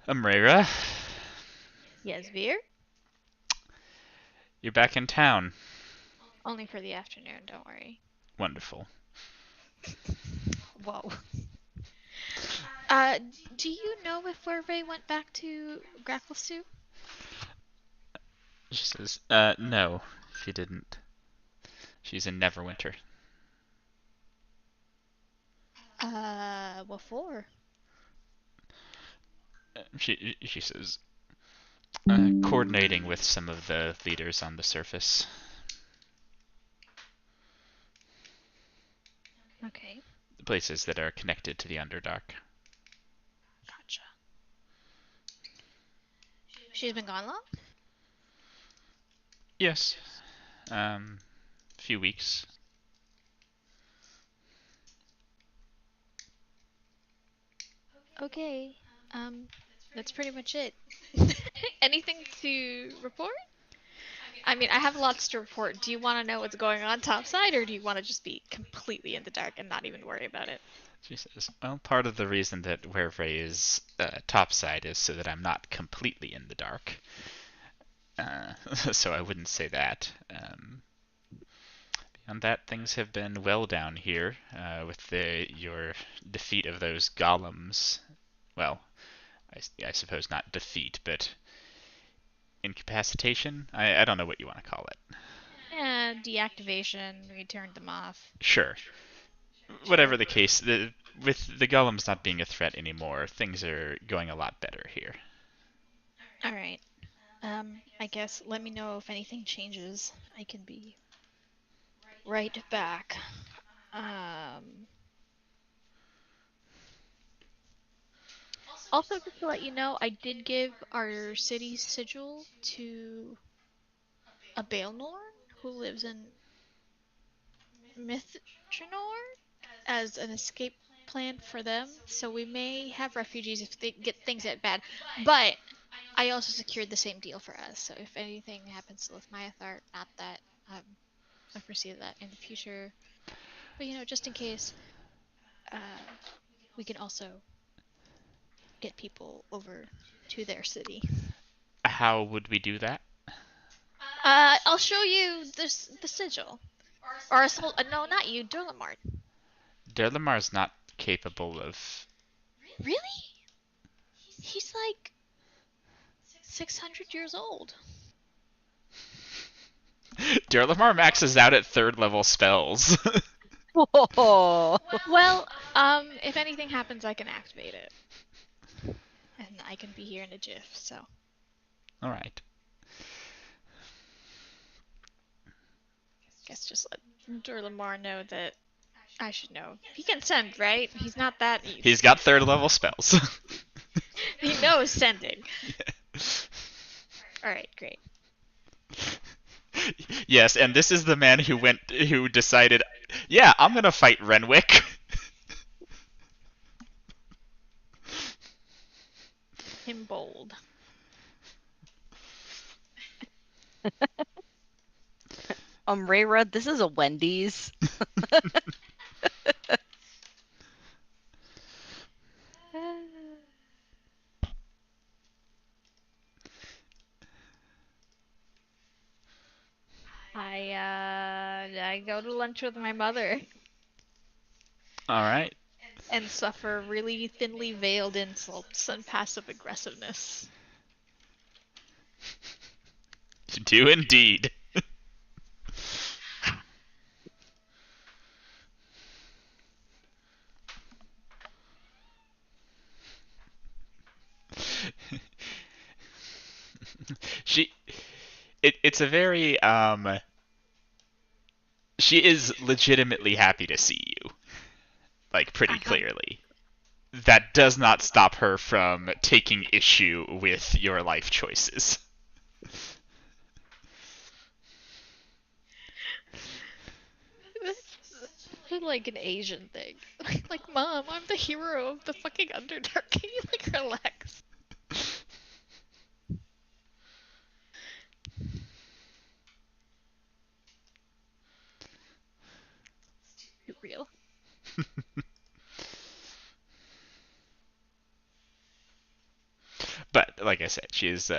Amrera, Yes, Veer? you're back in town. Only for the afternoon, don't worry. Wonderful. Whoa. Uh, do you know if Werve went back to Gracklestew? She says, no, she didn't. She's in Neverwinter. What for? She says, coordinating with some of the leaders on the surface. Okay, The places that are connected to the Underdark. gotcha. She's been gone long? Yes, few weeks. Okay, um, that's pretty much it. Anything to report? I mean, I have lots to report. Do you want to know what's going on topside, or do you want to just be completely in the dark and not even worry about it? She says, well, part of the reason that Werevray is topside is so that I'm not completely in the dark. So I wouldn't say that. Beyond that, things have been well down here with your defeat of those golems. Well, I suppose not defeat, but incapacitation? I don't know what you want to call it. Yeah, deactivation, we turned them off. Sure. Sure. Whatever the case, with the golems not being a threat anymore, things are going a lot better here. Alright. I guess let me know if anything changes. I can be right back. Um, Also, just to let you know, I did give our city sigil to a Baelnorn who lives in Mithranor as an escape plan for them. So we may have refugees if they get things get bad. But I also secured the same deal for us. So if anything happens to Myethart, not that um, I foresee that in the future, but just in case, uh, we can also get people over to their city. How would we do that? I'll show you this the sigil. Or a soul. No, not you, Durlamart. Derlimar's not capable of. Really? He's like 600 years old. Derlimar maxes out at third level spells. Whoa. Well, if anything happens, I can activate it, and I can be here in a jiff. So, Alright. guess just let Durlamar know that I should know. He can send, right? He's not that He's easy. got third level spells. He knows sending. Yeah. All right, great. Yes, and this is the man who decided, yeah, I'm gonna fight Renwick. Him bold. Rayra, this is a Wendy's. I go to lunch with my mother Alright. and suffer really thinly veiled insults and passive aggressiveness. You do indeed. she it's a very she is legitimately happy to see you, like pretty Uh-huh. clearly. That does not stop her from taking issue with your life choices. That's like an Asian thing. Like, Mom, I'm the hero of the fucking Underdark. Can you, like, relax? You real? But like I said, she is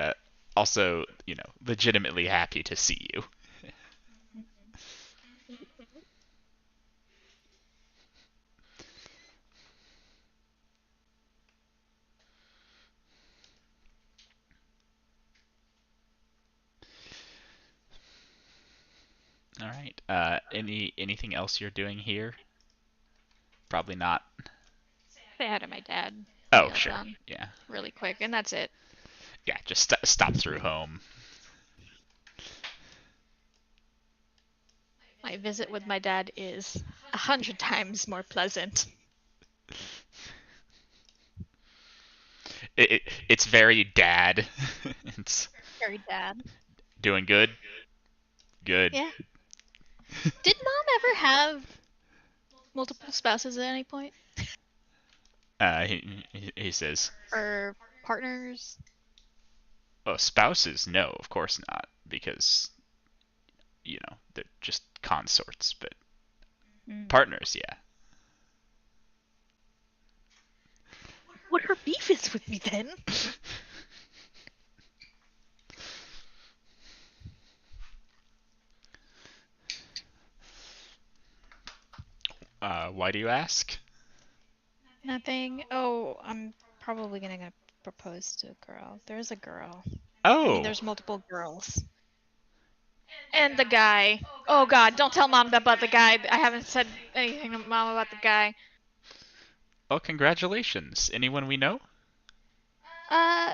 also, legitimately happy to see you. All right. Anything else you're doing here? Probably not. Say hi to my dad. Oh, Yeah, sure. done Yeah. really quick, and that's it. Yeah, just stop through home. My visit with my dad is 100 times more pleasant. It's very dad. It's Very dad. doing good. Good. Yeah. Did mom ever have multiple spouses at any point? He says, Or partners? "Oh, spouses? No, of course not, because they're just consorts. But partners, yeah." What her beef is with me then? Why do you ask? Nothing. Oh, I'm probably gonna propose to a girl. There's a girl. I mean, Oh, there's multiple girls. And the guy. Oh god, don't tell mom about the guy. I haven't said anything to mom about the guy. well, congratulations. Anyone we know? Uh,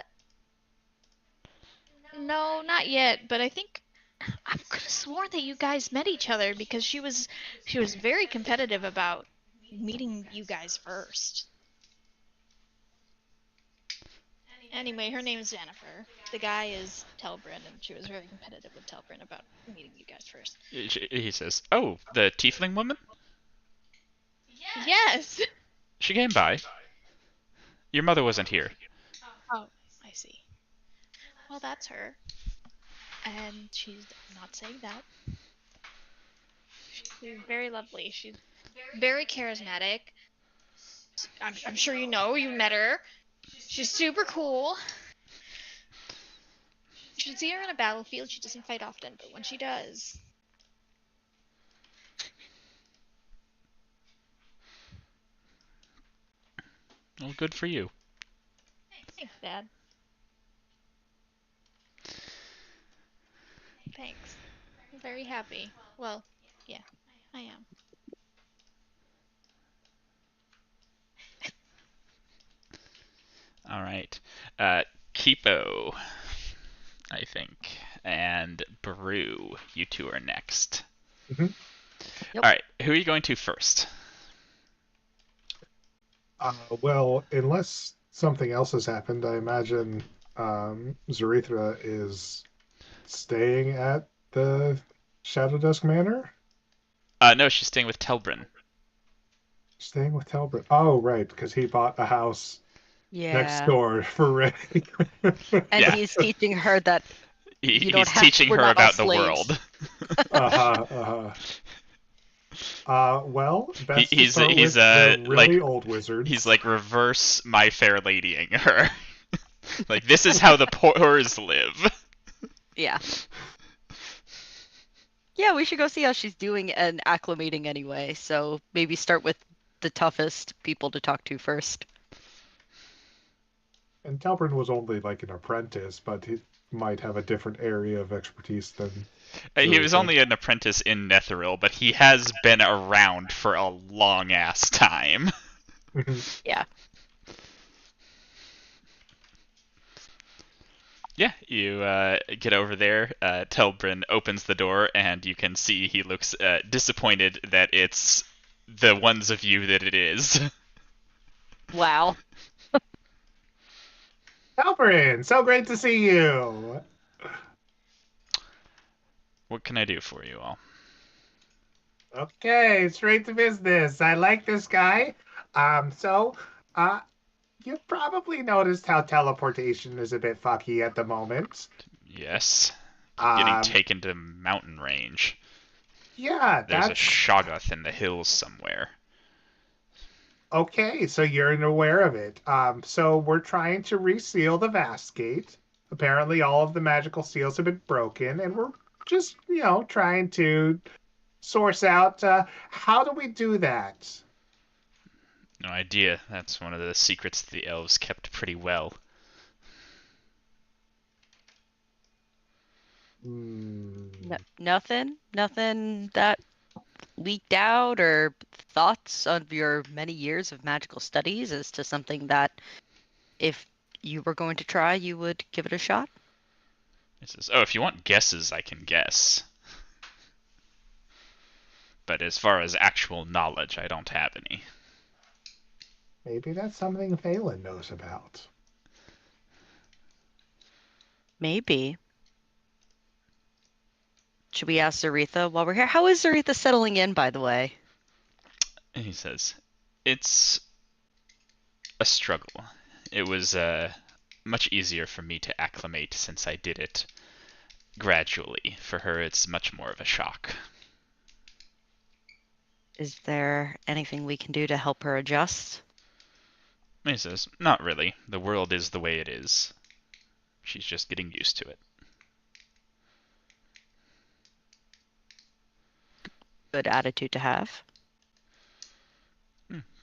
no, not yet, but I think I could have sworn that you guys met each other because she was very competitive about meeting you guys first. Anyway, her name is Jennifer. The guy is Telbrin, and she was very competitive with Telbrin about meeting you guys first. He says, "Oh, the tiefling woman? Yes! She came by. Your mother wasn't here." Oh, I see. Well, that's her. And she's not saying that. She's very lovely. She's very charismatic. I'm sure you met her. She's super cool. You should see her on a battlefield. She doesn't fight often, but when she does. Well, good for you. Thanks, Dad. Thanks. I'm very happy. Well, yeah, I am. All right. Kipo, I think, and Brew. You two are next. Mhm. Yep. All right. Who are you going to first? Well, unless something else has happened, I imagine Zarethra is staying at the Shadow Dusk Manor? No, she's staying with Telbrin. Staying with Talbot. Oh, right, because he bought a house next Yeah. door for Ray. And Yeah. he's teaching her that you don't He's have- teaching we're her not all about the slaves. world. Well, best to He's start he's with the really like old wizards. he's like reverse My Fair Ladying her. Like, this is how the poors live. Yeah. Yeah, we should go see how she's doing and acclimating anyway. So maybe start with the toughest people to talk to first. And Talbot was only like an apprentice, but he might have a different area of expertise than He was Zarethra. only an apprentice in Netheril, but he has been around for a long ass time. Yeah. Yeah, you get over there. Telbrin opens the door, and you can see he looks disappointed that it's the ones of you that it is. Wow. Talbot, so great to see you. What can I do for you all? Okay, straight to business. I like this guy. So, you've probably noticed how teleportation is a bit fucky at the moment. Yes. Getting Um, taken to mountain range. yeah, There's a that's Shoggoth in the hills somewhere. Okay, so you're aware of it. So we're trying to reseal the Vast Gate. Apparently, all of the magical seals have been broken, and we're just, trying to source out how do we do that? No idea. That's one of the secrets the elves kept pretty well. Hmm. Nothing that leaked out, or thoughts of your many years of magical studies as to something that, if you were going to try, you would give it a shot? It says, "Oh, if you want guesses, I can guess. But as far as actual knowledge, I don't have any." Maybe that's something Thalen knows about. Maybe. Should we ask Zaretha while we're here? How is Zaretha settling in, by the way? And he says, "It's a struggle. It was much easier for me to acclimate since I did it gradually. For her, it's much more of a shock." Is there anything we can do to help her adjust? And he says, "Not really. The world is the way it is. She's just getting used to it." Good attitude to have.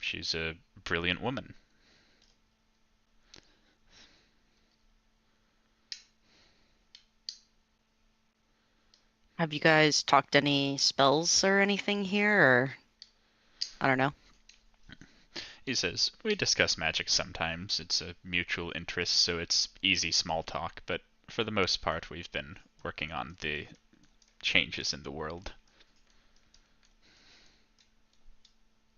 She's a brilliant woman. Have you guys talked any spells or anything here, or I don't know? He says, "We discuss magic sometimes. It's a mutual interest, so it's easy small talk, but for the most part, we've been working on the changes in the world."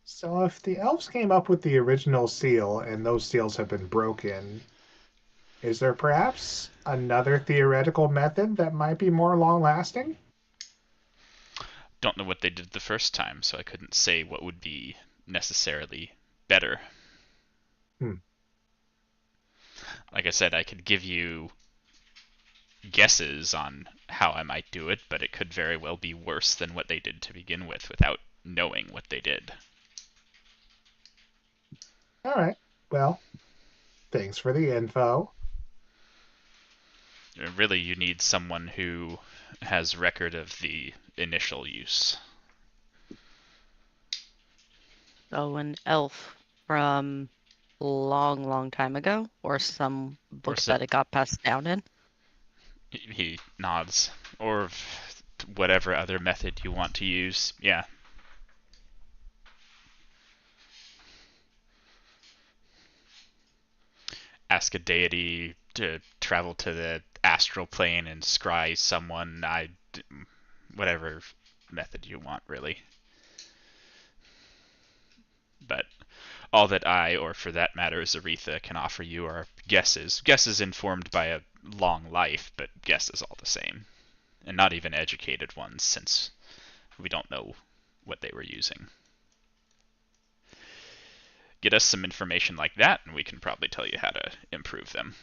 So if the elves came up with the original seal and those seals have been broken, is there perhaps another theoretical method that might be more long lasting? Don't know what they did the first time, so I couldn't say what would be necessarily better. Hmm. Like I said, I could give you guesses on how I might do it, but it could very well be worse than what they did to begin with without knowing what they did. All right. Well, thanks for the info. Really, you need someone who has record of the initial use. So an elf from long time ago, or some Or book so, that it got passed down in? he nods. Or whatever other method you want to use. Yeah. Ask a deity to travel to the astral plane and scry someone. Whatever method you want, really. But all that I, or for that matter Zaretha, can offer you are guesses. Guesses informed by a long life, but guesses all the same. And not even educated ones, since we don't know what they were using. Get us some information like that, and we can probably tell you how to improve them.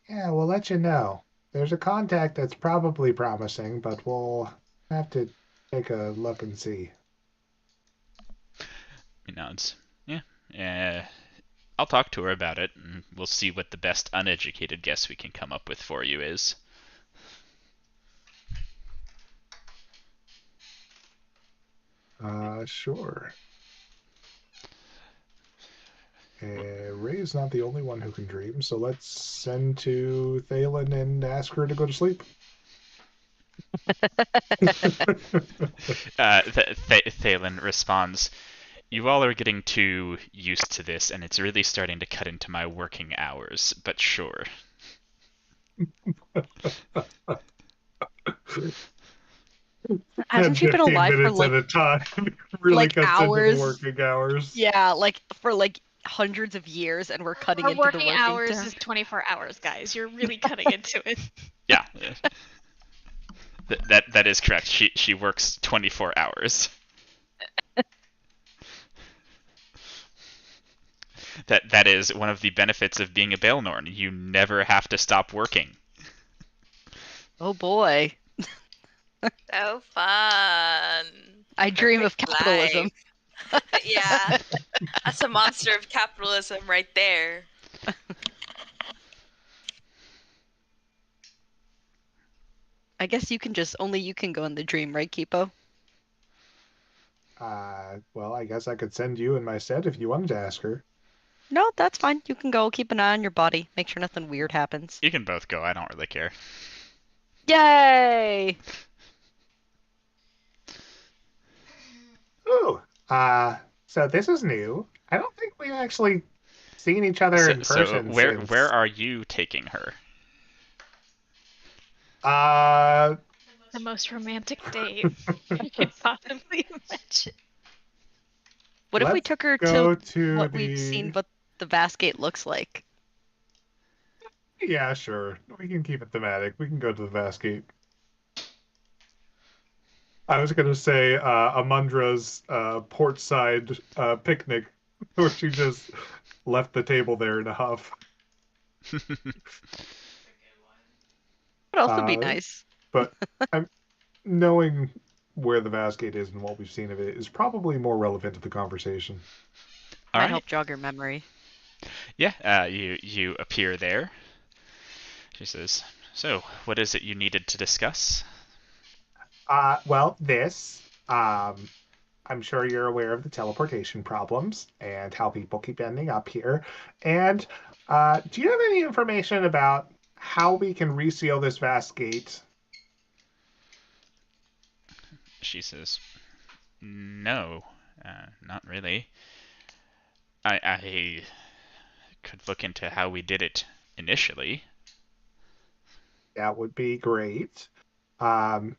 Yeah, we'll let you know. There's a contact that's probably promising, but we'll have to take a look and see. He nods. Yeah. I'll talk to her about it, and we'll see what the best uneducated guess we can come up with for you is. Sure. Ray is not the only one who can dream, so let's send to Thalen and ask her to go to sleep. Thalen responds, "You all are getting too used to this, and it's really starting to cut into my working hours, but sure." Hasn't she been alive for minutes at like a time? Really like cuts into the hours? working hours. Yeah, like for like hundreds of years, and we're cutting Our into the working working hours time. is 24 hours, guys. You're really cutting into it. Yeah. That is correct. She works 24 hours. That is one of the benefits of being a Baelnorn. You never have to stop working. Oh boy. So fun. I dream of Perfect capitalism. life. Yeah, that's a monster of capitalism right there. I guess only you can go in the dream, right, Kipo? Well, I guess I could send you in my stead if you wanted to ask her. No, that's fine. You can go. Keep an eye on your body. Make sure nothing weird happens. You can both go. I don't really care. Yay! Ooh, so this is new. I don't think we've actually seen each other in So person where since. are you taking her? Uh, The most romantic date you could possibly imagine. What if we let's took her go to to what we've seen what the Vastgate looks like? Yeah, sure. We can keep it thematic. We can go to the Vastgate. I was gonna say Amundra's portside picnic, where she just left the table there in a huff. What else would be Uh, nice? But I'm knowing where the Vastgate is and what we've seen of it is probably more relevant to the conversation. All Might right. help jog your memory. Yeah. You appear there. She says, "So, what is it you needed to discuss?" Well, I'm sure you're aware of the teleportation problems and how people keep ending up here. And do you have any information about how we can reseal this vast gate? She says, "No, not really. I could look into how we did it initially." That would be great. Um,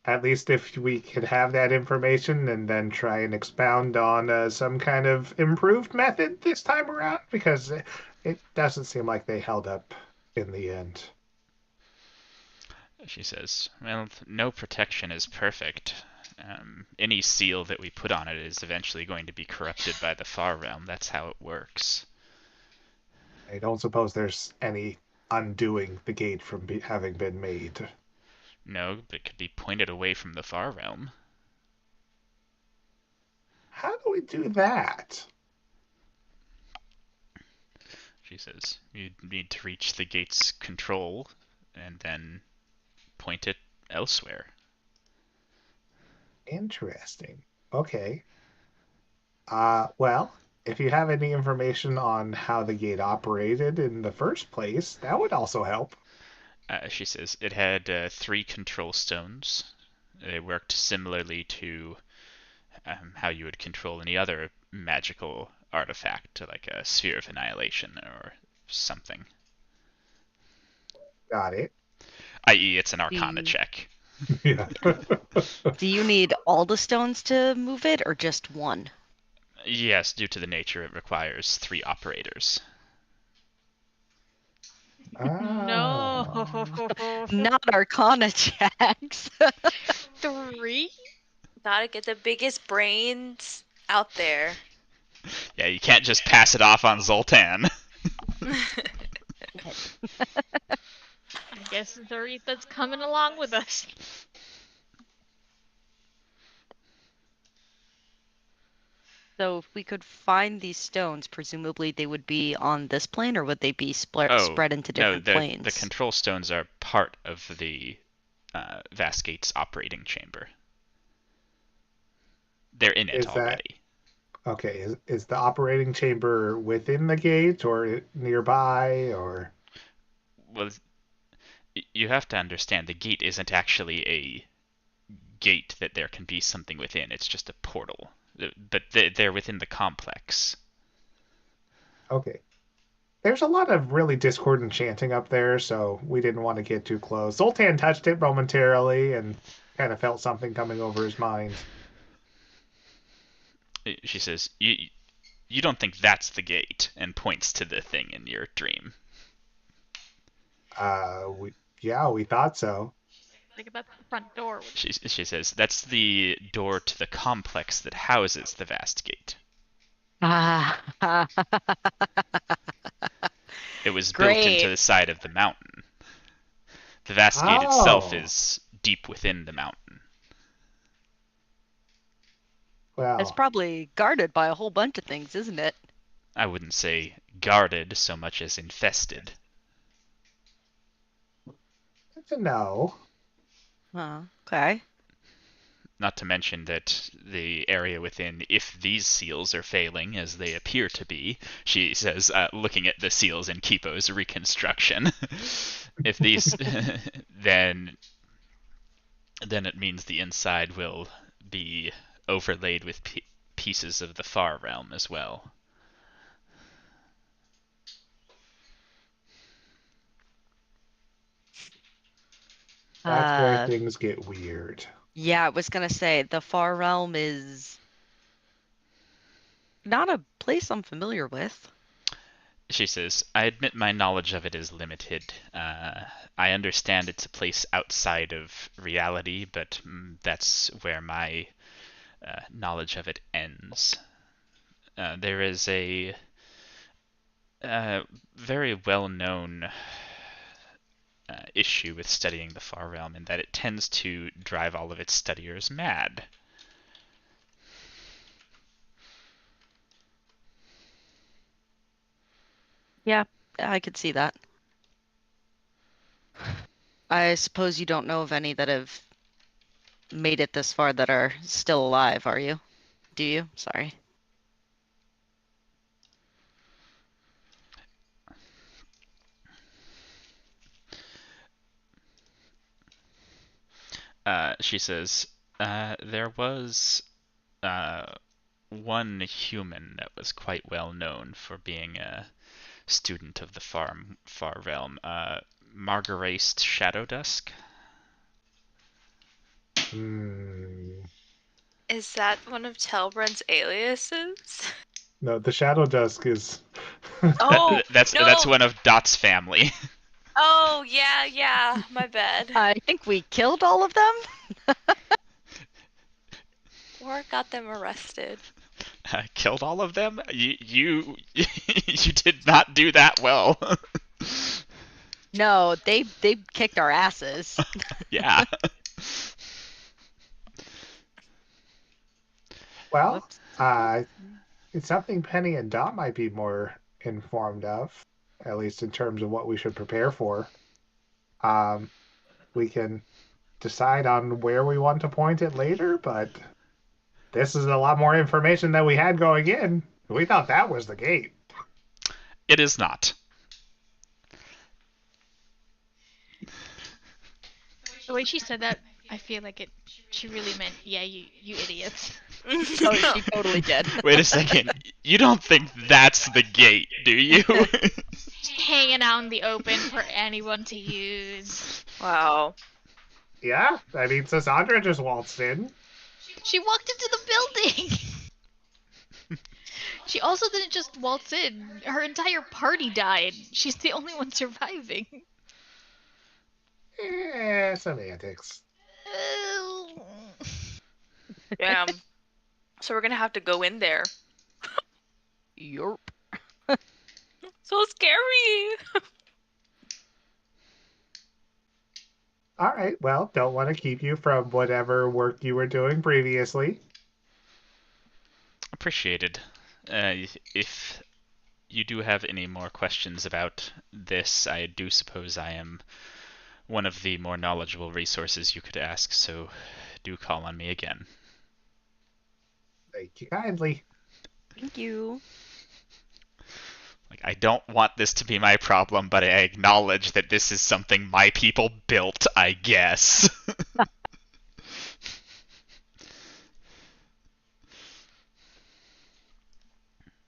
at least if we could have that information and then try and expound on some kind of improved method this time around, because it doesn't seem like they held up in the end. She says, "Well, no protection is perfect. Any seal that we put on it is eventually going to be corrupted by the Far Realm. That's how it works." I don't suppose there's any undoing the gate from having been made. No, but it could be pointed away from the Far Realm. How do we do that? She says, "You need to reach the gate's control and then point it elsewhere." Interesting. Okay. Well, if you have any information on how the gate operated in the first place, that would also help. She says it had 3 control stones. They worked similarly to how you would control any other magical artifact, like a sphere of annihilation or something. Got it. I.e., it's an Arcana Mm. check. Yeah. Do you need all the stones to move it, or just one? Yes, due to the nature, it requires 3 operators. No. Not Arcana checks. 3? Gotta get the biggest brains out there. Yeah, you can't just pass it off on Zoltan. I guess Zaretha's coming along with us. So if we could find these stones, presumably they would be on this plane, or would they be spread into different no, planes? the control stones are part of the Vastgate's operating chamber. They're in it Is that already. okay? Is the operating chamber within the gate or nearby or? Well, you have to understand the gate isn't actually a gate that there can be something within. It's just a portal. But they're within the complex. Okay. There's a lot of really discordant chanting up there, so we didn't want to get too close. Zoltan touched it momentarily and kind of felt something coming over his mind. She says, you don't think that's the gate," and points to the thing in your dream. We thought so. Like that's the front door. She says, "That's the door to the complex that houses the Vastgate. It was built into Great. the side of the mountain. The Vastgate itself Oh. is deep within the mountain." It's Well, probably guarded by a whole bunch of things, isn't it? I wouldn't say guarded so much as infested. it's a no. Okay. Not to mention that the area within, if these seals are failing, as they appear to be, she says, looking at the seals in Kipo's reconstruction, if these, then it means the inside will be overlaid with pieces of the far realm as well. That's where Uh, things get weird. yeah, I was gonna say the Far Realm is not a place I'm familiar with. She says, I admit my knowledge of it is limited. I understand it's a place outside of reality, but that's where my knowledge of it ends. There is a very well known issue with studying the Far Realm in that it tends to drive all of its studiers mad. Yeah, I could see that. I suppose you don't know of any that have made it this far that are still alive, are you? Do you? Sorry. She says, there was one human that was quite well known for being a student of the far realm, Margaraste Shadowdusk. Hmm. Is that one of Telbrun's aliases? No, the Shadow Dusk is. Oh, that's no. that's one of Dot's family. Oh, yeah, my bad. I think we killed all of them. Or got them arrested. Killed all of them? You you did not do that well. No, they kicked our asses. Yeah. Well, Whoops. it's something Penny and Dot might be more informed of, at least in terms of what we should prepare for. We can decide on where we want to point it later, but this is a lot more information than we had going in. We thought that was the gate. It is not. The way she said that, I feel like she really meant, yeah, you idiots. Oh, she totally did. Wait a second. You don't think that's the gate, do you? Just hanging out in the open for anyone to use. Wow. Yeah, I mean, Cassandra just waltzed in. She walked into the building! She also didn't just waltz in. Her entire party died. She's the only one surviving. Semantics. Damn. So we're gonna have to go in there. Yerp. So scary. All right, well, don't want to keep you from whatever work you were doing previously. Appreciated. If you do have any more questions about this, I do suppose I am one of the more knowledgeable resources you could ask, so do call on me again. Thank you kindly. Thank you. Like, I don't want this to be my problem, but I acknowledge that this is something my people built, I guess.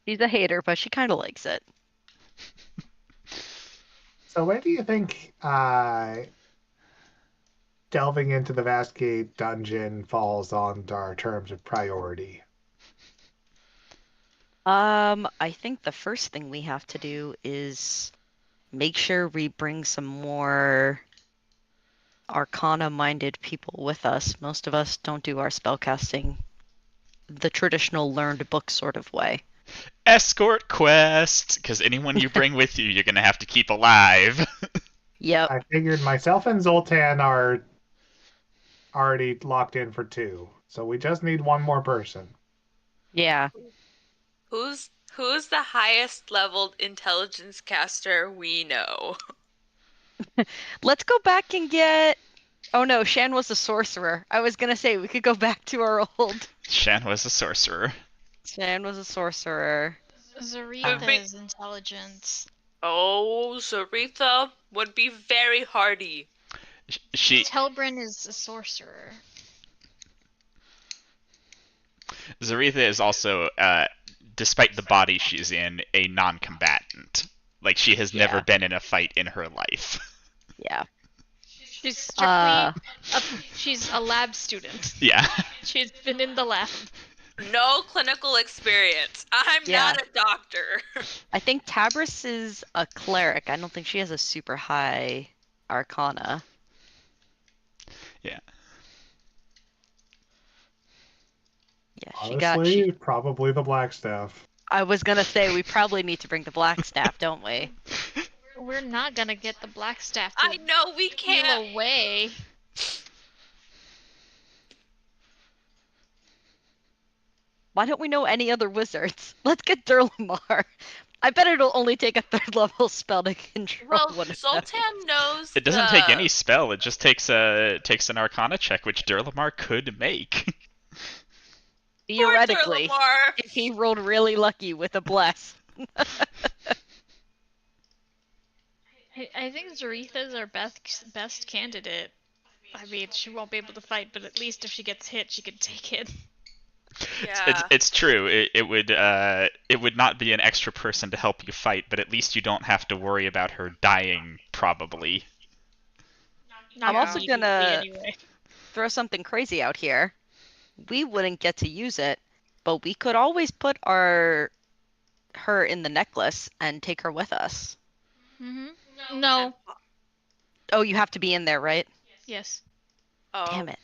She's a hater, but she kind of likes it. So where do you think delving into the Vastgate dungeon falls on our terms of priority? I think the first thing we have to do is make sure we bring some more Arcana-minded people with us. Most of us don't do our spellcasting the traditional learned book sort of way. Escort quest, because anyone you bring with you, you're gonna have to keep alive. Yep. I figured myself and Zoltan are already locked in for 2, so we just need one more person. Yeah. Who's the highest leveled intelligence caster we know? Let's go back and get. Oh no, Shan was a sorcerer. I was gonna say we could go back to our old. Shan was a sorcerer. Shan was a sorcerer. Zaretha's intelligence. Oh, Zaretha would be very hardy. She Telbrin is a sorcerer. Zaretha is also, despite the body she's in, a non-combatant. Like, she has never Yeah. been in a fight in her life. Yeah. She's strictly she's a lab student. Yeah. She's been in the lab. No clinical experience. I'm Yeah. not a doctor. I think Tabris is a cleric. I don't think she has a super high arcana. Yeah. Yeah, Honestly, probably the Blackstaff. I was gonna say we probably need to bring the black staff, don't we? We're not gonna get the black staff to I know we peel can't. away. Why don't we know any other wizards? Let's get Durlamar. I bet it'll only take a 3rd level spell to control Well, one of them. Zoltan knows. It doesn't take any spell. It just takes an Arcana check, which Durlamar could make. Theoretically, Durlamar. if he rolled really lucky with a bless. I think Zaretha's our best candidate. I mean, she won't be able to fight, but at least if she gets hit, she can take it. Yeah. It's true. It would not be an extra person to help you fight, but at least you don't have to worry about her dying. Probably. Not I'm also immediately gonna- Anyway. Throw something crazy out here. We wouldn't get to use it, but we could always put her in the necklace and take her with us. Mm-hmm. No. Oh, you have to be in there, right? Yes. Oh. Damn it.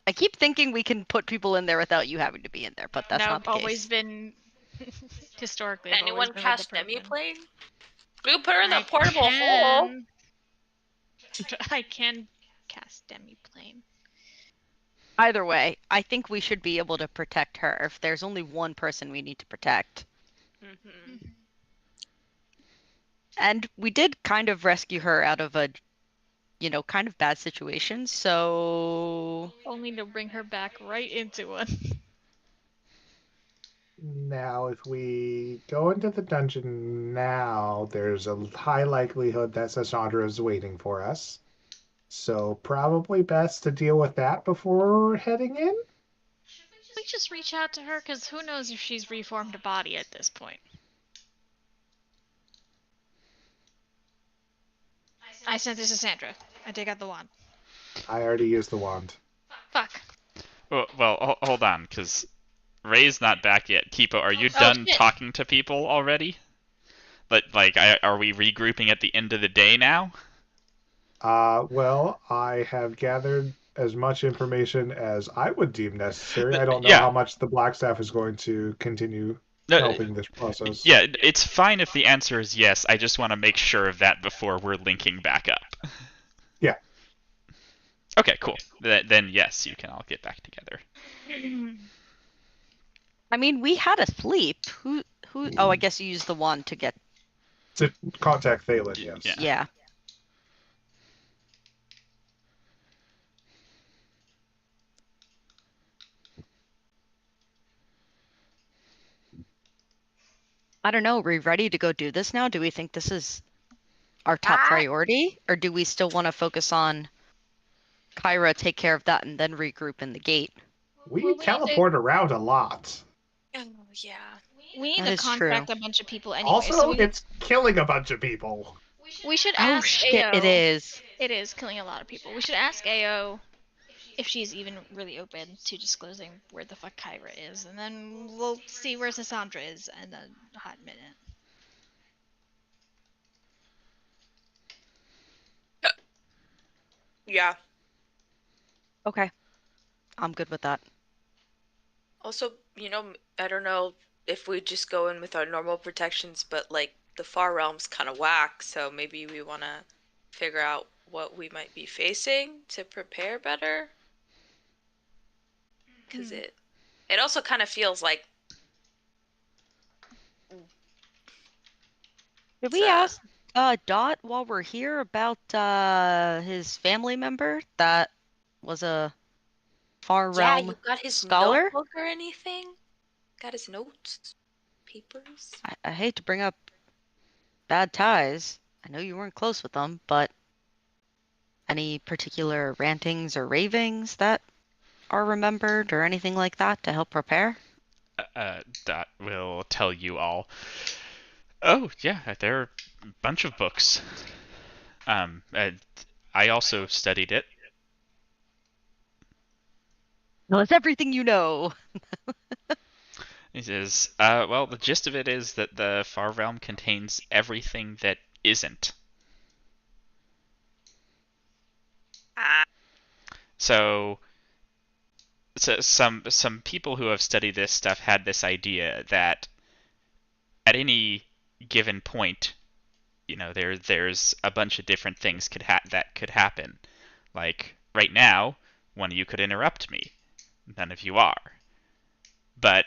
I keep thinking we can put people in there without you having to be in there, but that's no, not the always case. been historically. Can I've anyone always been cast with the person. Demiplane? We can put her in I the portable hole. can- I can cast Demiplane. Either way, I think we should be able to protect her if there's only one person we need to protect. Mm-hmm. And we did kind of rescue her out of a, kind of bad situation, so... Only to bring her back right into one. Now, if we go into the dungeon now, there's a high likelihood that Cassandra is waiting for us. So probably best to deal with that before heading in. We just reach out to her, because who knows if she's reformed a body at this point. I sent this to Sandra. I take out the wand. I already used the wand. Fuck. Well, hold on, because Ray's not back yet. Kipo, are you Oh, done shit. talking to people already? Are we regrouping at the end of the day now? Well, I have gathered as much information as I would deem necessary. I don't know Yeah. how much the Blackstaff is going to continue No, helping this process. yeah, it's fine if the answer is yes. I just want to make sure of that before we're linking back up. Yeah. Okay, cool. Then yes, you can all get back together. I mean, we had a sleep. Who? Oh, I guess you used the wand to get... To contact Thalen, yes. Yeah. Yeah. I don't know. Are we ready to go do this now? Do we think this is our top priority? Or do we still want to focus on Kyra, take care of that, and then regroup in the gate? We Well, we need to- teleport around a lot. Oh, yeah. We need That to is contact true. a bunch of people anyway. Also, so it's killing a bunch of people. we should Oh ask shit, AO. it is. It is killing a lot of people. We should ask AO if she's even really open to disclosing where the fuck Kyra is, and then we'll see where Cassandra is in a hot minute. Yeah. Okay. I'm good with that. Also, I don't know if we just go in with our normal protections, but like the Far Realm's kind of whack, so maybe we want to figure out what we might be facing to prepare better. Because it also kind of feels like Did we ask Dot while we're here about his family member that was a far Yeah, realm you got his scholar? notebook or anything? Got his notes, papers? I hate to bring up bad ties. I know you weren't close with them, but any particular rantings or ravings that are remembered or anything like that to help prepare? Dot will tell you all. Oh, yeah, there are a bunch of books. I also studied it. Well, it's everything you know. He says, well, the gist of it is that the Far Realm contains everything that isn't. Ah, So some people who have studied this stuff had this idea that at any given point, there's a bunch of different things that could happen. Like right now, one of you could interrupt me. None of you are. But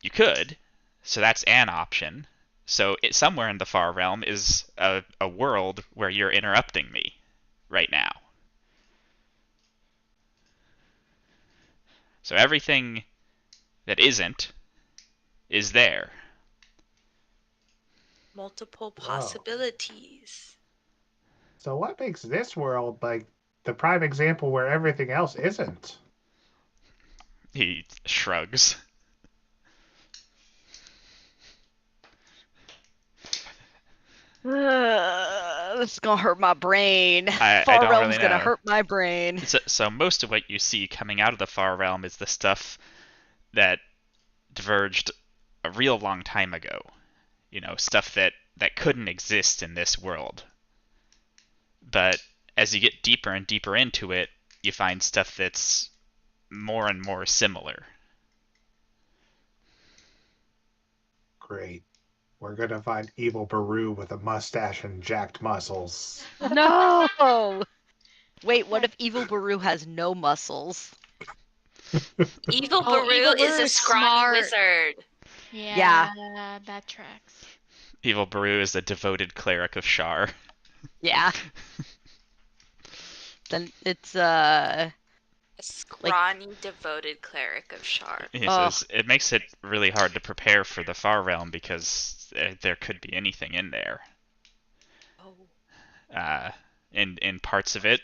you could, so that's an option. So somewhere in the Far Realm is a world where you're interrupting me right now. So everything that isn't is there. multiple Whoa. possibilities. So what makes this world like the prime example where everything else isn't? He shrugs. This is gonna hurt my brain. I Far don't realm's really gonna know. hurt my brain. So most of what you see coming out of the Far Realm is the stuff that diverged a real long time ago. Stuff that couldn't exist in this world. But as you get deeper and deeper into it, you find stuff that's more and more similar. Great. We're gonna find evil Baru with a mustache and jacked muscles. No! Wait, what if Evil Baru has no muscles? Evil Oh, Baru Evil is Baru a is scrawny smart. wizard. Yeah, that tracks. Evil Baru is a devoted cleric of Shar. Yeah. Then it's A scrawny, devoted cleric of Shar. He Oh. says it makes it really hard to prepare for the Far Realm because there could be anything in there. Oh. In parts of it,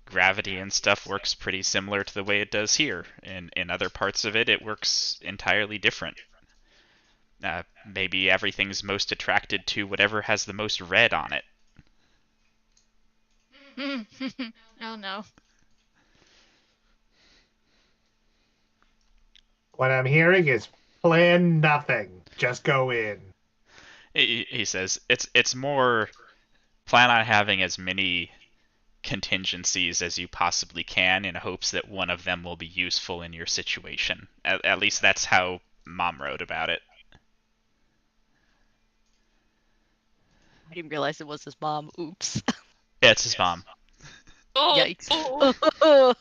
gravity and stuff works pretty similar to the way it does here. In other parts of it, it works entirely different. Maybe everything's most attracted to whatever has the most red on it. Oh no. What I'm hearing is plan nothing. Just go in. He says it's more plan on having as many contingencies as you possibly can in hopes that one of them will be useful in your situation. At least that's how Mom wrote about it. I didn't realize it was his mom. Oops. Yeah, it's his mom. Oh, Yikes. oh.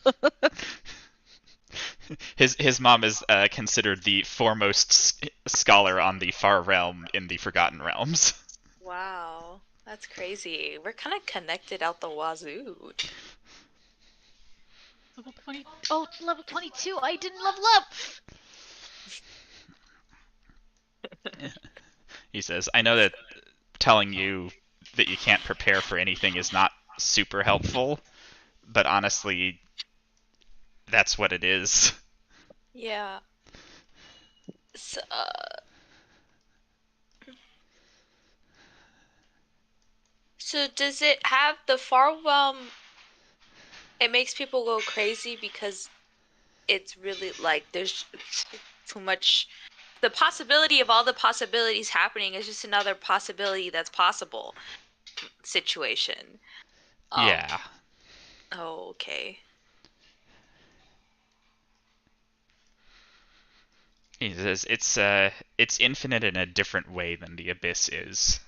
His mom is considered the foremost scholar on the Far Realm in the Forgotten Realms. Wow, that's crazy. We're kind of connected out the wazoo. Level 20. Oh, it's level 22. I didn't level up. He says, I know that telling you that you can't prepare for anything is not super helpful, but honestly, that's what it is. Yeah. So, so does it have the far realm? It makes people go crazy because it's really like there's too much. The possibility of all the possibilities happening is just another possibility that's possible situation. Yeah. Oh, okay. He says it's infinite in a different way than the abyss is.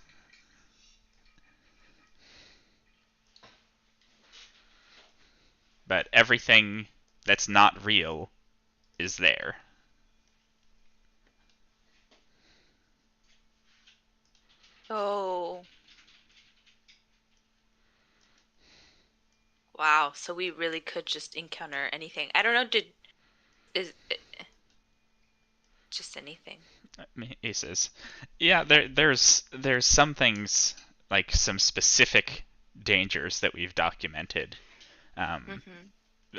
But everything that's not real is there. Oh. Wow. So we really could just encounter anything. I don't know. Is it, just anything? He says, "Yeah, there's some things like some specific dangers that we've documented, um, Mm-hmm.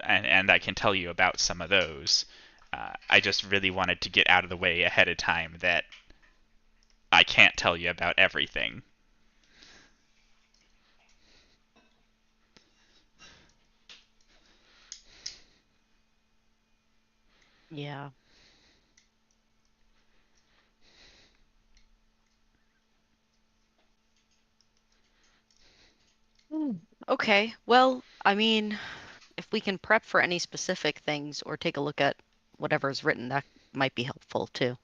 and I can tell you about some of those. I just really wanted to get out of the way ahead of time that I can't tell you about everything." Yeah. Okay. Well, I mean, if we can prep for any specific things or take a look at whatever's written, that might be helpful too.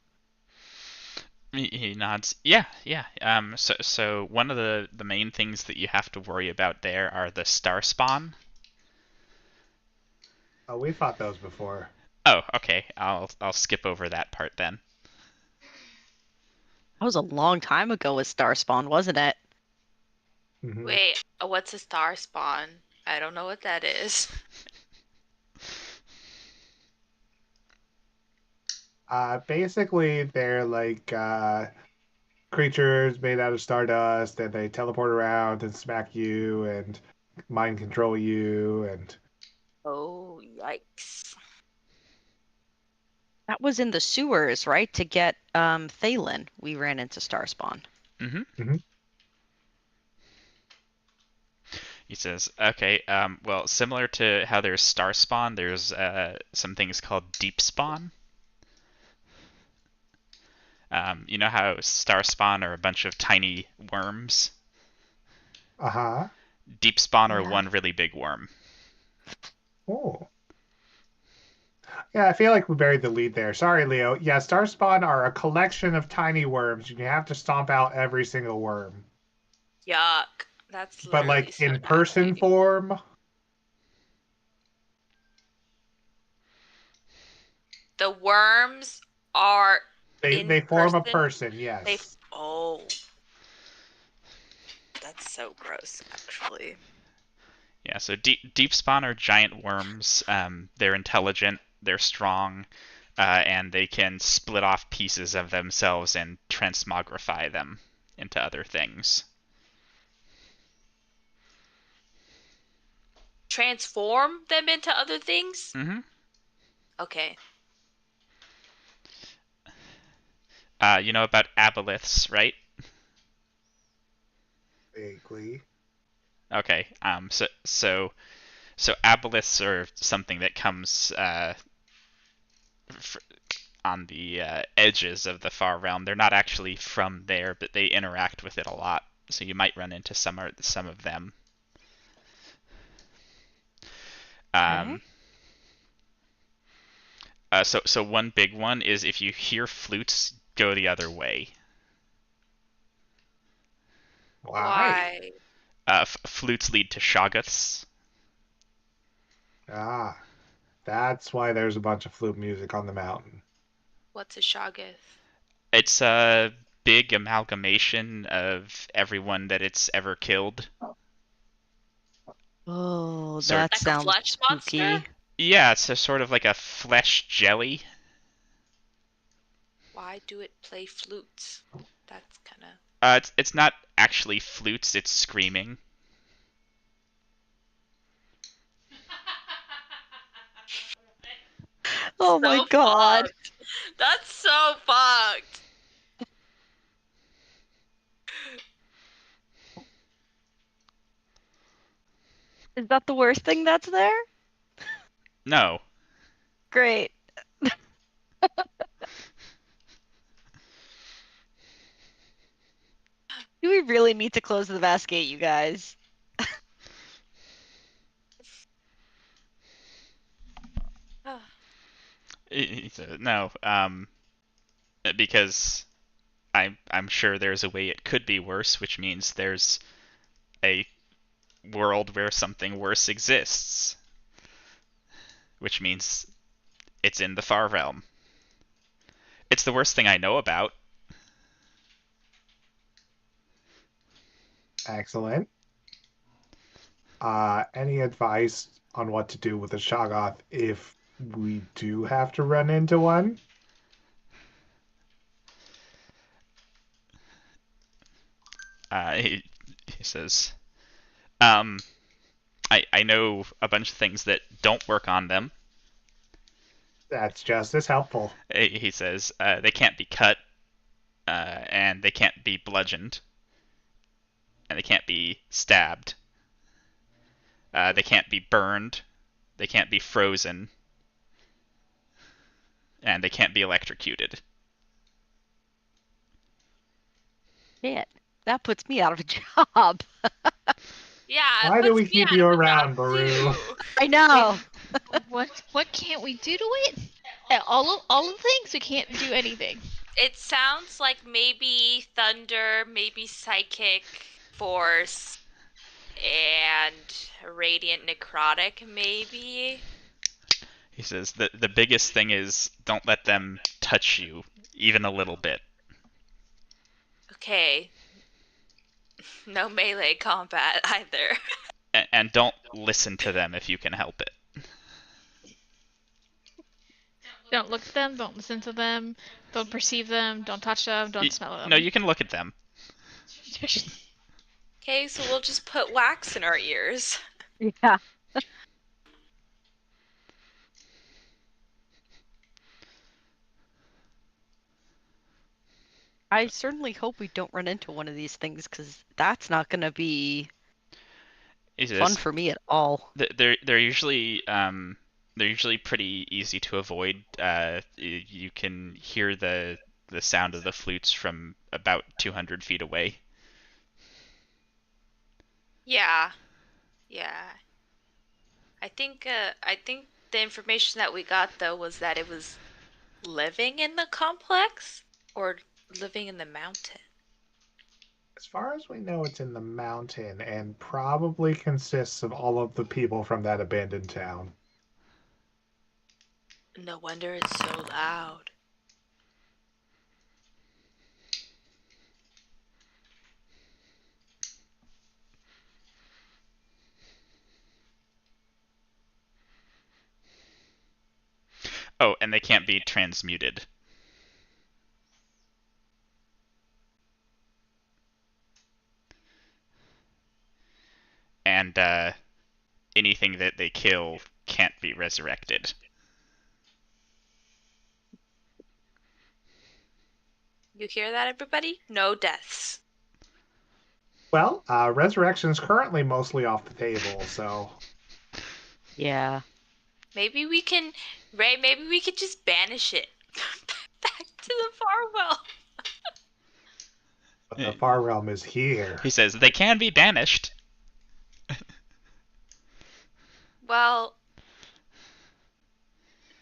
He nods. Yeah, yeah. So one of the main things that you have to worry about there are the star spawn. Oh, we fought those before. Oh, okay. I'll skip over that part then. That was a long time ago with Starspawn, wasn't it? Mhm. Wait, what's a star spawn? I don't know what that is. Basically, they're like creatures made out of stardust, and they teleport around and smack you and mind control you. And Oh, yikes. That was in the sewers, right? To get Thalen, we ran into Starspawn. Mm-hmm. Mhm. He says, okay, well, similar to how there's star spawn, there's some things called deep spawn. You know how star spawn are a bunch of tiny worms? Uh-huh. Deep spawn are Yeah. one really big worm. Oh. Yeah, I feel like we buried the lead there. Sorry, Leo. Yeah, Starspawn are a collection of tiny worms, and you have to stomp out every single worm. Yuck. That's But literally like so in person nasty. form, The worms are they in form a person. person, yes. Oh, that's so gross, actually. Yeah, so deep spawn are giant worms. They're intelligent, they're strong, and they can split off pieces of themselves and transmogrify them into other things. Transform them into other things? Mm-hmm. Okay. You know about aboliths, right? Vaguely. Okay. So aboliths are something that comes f- on the edges of the far realm. They're not actually from there, but they interact with it a lot. So you might run into some of them. Okay. Um, so one big one is if you hear flutes, go the other way. Why? Why? Flutes lead to shoggoths. Ah, that's why there's a bunch of flute music on the mountain. What's a shoggoth? It's a big amalgamation of everyone that it's ever killed. Oh, Sort that Like a sounds flesh monster? spooky. Yeah, it's a sort of like a flesh jelly. Why do it play flutes? That's kind of. It's not actually flutes; it's screaming. Oh my So god. fucked. That's so fucked. Is that the worst thing that's there? No, Great. Do we really need to close the Vast Gate, you guys? no. Because I'm sure there's a way it could be worse, which means there's a world where something worse exists, which means it's in the far realm. It's the worst thing I know about. Excellent. Any advice on what to do with a Shoggoth if we do have to run into one? He says, um, I know a bunch of things that don't work on them. That's just as helpful. He says they can't be cut, and they can't be bludgeoned, and they can't be stabbed. They can't be burned. They can't be frozen, and they can't be electrocuted. Shit, that puts me out of a job. Yeah. Why do puts we me keep out you of a around, job, Baru? too. I know. What can't we do to it? All of the things we can't do anything. It sounds like maybe thunder, maybe psychic force, and radiant necrotic, maybe. He says that the biggest thing is don't let them touch you even a little bit. Okay. No melee combat either. And don't listen to them if you can help it. Don't look at them. Don't listen to them. Don't perceive them. Don't touch them. Don't smell them. No, you can look at them. Okay, so we'll just put wax in our ears. Yeah. I certainly hope we don't run into one of these things, because that's not going to be He fun says for me at all. they're usually pretty easy to avoid. You can hear the sound of the flutes from about 200 feet away. Yeah. Yeah. I think the information that we got though was that it was living in the complex or living in the mountain. As far as we know, it's in the mountain and probably consists of all of the people from that abandoned town. No wonder it's so loud. Oh, and they can't be transmuted. And anything that they kill can't be resurrected. You hear that, everybody? No deaths. Well, resurrection is currently mostly off the table, so Yeah. Maybe we can, Ray, maybe we could just banish it back to the Farwell. but the Far Realm is here. He says they can be banished. Well,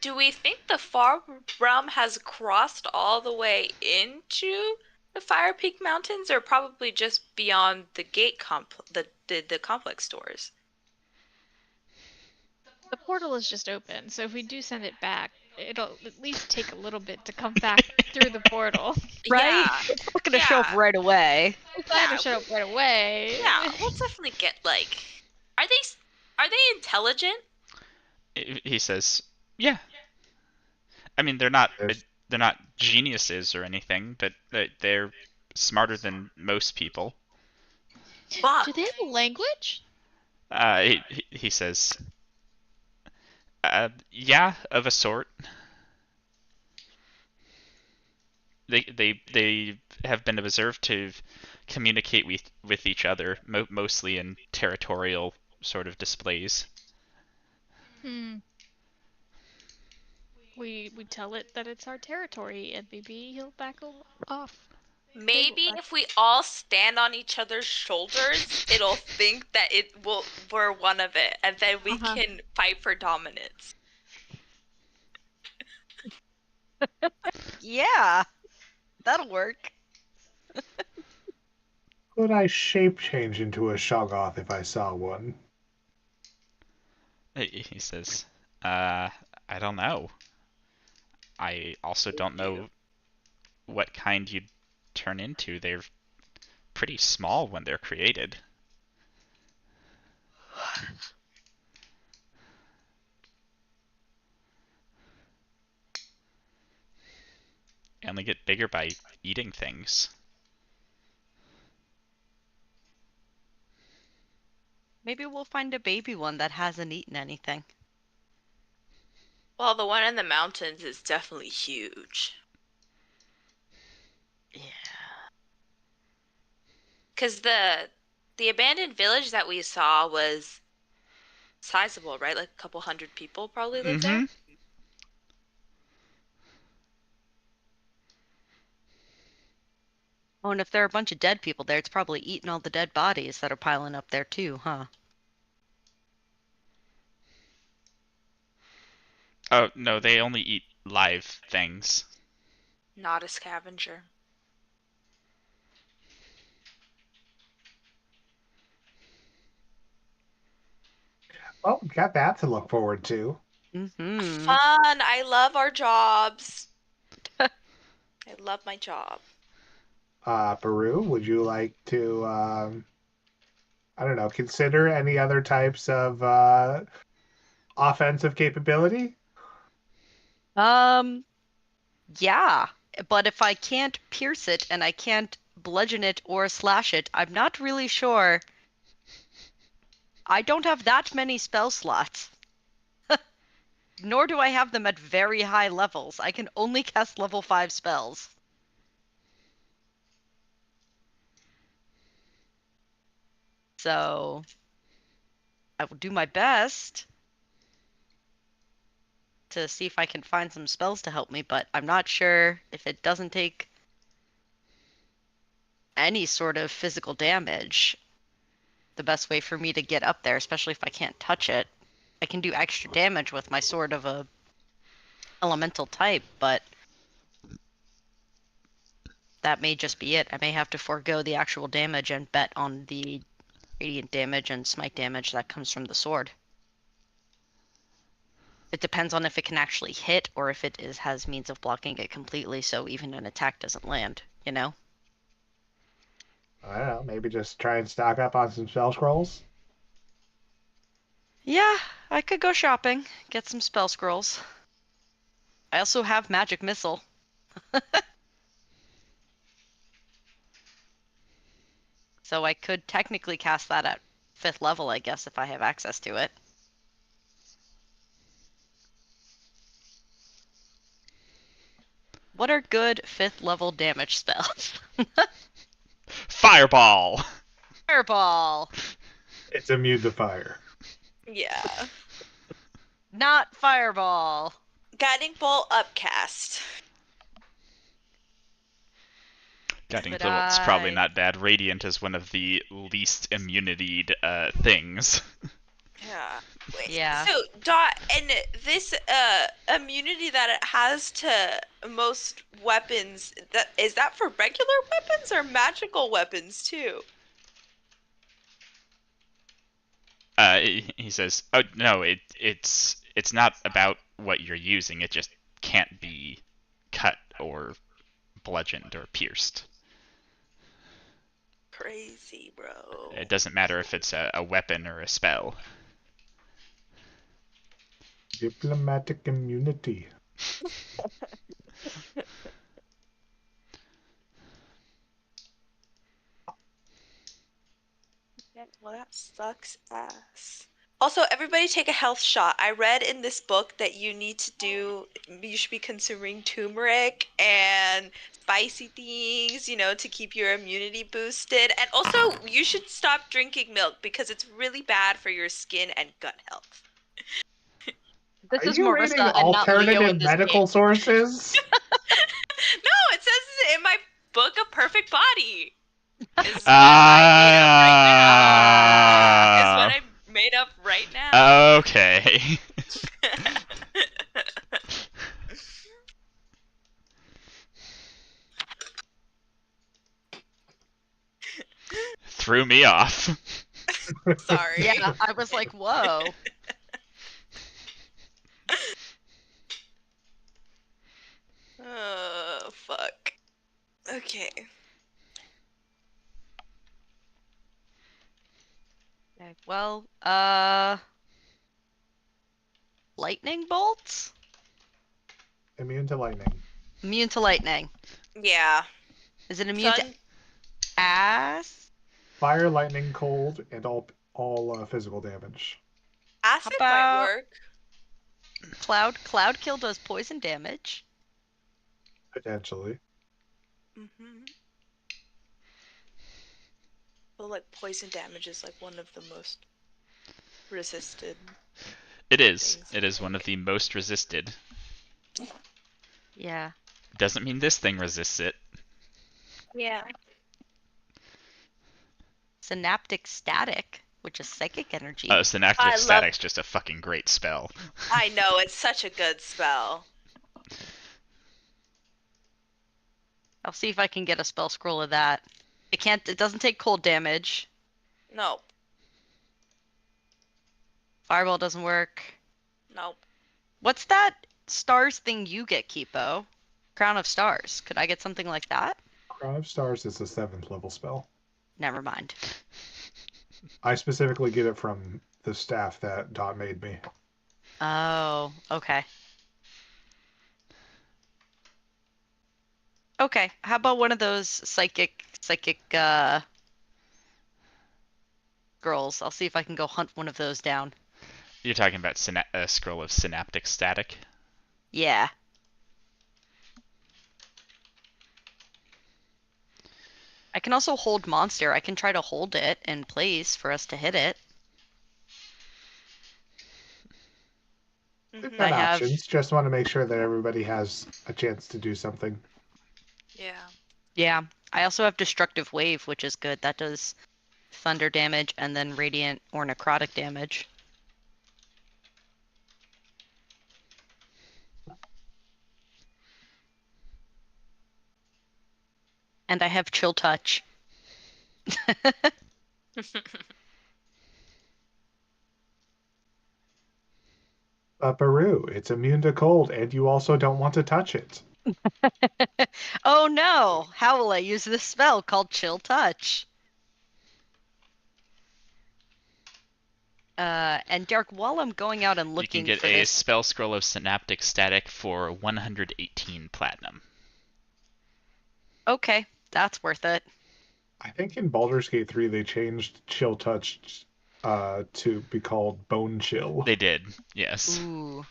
do we think the Far Realm has crossed all the way into the Fire Peak Mountains, or probably just beyond the gate the complex stores? The portal is just open, so if we do send it back, it'll at least take a little bit to come back through the portal. Right? Yeah. It's not going to show up right away. It's not gonna show up right away. Yeah, we'll definitely get like. Are they intelligent? He says, "Yeah. I mean, they're not There's- geniuses or anything, but they're smarter than most people." Fuck. Do they have a language? He says, "Yeah, of a sort. They have been observed to communicate with each other, mostly in territorial sort of displays." We tell it that it's our territory, and maybe he'll back off. Maybe if we all stand on each other's shoulders, it'll think that we're one of it, and then we can fight for dominance. Yeah. That'll work. Could I shape change into a Shoggoth if I saw one? He says, I don't know. I also don't know what kind you'd turn into. They're pretty small when they're created. They only get bigger by eating things. Maybe we'll find a baby one that hasn't eaten anything. Well, the one in the mountains is definitely huge. Yeah. Because the abandoned village that we saw was sizable, right? Like a couple hundred people probably live there. Oh, and if there are a bunch of dead people there, it's probably eating all the dead bodies that are piling up there too, huh? Oh, no, they only eat live things. Not a scavenger. Well, we got that to look forward to. Mm-hmm. Fun! I love our jobs. I love my job. Baru, would you like to, I don't know, consider any other types of offensive capability? Yeah. But if I can't pierce it and I can't bludgeon it or slash it, I'm not really sure. I don't have that many spell slots. Nor do I have them at very high levels. I can only cast level 5 spells. So I will do my best to see if I can find some spells to help me, but I'm not sure if it doesn't take any sort of physical damage. The best way for me to get up there, especially if I can't touch it. I can do extra damage with my sword of a elemental type, but that may just be it. I may have to forego the actual damage and bet on the radiant damage and smite damage that comes from the sword. It depends on if it can actually hit or if it has means of blocking it completely so even an attack doesn't land, you know? I don't know, maybe just try and stock up on some spell scrolls? Yeah, I could go shopping, get some spell scrolls. I also have magic missile. So I could technically cast that at 5th level, I guess, if I have access to it. What are good 5th level damage spells? Fireball! Fireball! It's immune to fire. Yeah. Not fireball! Guiding bolt upcast. Guiding But bolt's probably I- not bad. Radiant is one of the least immunitied things. Yeah. Wait. Yeah. So Dot, and this immunity that it has to most weapons, that is that for regular weapons or magical weapons too? He says, "Oh no, it's not about what you're using. It just can't be cut or bludgeoned or pierced. Crazy, bro. It doesn't matter if it's a weapon or a spell." Diplomatic immunity. Yeah, well, that sucks ass. Also, everybody take a health shot. I read in this book that you should be consuming turmeric and spicy things, to keep your immunity boosted. And also, you should stop drinking milk because it's really bad for your skin and gut health. This Are is you Marissa reading and not Leo in alternative this medical case. sources? No, it says in my book, A Perfect Body. Is what I made up right now. Okay. Threw me off. Sorry. Yeah, I was like, whoa. Oh, fuck. Okay. Okay. Well, lightning bolts? Immune to lightning. Immune to lightning. Yeah. Is it immune to Sun. ass? Fire, lightning, cold, and all physical damage. Acid might about- work. Cloud kill does poison damage. Potentially. Mm-hmm. Well, like poison damage is like one of the most resisted. It is. Things, It I is one of think. the most resisted. Yeah. Doesn't mean this thing resists it. Yeah. Synaptic static, which is psychic energy. Synaptic I love- Static's just a fucking great spell. I know, it's such a good spell. I'll see if I can get a spell scroll of that. It doesn't take cold damage. No. Fireball doesn't work. Nope. What's that stars thing you get, Kipo? Crown of Stars. Could I get something like that? Crown of Stars is a 7th level spell. Never mind. I specifically get it from the staff that Dot made me. Oh, okay. Okay, how about one of those psychic scrolls? I'll see if I can go hunt one of those down. You're talking about a scroll of Synaptic Static? Yeah. I can also hold monster. I can try to hold it in place for us to hit it. We've Mhm. got I have- options. Just want to make sure that everybody has a chance to do something. Yeah. Yeah. I also have Destructive Wave, which is good. That does thunder damage and then radiant or necrotic damage. And I have Chill Touch. Baru, it's immune to cold, and you also don't want to touch it. Oh no! How will I use this spell called Chill Touch? And Derek, while I'm going out and You looking can get for a this, spell scroll of Synaptic Static for 118 platinum. okay, that's worth it. I think in Baldur's Gate 3 they changed Chill Touch to be called Bone Chill. They did, yes. Ooh,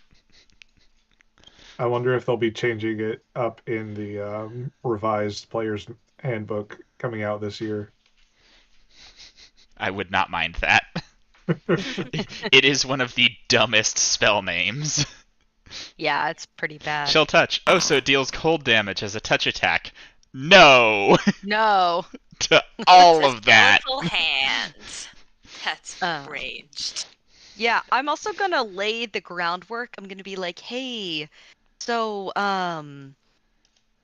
I wonder if they'll be changing it up in the revised Player's Handbook coming out this year. I would not mind that. It is one of the dumbest spell names. yeah, it's pretty bad. Chill Touch. Oh, so it deals cold damage as a touch attack. No! No. To all It's a of that. skeletal hand. That's Oh. ranged. Yeah, I'm also gonna lay the groundwork. I'm gonna be like, hey, so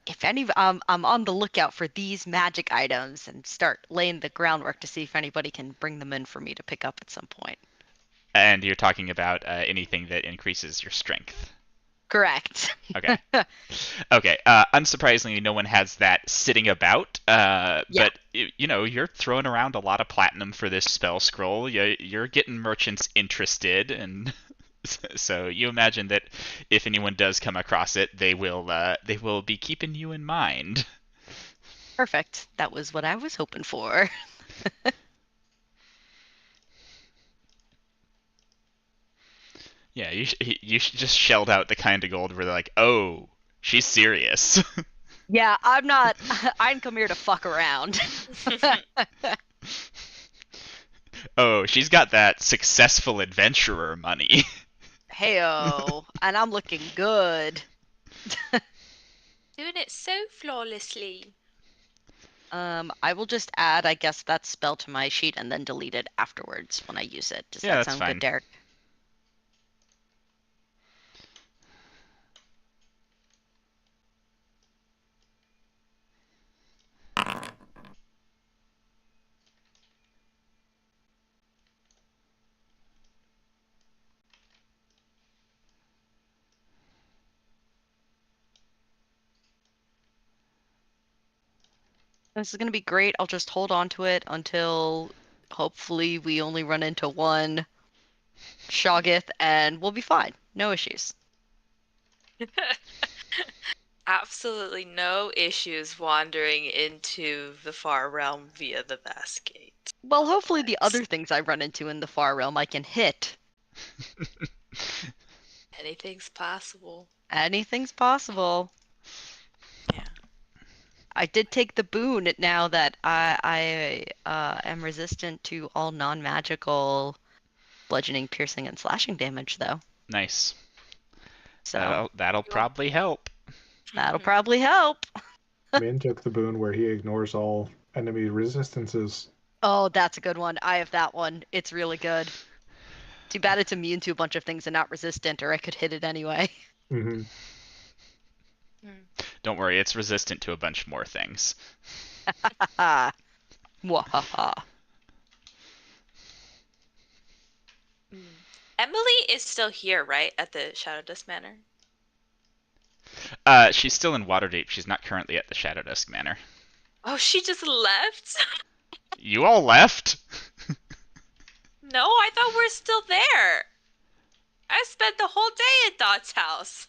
if any, I'm on the lookout for these magic items and start laying the groundwork to see if anybody can bring them in for me to pick up at some point. And you're talking about anything that increases your strength. Correct. Okay. Okay. Unsurprisingly, no one has that sitting about. But you're throwing around a lot of platinum for this spell scroll. You're getting merchants interested, and so you imagine that if anyone does come across it, they will be keeping you in mind. Perfect. That was what I was hoping for. Yeah, you just shelled out the kind of gold where they're like, oh, she's serious. Yeah, I'm not. I didn't come here to fuck around. Oh, she's got that successful adventurer money. Heyo, and I'm looking good. Doing it so flawlessly. I will just add, I guess, that spell to my sheet and then delete it afterwards when I use it. Does Yeah, that that's sound fine. good, Derek? This is gonna be great. I'll just hold on to it until hopefully we only run into one Shoggoth and we'll be fine. No issues. Absolutely no issues wandering into the far realm via the vast gate. Well, hopefully the other things I run into in the far realm I can hit. Anything's possible. Anything's possible. Yeah. I did take the boon now that I am resistant to all non-magical bludgeoning, piercing, and slashing damage, though. Nice. So That'll probably help. that'll probably help. Min took the boon where he ignores all enemy resistances. Oh, that's a good one. I have that one. It's really good. Too bad it's immune to a bunch of things and not resistant, or I could hit it anyway. Hmm. Don't worry, it's resistant to a bunch more things. Mwahaha. Emily is still here, right? At the Shadow Dust Manor? She's still in Waterdeep. She's not currently at the Shadow Dusk Manor. Oh, she just left? You all left? No, I thought we're still there. I spent the whole day at Dot's house.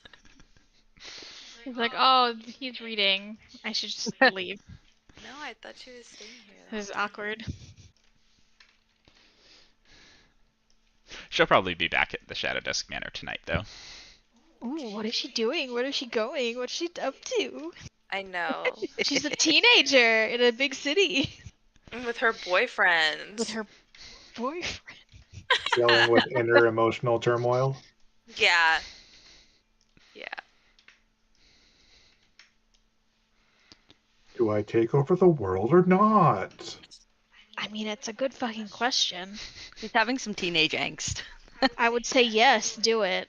He's like, oh, he's reading. I should just leave. No, I thought she was staying here. This is awkward. She'll probably be back at the Shadow Dusk Manor tonight, though. Ooh, what is she doing? Where is she going? What's she up to? I know. She's a teenager in a big city With her boyfriend. with her boyfriend. Dealing with inner emotional turmoil. Yeah. Yeah. Do I take over the world or not? I mean, it's a good fucking question. He's having some teenage angst. I would say yes, do it.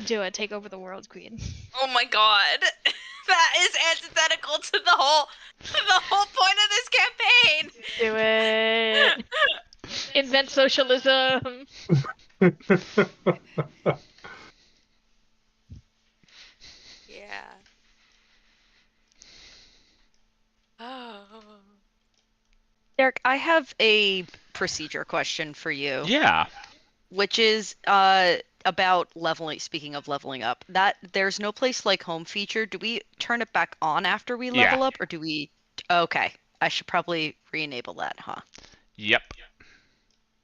Do it. Take over the world, Queen. Oh my god. That is antithetical to the whole point of this campaign. Do it. Invent socialism. Yeah. Oh. Derek, I have a procedure question for you. Yeah. Which is about leveling. Speaking of leveling up, that there's no place like home feature. Do we turn it back on after we level up, or do we? Okay, I should probably re-enable that, huh? Yep.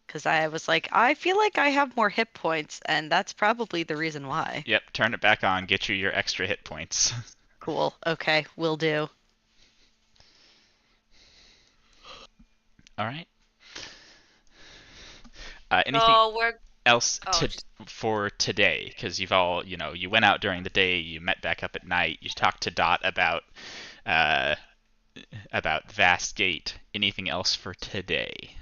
Because I was like, I feel like I have more hit points, and that's probably the reason why. Yep. Turn it back on. Get you your extra hit points. Cool. Okay, will do. All right. Anything No, we're else Oh, just- for today? Because you've all, you went out during the day, you met back up at night, you talked to Dot about Vast Gate. Anything else for today?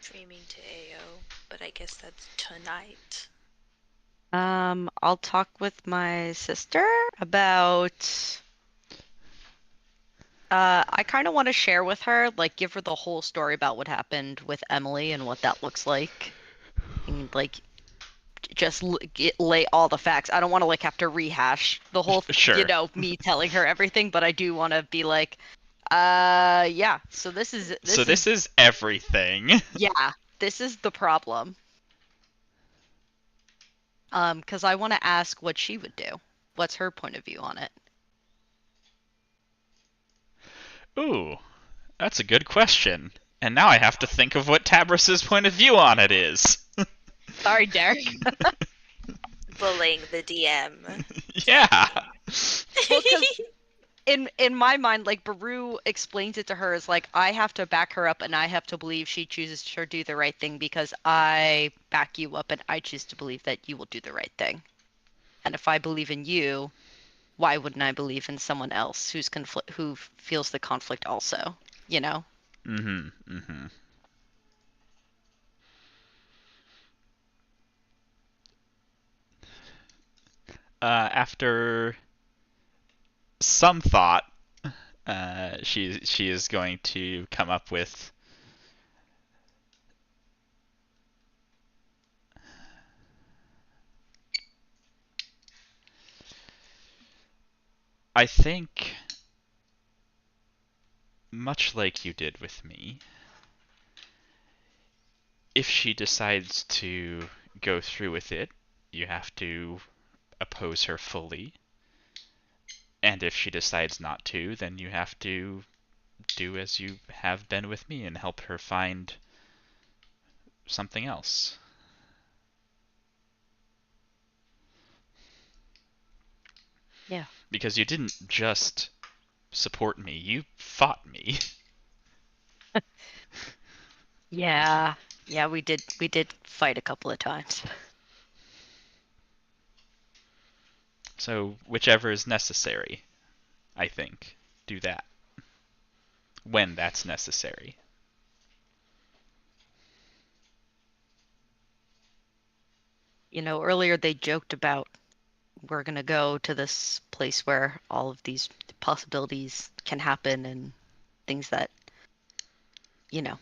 dreaming to AO, but I guess that's tonight. I'll talk with my sister about. I kind of want to share with her, like, give her the whole story about what happened with Emily and what that looks like. And, like, just lay all the facts. I don't want to, like, have to rehash the whole, Sure. me telling her everything, but I do want to be like, yeah, so this is everything. yeah, this is the problem. Because I want to ask what she would do. What's her point of view on it? Ooh, that's a good question. And now I have to think of what Tabras's point of view on it is. Sorry, Derek. Bullying the DM. Yeah. Well, 'cause in my mind, like, Baru explains it to her as like, I have to back her up and I have to believe she chooses to do the right thing because I back you up and I choose to believe that you will do the right thing. And if I believe in you, why wouldn't I believe in someone else who feels the conflict also, you know? Mm-hmm. Mm-hmm. After some thought, she is going to come up with. I think, much like you did with me, if she decides to go through with it, you have to oppose her fully. And if she decides not to, then you have to do as you have been with me and help her find something else. Yeah. Because you didn't just support me, you fought me. Yeah. Yeah, we did fight a couple of times. So whichever is necessary, I think. Do that. When that's necessary. You know, earlier they joked about we're gonna go to this place where all of these possibilities can happen and things that, you know,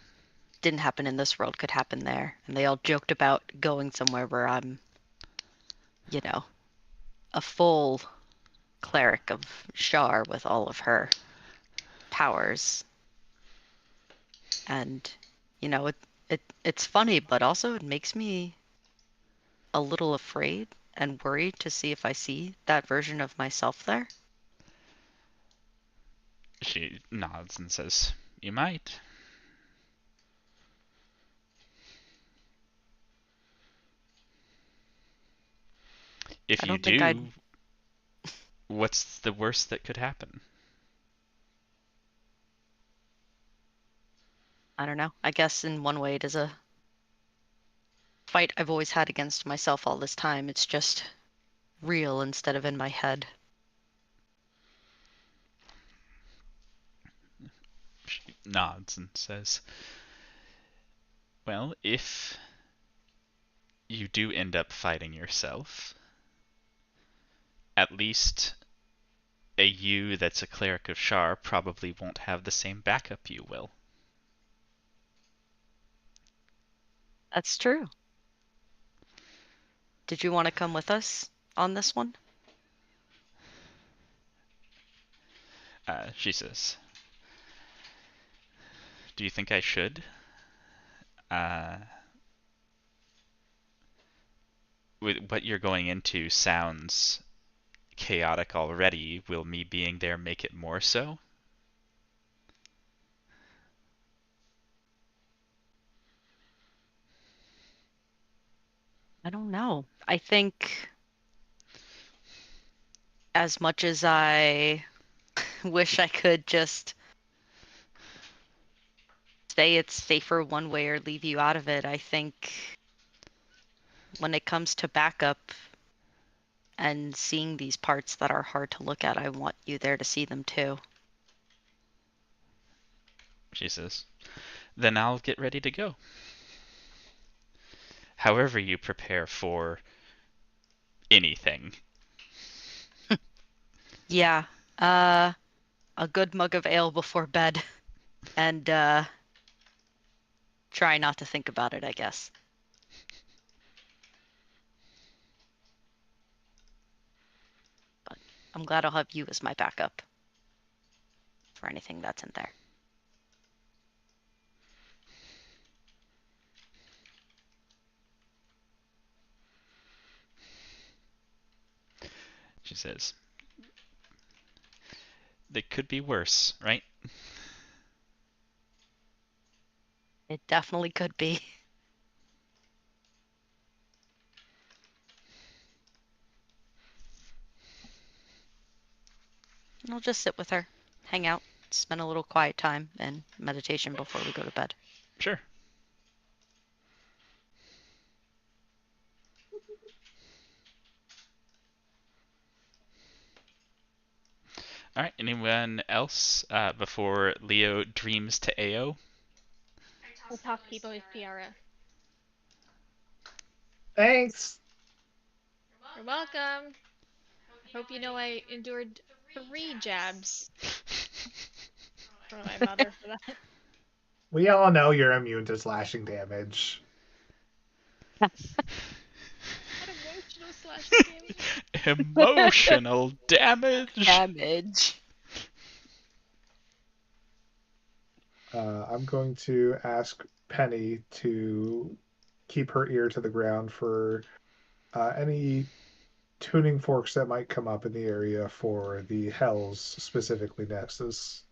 didn't happen in this world could happen there. And they all joked about going somewhere where I'm, you know, a full cleric of Shar with all of her powers. And, you know, it's funny, but also it makes me a little afraid and worried to see if I see that version of myself there. She nods and says, "You might." If I you don't think I'd. do, what's the worst that could happen? I don't know. I guess in one way it is a fight I've always had against myself all this time. It's just real instead of in my head. She nods and says, "Well, if you do end up fighting yourself, at least a you that's a cleric of Shar probably won't have the same backup you will." That's true. Did you want to come with us on this one? She says, "Do you think I should? What you're going into sounds chaotic already. Will me being there make it more so?" I don't know. I think as much as I wish I could just say it's safer one way or leave you out of it, I think when it comes to backup and seeing these parts that are hard to look at, I want you there to see them too. She says, "Then I'll get ready to go. However you prepare for anything." Yeah, a good mug of ale before bed and try not to think about it, I guess. But I'm glad I'll have you as my backup for anything that's in there. She says, "They could be worse, right?" It definitely could be. And I'll just sit with her, hang out, spend a little quiet time and meditation before we go to bed. Sure. All right. Anyone else before Leo dreams to Ao? We'll talk people with Piara. Thanks. You're welcome. Hope you know I endured 3 jabs from my mother for that. We all know you're immune to slashing damage. What emotional slashing damage. Emotional damage. Damage. I'm going to ask Penny to keep her ear to the ground for any tuning forks that might come up in the area for the Hells, specifically Nexus.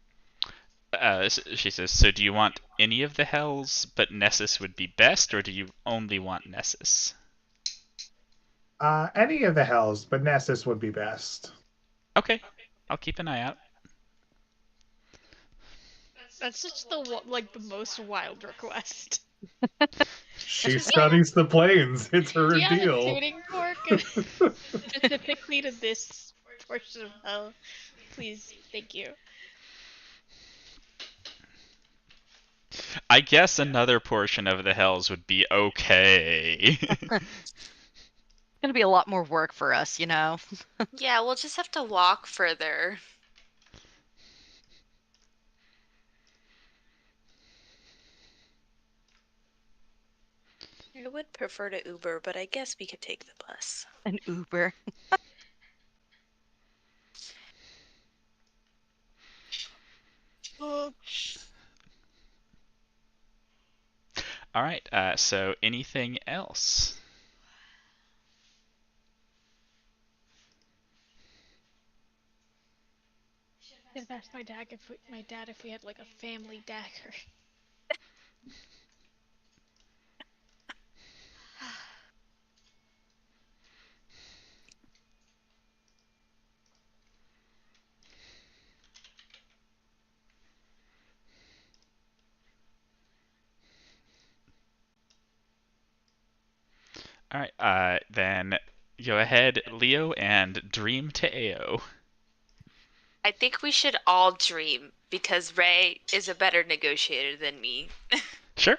She says, so do you want any of the hells, but Nessus would be best, or do you only want Nessus? Any of the Hells, but Nessus would be best. Okay, I'll keep an eye out. That's such the most wild request. She studies the planes. It's her Do you have a deal. tuning fork specifically to this portion of hell? Please, thank you. I guess another portion of the hells would be okay. It's gonna be a lot more work for us, you know. Yeah, we'll just have to walk further. I would prefer to Uber, but I guess we could take the bus. An Uber. All right. So anything else? Should have asked my dad if we had like a family dagger. All right. Then go ahead, Leo, and dream to Ao. I think we should all dream because Ray is a better negotiator than me. Sure.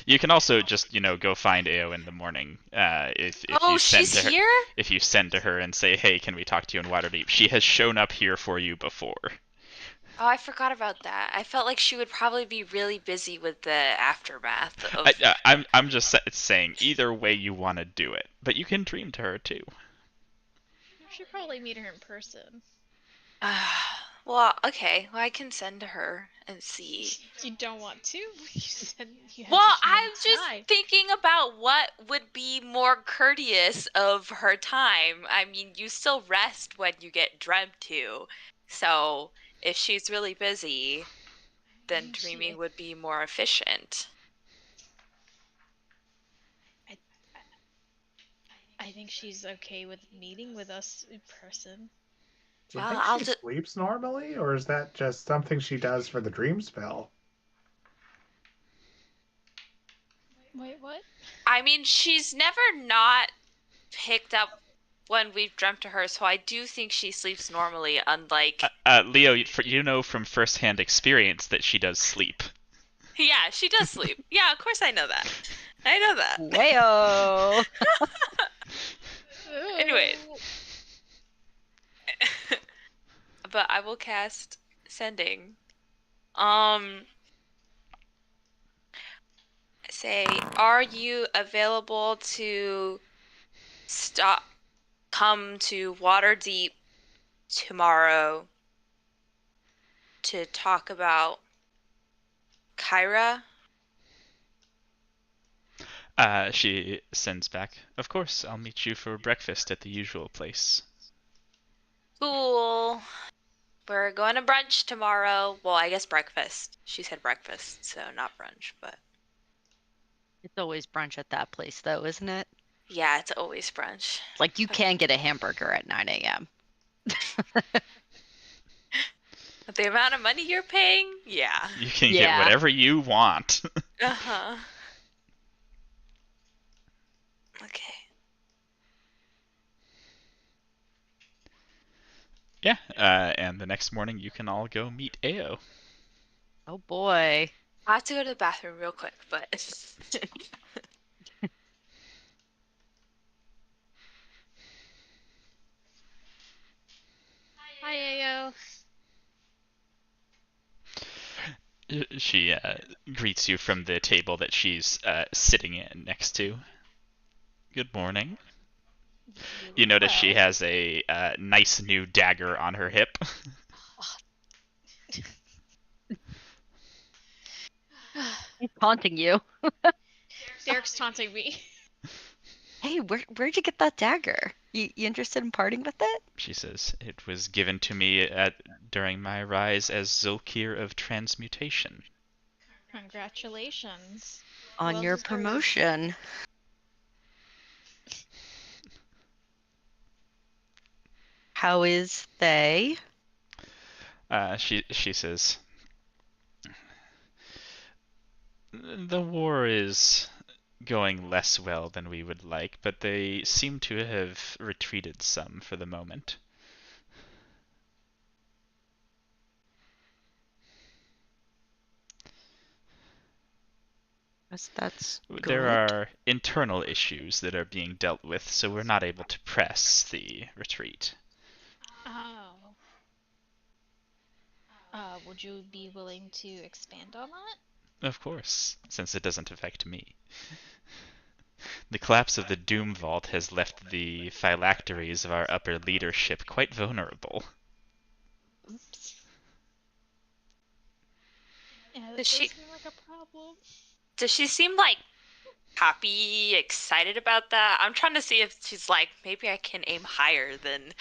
You can also just, go find Ao in the morning. If Oh, you send she's to her, here? if you send to her and say, "Hey, can we talk to you in Waterdeep?" She has shown up here for you before. Oh, I forgot about that. I felt like she would probably be really busy with the aftermath of. I'm just saying, either way you want to do it, but you can dream to her too. You should probably meet her in person. Well, okay. Well, I can send to her and see. You don't want to? You said you had Well, such a I'm nice just time. thinking about what would be more courteous of her time. I mean, you still rest when you get dreamt to. So, if she's really busy, then dreaming would be more efficient. I think she's okay with meeting with us in person. Do you Well, think I'll she do- sleeps normally, or is that just something she does for the dream spell? Wait, what? I mean, she's never not picked up when we've dreamt to her, so I do think she sleeps normally, unlike... Leo, you know from firsthand experience that she does sleep. Yeah, she does sleep. Yeah, of course I know that. I know that. Wayo. Anyway. But I will cast Sending. Say, are you available to come to Waterdeep tomorrow to talk about Kyra? She sends back, "Of course, I'll meet you for breakfast at the usual place." Cool. We're going to brunch tomorrow. Well, I guess breakfast. She said breakfast, so not brunch, but... It's always brunch at that place, though, isn't it? Yeah, it's always brunch. Like, you can get a hamburger at 9 a.m. The amount of money you're paying? Yeah. You can get whatever you want. Uh-huh. Okay. Yeah, and the next morning you can all go meet Ao. Oh boy. I have to go to the bathroom real quick, but... Hi, Ao. She greets you from the table that she's sitting in next to. "Good morning." You notice she has a nice new dagger on her hip. He's taunting you. Derek's taunting me. Hey, where'd you get that dagger? You interested in parting with it? She says, "It was given to me during my rise as Zulkir of Transmutation." Congratulations. On Well your deserved. promotion. How is they? She says, "The war is going less well than we would like, but they seem to have retreated some for the moment." That's There good. are internal issues that are being dealt with, so we're not able to press the retreat. Oh. Would you be willing to expand on that? Of course, since it doesn't affect me. The collapse of the Doom Vault has left the phylacteries of our upper leadership quite vulnerable. Oops. Yeah, that Does does she- seem like a problem. Does she seem like happy, excited about that? I'm trying to see if she's like, maybe I can aim higher than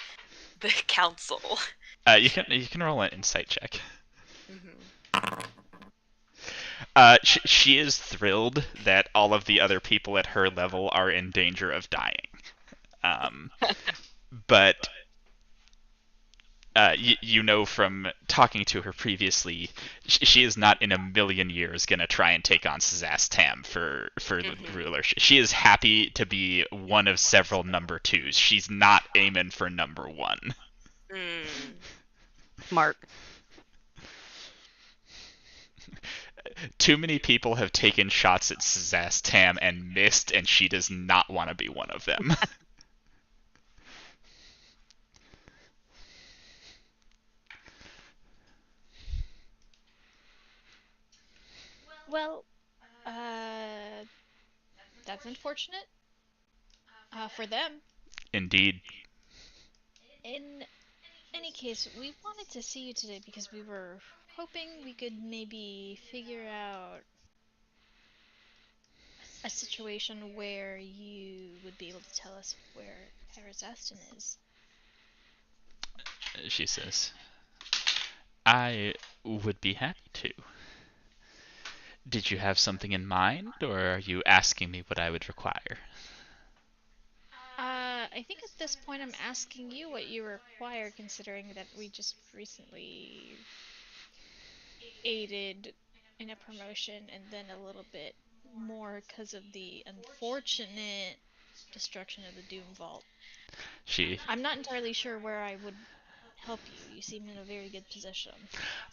the council. You can roll an insight check. Mm-hmm. She is thrilled that all of the other people at her level are in danger of dying. But you know from talking to her previously, she is not in a million years going to try and take on Szastam for the ruler. She is happy to be one of several number twos. She's not aiming for number one. Smart. Too many people have taken shots at Szastam and missed, and she does not want to be one of them. Well, that's unfortunate. For them. Indeed. In any case, we wanted to see you today because we were hoping we could maybe figure out a situation where you would be able to tell us where Arizastin is. She says, "I would be happy to. Did you have something in mind, or are you asking me what I would require?" I think at this point I'm asking you what you require, considering that we just recently aided in a promotion and then a little bit more because of the unfortunate destruction of the Doom Vault. I'm not entirely sure where I would help you. You seem in a very good position.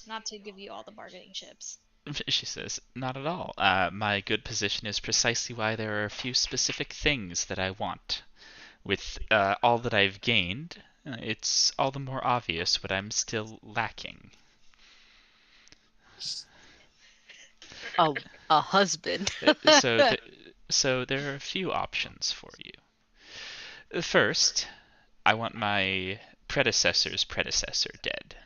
Not to give you all the bargaining chips. She says, "Not at all. My good position is precisely why there are a few specific things that I want. With all that I've gained, it's all the more obvious what I'm still lacking." Oh, a husband. So there are a few options for you. First, I want my predecessor's predecessor dead.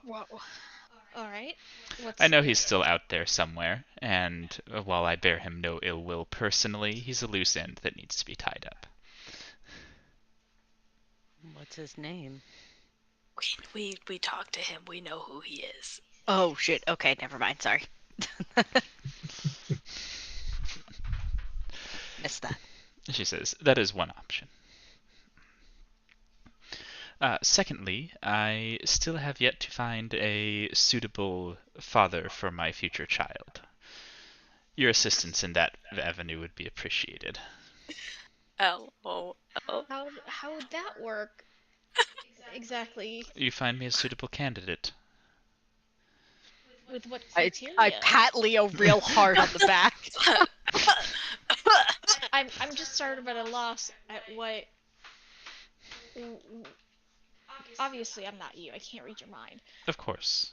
Whoa. Alright. I know he's still out there somewhere, and while I bear him no ill will personally, he's a loose end that needs to be tied up. What's his name? We talked to him. We know who he is. Oh shit. Okay, never mind. Sorry. Missed that. She says, "That is one option. Secondly, I still have yet to find a suitable father for my future child. Your assistance in that avenue would be appreciated." LOL. How would that work? Exactly. You find me a suitable candidate. With what I criteria? pat Leo real hard on the back. I'm just sort of at a loss at what. Obviously, I'm not you. I can't read your mind. Of course.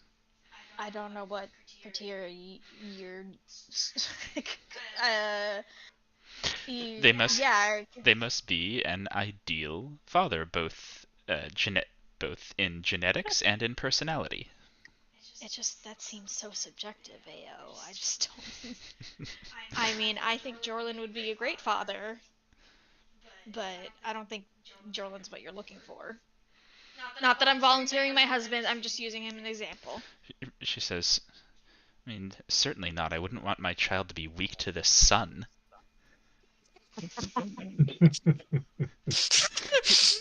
I don't know what criteria you're. They must be an ideal father, both in genetics and in personality. that seems so subjective, AO. I just don't. I mean, I think Jorlin would be a great father, but I don't think Jorlin's what you're looking for. Not that I'm volunteering my husband, I'm just using him as an example. She says, I mean, certainly not. I wouldn't want my child to be weak to the sun.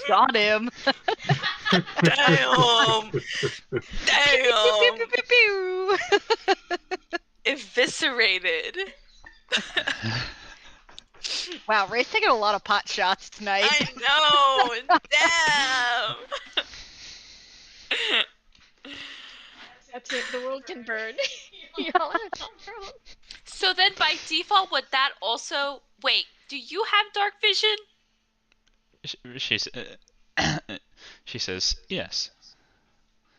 Got him. Damn! Damn! Pew, pew, pew, pew. Eviscerated. Wow, Ray's taking a lot of pot shots tonight. I know! Damn! That's it, the world can burn. You're all in a world. So then by default, would that also... Wait, do you have dark vision? She says, yes.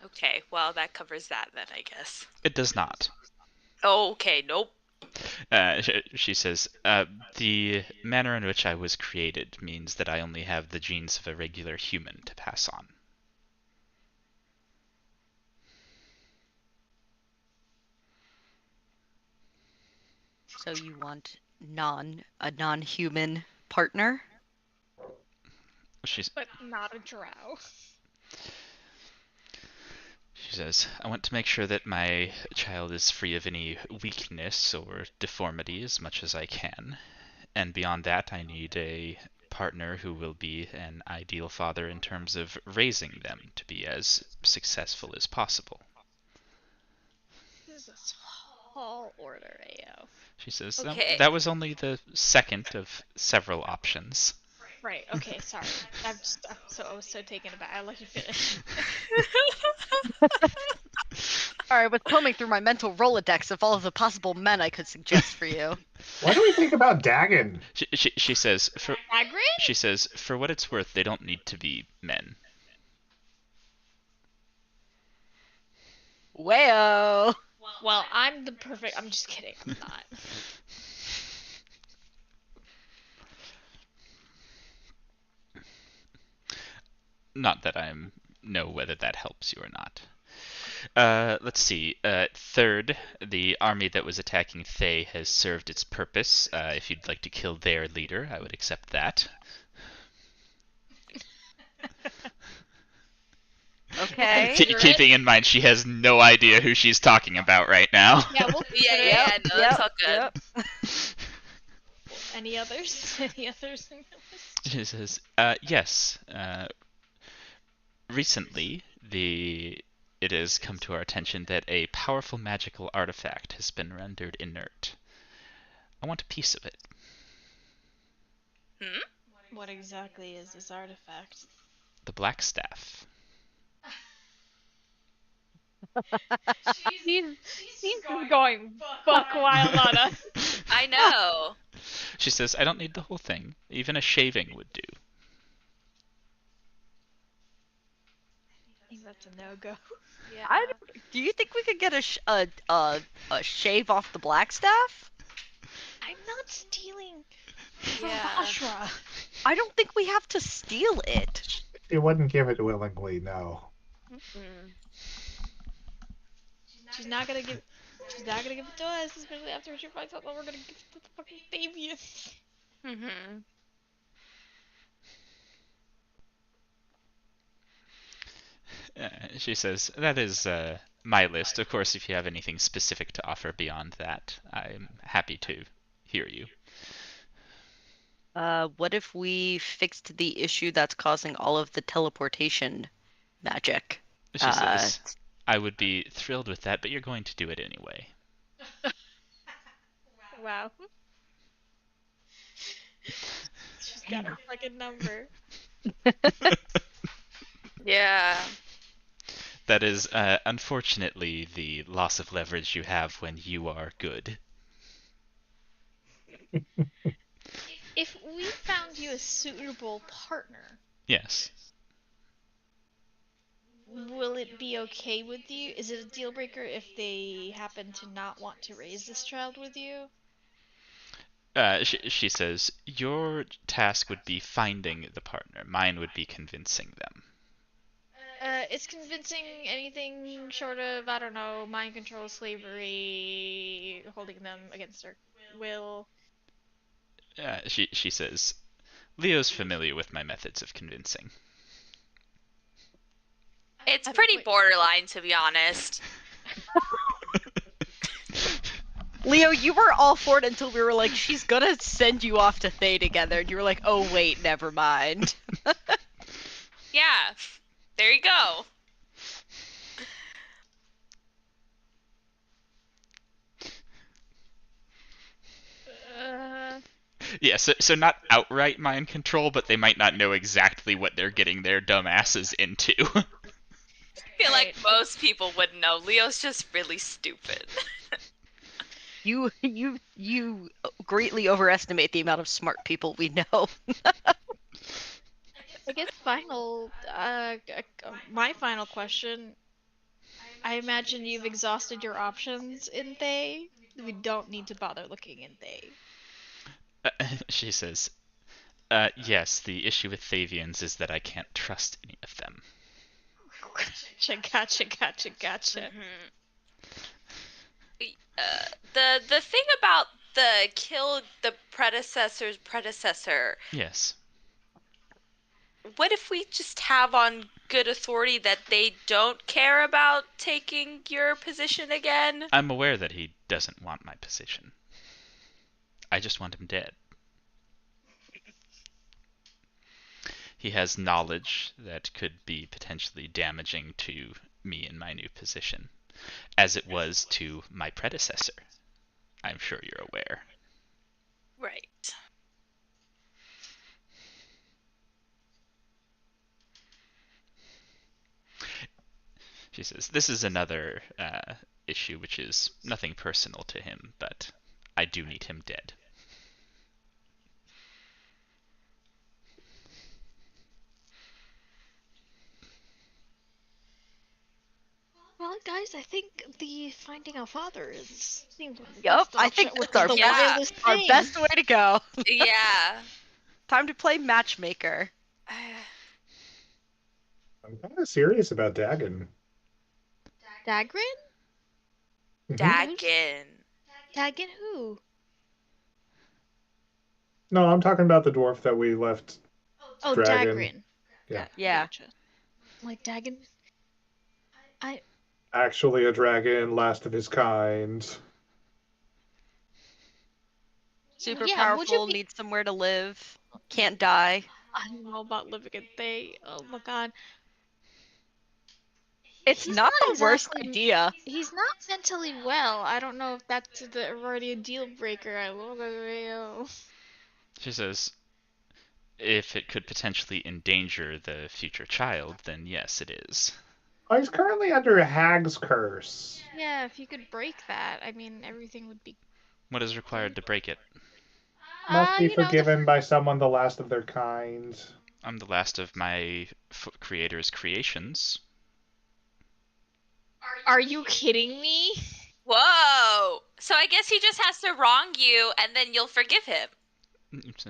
Okay, well, that covers that then, I guess. It does not. Oh, okay, nope. She says, the manner in which I was created means that I only have the genes of a regular human to pass on. So you want a non-human partner? But not a drow. She says, I want to make sure that my child is free of any weakness or deformity as much as I can. And beyond that, I need a partner who will be an ideal father in terms of raising them to be as successful as possible. This is a tall order, AO. She says, Okay. that was only the second of several options. Right, okay, sorry. I was so taken aback. I'll let you finish. Sorry, I was combing through my mental Rolodex of all of the possible men I could suggest for you. What do we think about Dagon? She says, Hagrid? for what it's worth, they don't need to be men. Wayo! Well, I'm just kidding. I'm not. Not that I know whether that helps you or not. Let's see. Third, the army that was attacking Thay has served its purpose. If you'd like to kill their leader, I would accept that. Okay. Keeping in mind she has no idea who she's talking about right now. Yeah, we'll Yeah, no, that's all good. Yep. Any others? Any others in the list? She says, yes. Recently, it has come to our attention that a powerful magical artifact has been rendered inert. I want a piece of it. What exactly is this artifact? The Black Staff. She's going buck wild on us. I know. She says, I don't need the whole thing. Even a shaving would do. I think that's a no-go. Yeah. Do you think we could get a shave off the black staff? I'm not stealing from Yeah. Ashra. I don't think we have to steal it. She wouldn't give it willingly, no. She's not gonna give it to us, especially after she finds out that we're gonna give it to the fucking Thavius. Mm-hmm. She says, that is my list. Of course, if you have anything specific to offer beyond that, I'm happy to hear you. What if we fixed the issue that's causing all of the teleportation magic? She says, I would be thrilled with that, but you're going to do it anyway. Wow. She's got her fucking number. Yeah. That is, unfortunately, the loss of leverage you have when you are good. If we found you a suitable partner, Yes. will it be okay with you? Is it a deal breaker if they happen to not want to raise this child with you? She says, your task would be finding the partner. Mine would be convincing them. It's convincing. Anything short of, I don't know, mind control, slavery, holding them against their will. She says, Leo's familiar with my methods of convincing. It's I'm- pretty wait. borderline, to be honest. Leo, you were all for it until we were like, she's gonna send you off to Thay together, and you were like, oh wait, never mind. Yeah, there you go. Yeah, so not outright mind control, but they might not know exactly what they're getting their dumbasses into. I feel like Right. most people wouldn't know. Leo's just really stupid. You greatly overestimate the amount of smart people we know. I guess my final question. I imagine you've exhausted your options in Thay. We don't need to bother looking in Thay. She says, yes, the issue with Thavians is that I can't trust any of them. Gotcha. The thing about the kill the predecessor's predecessor, Yes. what if we just have on good authority that they don't care about taking your position again? I'm aware that he doesn't want my position. I just want him dead. He has knowledge that could be potentially damaging to me in my new position, as it was to my predecessor. I'm sure you're aware. Right. She says, this is another issue which is nothing personal to him, but I do need him dead. Well, guys, I think the finding a father seems like the Yup, best I think option, which that's is the our wildest Our thing. best way to go. Yeah. Time to play matchmaker. I'm kind of serious about Dagon. Dagrin? Mhm. Dagon. Dagon who? No, I'm talking about the dwarf that we left. Oh, Dragon. Dagrin. Yeah. Yeah. Gotcha. Like Dagon. Actually, a dragon, last of his kind. Super Yeah, would you powerful, be- needs somewhere to live, can't die. I don't know about living in Thay. Oh my god. It's He's not not the worst exactly- idea. He's not mentally well. I don't know if that's already a deal breaker. I love it. She says, if it could potentially endanger the future child, then yes, it is. Oh, he's currently under a hag's curse. Yeah, if you could break that, I mean, everything would be. What is required to break it? Must be you know, forgiven by someone the last of their kind. I'm the last of my creator's creations. Are you kidding me? Whoa! So I guess he just has to wrong you and then you'll forgive him.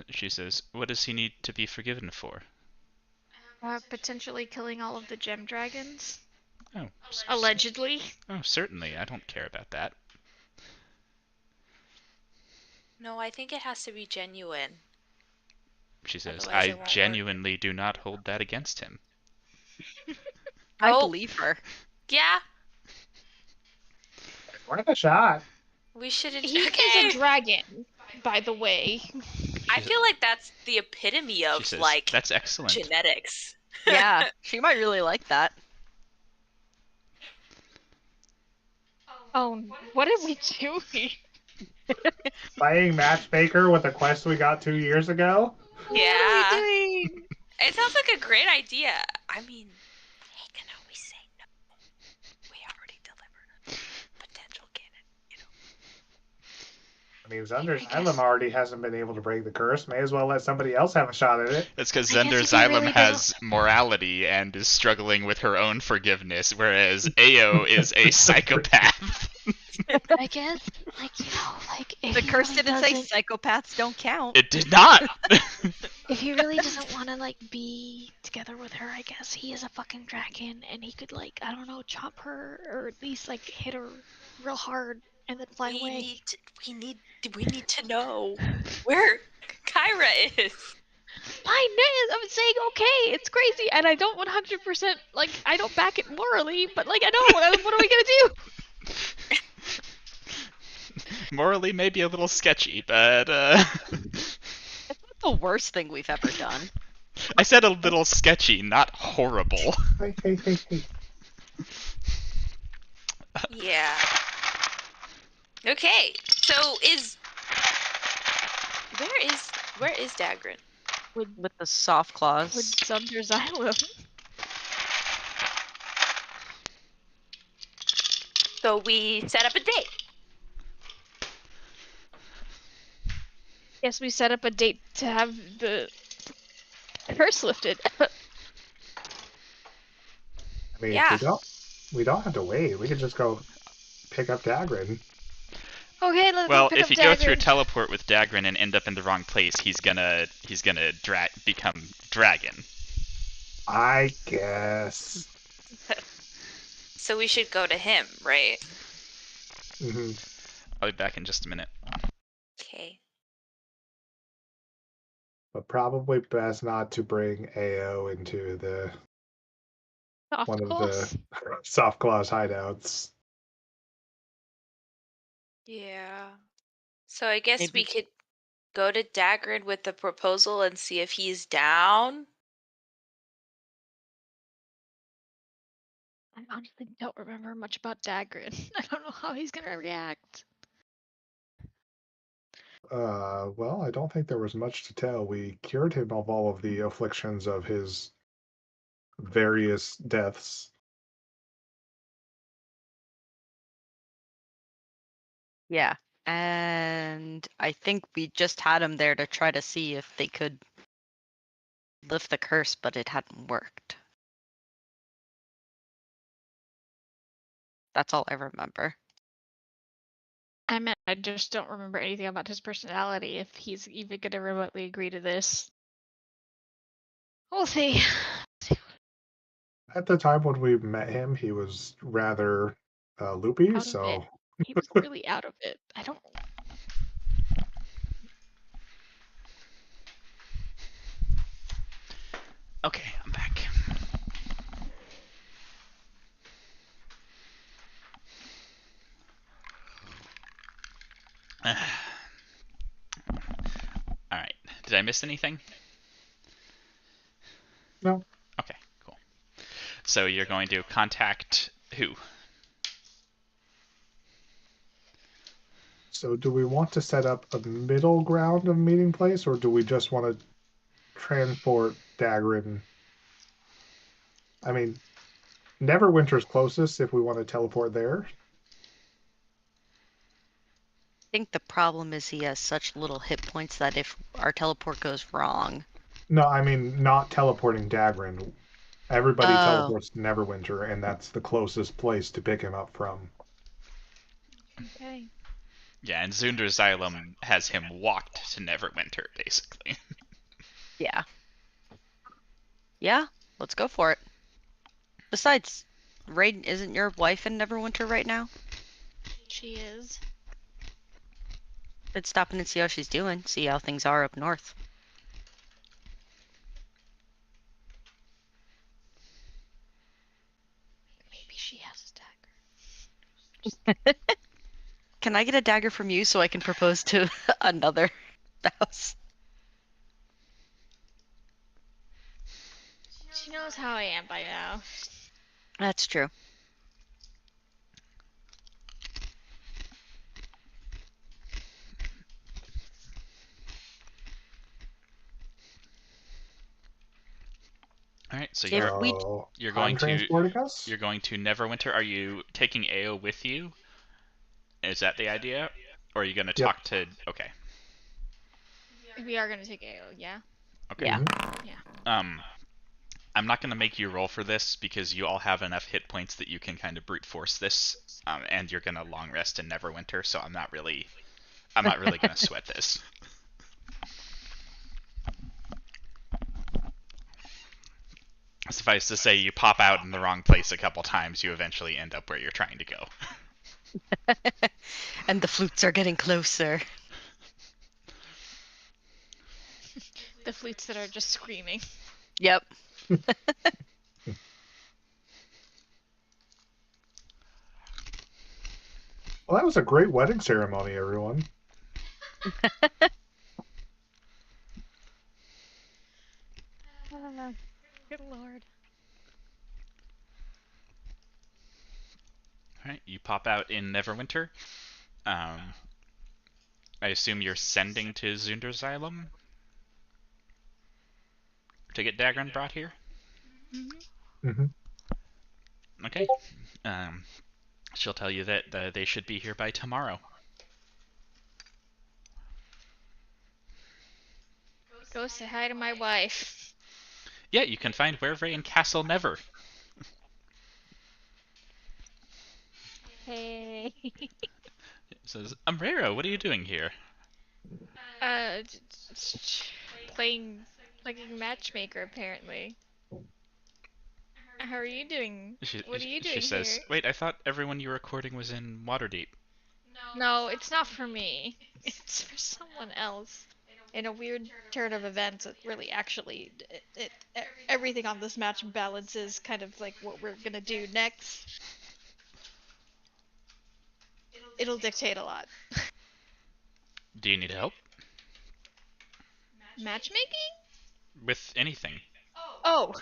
She says, what does he need to be forgiven for? Potentially killing all of the gem dragons. Oh, Allegedly. oh, certainly. I don't care about that. No, I think it has to be genuine. She says, Otherwise it I won't work. genuinely do not hold that against him. I Oh. believe her. Yeah, Worth a shot. we shouldn't. He Okay. is a dragon, by the way. I feel like that's the epitome She of says, like that's excellent. genetics. Yeah, she might really like that. Oh, what are we doing? Playing matchmaker with a quest we got 2 years ago. Yeah. What are we doing? It sounds like a great idea. I mean, they can always say no. We already delivered a potential candidate. I mean, Zunder's I guess- Island already hasn't been able to break the curse. May as well let somebody else have a shot at it. That's because I guess Zender if he Xylem really has morality and is struggling with her own forgiveness, whereas Ao is a psychopath. I guess, like, you know, like. if The he curse really didn't say doesn't- psychopaths don't count. It did not! If he really doesn't want to like be together with her, I guess he is a fucking dragon, and he could like I don't know, chop her or at least like hit her real hard and then fly away. We need to know where Kyra is. Fine, I'm saying okay, it's crazy, and I don't 100% like I don't back it morally, but like I know what are we gonna do? Morally, maybe a little sketchy, but It's not the worst thing we've ever done. I said a little sketchy, not horrible. Hey. Yeah. Okay. So where is Dagrin? With the soft claws. With Sumner's Xylem. So we set up a date. Yes, we set up a date to have the curse lifted. I mean, Yeah. we don't have to wait. We could just go pick up Dagrin. Okay, let's Well, pick if up you go through Dagrin. teleport with Dagrin and end up in the wrong place, he's gonna become dragon. I guess. So we should go to him, right? Hmm. I'll be back in just a minute. Okay. But probably best not to bring AO into the Of one course. of the soft claws hideouts. Yeah. So I guess we Maybe- could go to Dagrin with the proposal and see if he's down. I honestly don't remember much about Dagrin. I don't know how he's gonna react. Well, I don't think there was much to tell. We cured him of all of the afflictions of his various deaths. Yeah. And I think we just had him there to try to see if they could lift the curse, but it hadn't worked. That's all I remember. I just don't remember anything about his personality, if he's even gonna remotely agree to this. We'll see. At the time when we met him, he was rather loopy, Out of so He was really out of it. I don't. Okay, I'm back. Alright, did I miss anything? no. Okay, cool. So you're going to contact who? So do we want to set up a middle ground of meeting place, or do we just want to transport Dagrin? I mean, Neverwinter's closest if we want to teleport there. I think the problem is he has such little hit points that if our teleport goes wrong. No, I mean not teleporting Dagrin. Everybody Oh. teleports to Neverwinter, and that's the closest place to pick him up from. Okay. Yeah, and Zunder's Xylem has him walked to Neverwinter, basically. Yeah. Yeah, let's go for it. Besides, Raiden, isn't your wife in Neverwinter right now? She is. Let's stop in and see how she's doing, see how things are up north. Maybe she has a dagger. Can I get a dagger from you so I can propose to another house? She knows how I am by now. That's true. Alright, so If you're we- So you're I'm going to transporting us. you're going to Neverwinter. Are you taking AO with you? Is that the idea? Or are you gonna Yep. talk to okay. We are gonna take AO, yeah? Okay. Yeah. Mhm. I'm not gonna make you roll for this because you all have enough hit points that you can kind of brute force this, and you're gonna long rest in Neverwinter, so I'm not really gonna sweat this. Suffice to say, you pop out in the wrong place a couple times, you eventually end up where you're trying to go. And the flutes are getting closer. The flutes that are just screaming. Yep. Well, that was a great wedding ceremony, everyone. Good lord. Alright, you pop out in Neverwinter. I assume you're sending to Zunderzylum to get Dagran brought here? Hmm. Okay. She'll tell you that they should be here by tomorrow. Go say hi to my wife. Yeah, you can find Wervray in Castle Never. Hey. It says, Umbrera, what are you doing here? Playing matchmaker apparently. How are you doing? What are you doing She says, here? wait, I thought everyone you were courting was in Waterdeep. No, it's not for me. It's for someone else. In a weird turn of events, it really actually everything on this match balances kind of like what we're gonna do next. It'll dictate a lot. Do you need help? Matchmaking? With anything. Oh.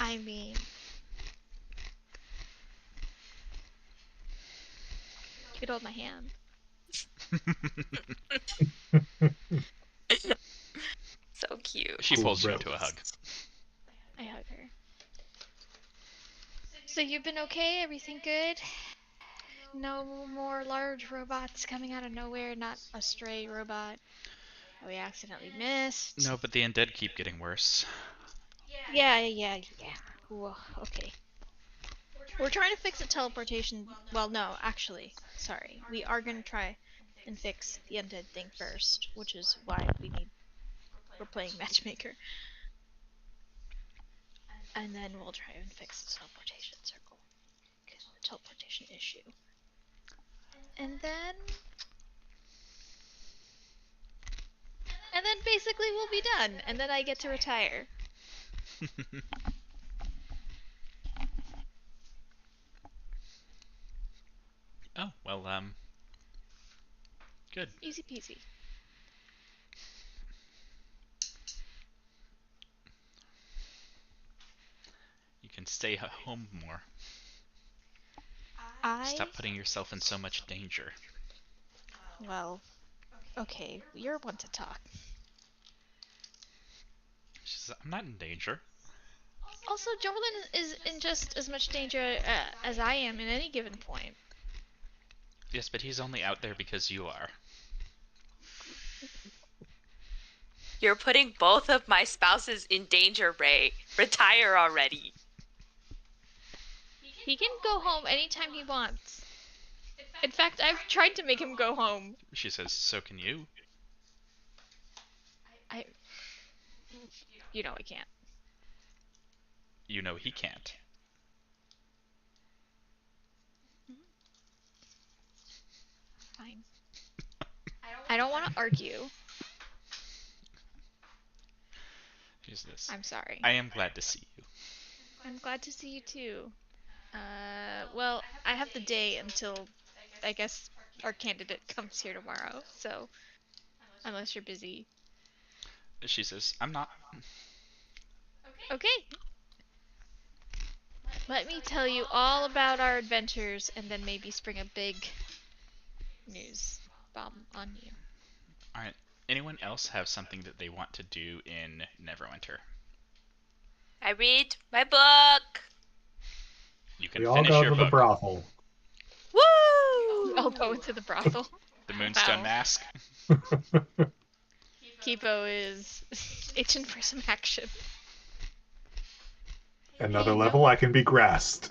I mean, you could hold my hand. So cute. She Cool pulls you into a breasts. hug. I hug her. So you've been okay? Everything good? No more large robots coming out of nowhere, not a stray robot that we accidentally missed. No, but the undead keep getting worse. Yeah. Whoa, okay. We're trying to fix the teleportation. Well, no, actually, sorry. We are going to try and fix the undead thing first, which is why we're playing matchmaker. And then we'll try and fix the teleportation circle. The teleportation issue. And then basically we'll be done, and then I get to retire. Oh, well, good. Easy peasy. You can stay at home more. Stop putting yourself in so much danger. Well, okay, you're one to talk. She says, I'm not in danger. Also, Jordan is in just as much danger as I am at any given point. Yes, but he's only out there because you are. You're putting both of my spouses in danger, Ray. Retire already. He can go home anytime he wants. In fact, I've tried to make him go home. She says, so can you. You know I can't. You know he can't. Fine. I don't want to argue. Here's this. I'm sorry. I am glad to see you. I'm glad to see you too. Well, I have the day until, I guess, our candidate comes here tomorrow, so, unless you're busy. She says, I'm not. Okay. Let me tell you all about our adventures and then maybe spring a big news bomb on you. Alright. Anyone else have something that they want to do in Neverwinter? I read my book. You can We all finish go your to the book. brothel. Woo! I'll go into the brothel. The Moonstone Wow. Mask. Kipo is itching for some action. Another level, I can be grassed.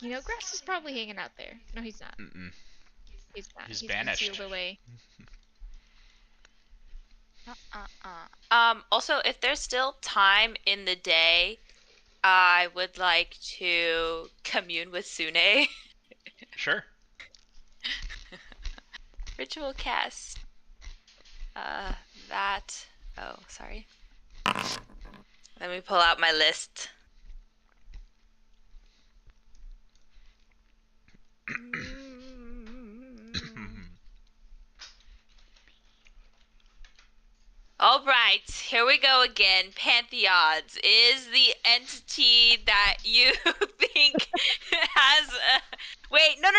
You know, Grass is probably hanging out there. No, he's not. Mm-mm. He's not. He's He's banished. been sealed away. Also, if there's still time in the day, I would like to commune with Sune. Sure. Ritual cast. That. Oh, sorry. Let me pull out my list. Alright, here we go again. Pantheons is the entity that you think has a... Wait, no,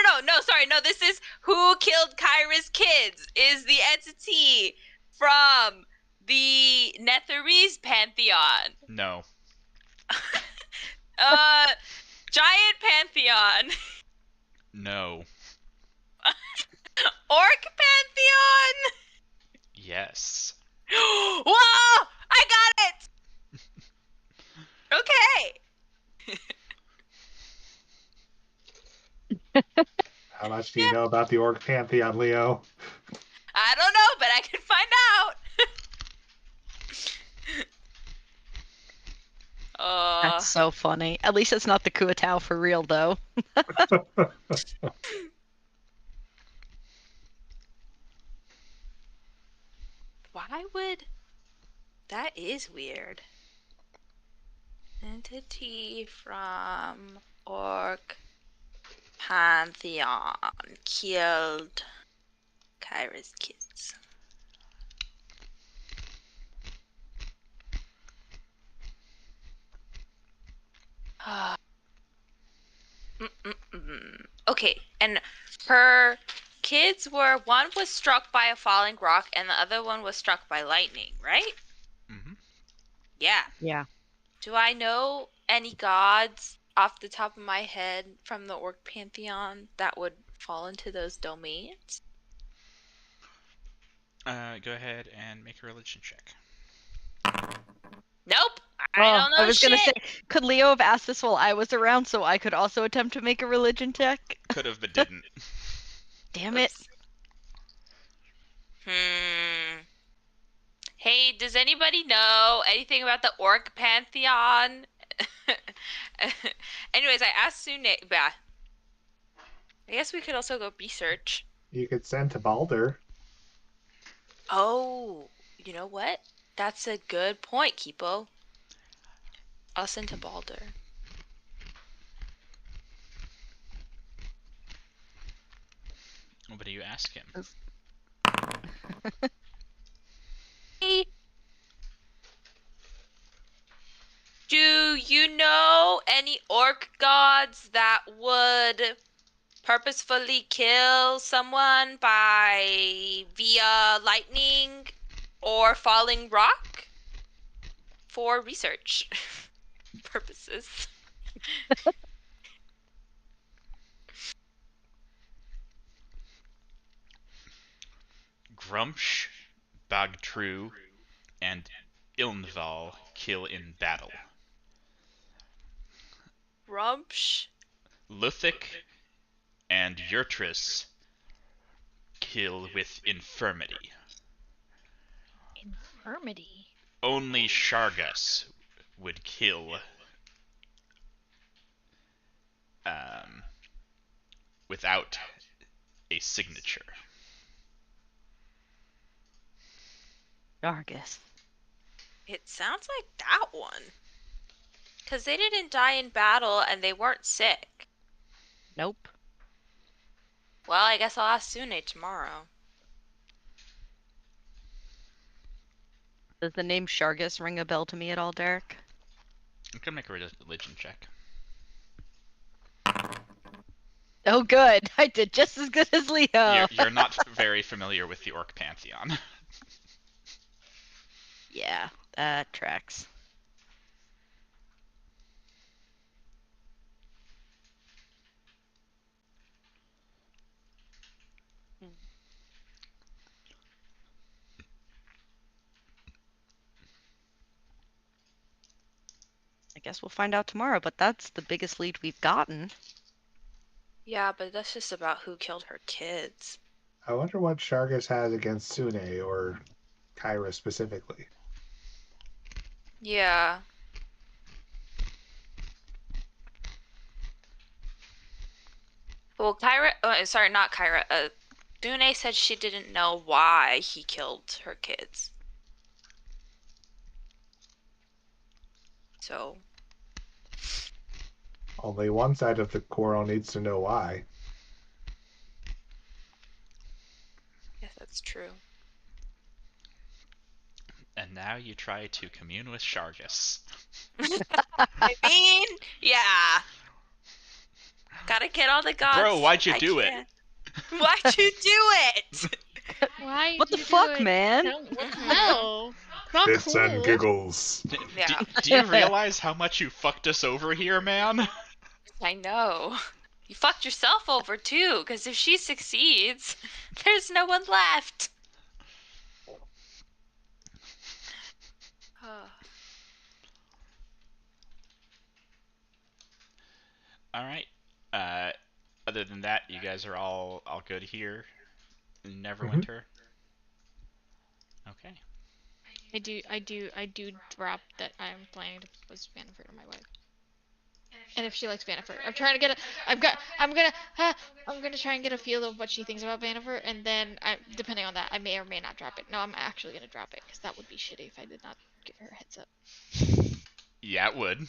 sorry, no, this is who killed Kyra's kids is the entity from the Netherese Pantheon. No. Giant Pantheon. No. Orc Pantheon. Yes. Whoa! I got it! Okay. How much do you know about the Orc Pantheon, Leo? I don't know, but I can find out. That's so funny. At least it's not the Kuatao for real, though. Why would... That is weird. Entity from Orc Pantheon killed Kyra's kids. Okay, and her kids were... One was struck by a falling rock and the other one was struck by lightning, right? Mm-hmm. Yeah. Yeah. Do I know any gods off the top of my head from the Orc Pantheon that would fall into those domains? Go ahead and make a religion check. Nope. I don't know I was gonna say, shit. could Leo have asked this while I was around so I could also attempt to make a religion check? Could have, but didn't. Damn it. Hey, does anybody know anything about the Orc Pantheon? Anyways, I asked Sune. I guess we could also go research. You could send to Balder. Oh, you know what? That's a good point, Kipo. I'll send to Balder. What do you ask him? Hey, do you know any orc gods that would purposefully kill someone via lightning or falling rock for research purposes? Grumsh, Bagtru, and Ilnval kill in battle. Grumsh. Luthic and Yurtris kill with infirmity. Infirmity. Only Shargus would kill without a signature. Argus. It sounds like that one. Because they didn't die in battle and they weren't sick. Nope. Well, I guess I'll ask Sune tomorrow. Does the name Shargus ring a bell to me at all, Derek? I'm gonna make a religion check. Oh, good. I did just as good as Leo. You're not very familiar with the Orc Pantheon. Yeah, that tracks. I guess we'll find out tomorrow, but that's the biggest lead we've gotten. Yeah, but that's just about who killed her kids. I wonder what Shargus has against Sune, or Kyra specifically. Yeah. Well, Kyra, sorry, not Kyra. Dune said she didn't know why he killed her kids. So, Only one side of the quarrel needs to know why. yes, that's true. And now you try to commune with Shargus. I mean, yeah. Gotta get all the gods. Bro, why'd you I do it? can. Why'd you do it? Why? What the fuck, man? No. Not Bits cool. and giggles. Yeah, Do you realize how much you fucked us over here, man? I know. You fucked yourself over too, because if she succeeds, there's no one left. Alright. Other than that, you guys are all good here in Neverwinter? Okay. I do drop that I'm planning to propose Vanniford to my wife. And if she likes Vanniford, I'm trying to get a. I'm gonna try and get a feel of what she thinks about Vanniford, and then depending on that, I may or may not drop it. No, I'm actually gonna drop it because that would be shitty if I did not give her a heads up. Yeah, it would.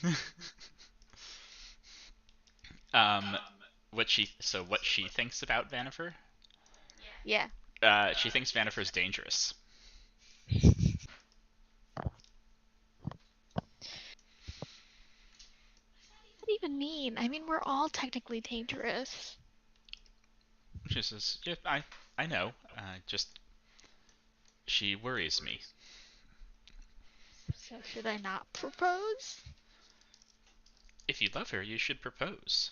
What she thinks about Vanniford? Yeah. She thinks Vanniford's dangerous. What do you even mean? I mean, we're all technically dangerous. She says, "Yeah, I know. Just she worries me." So should I not propose? If you love her, you should propose.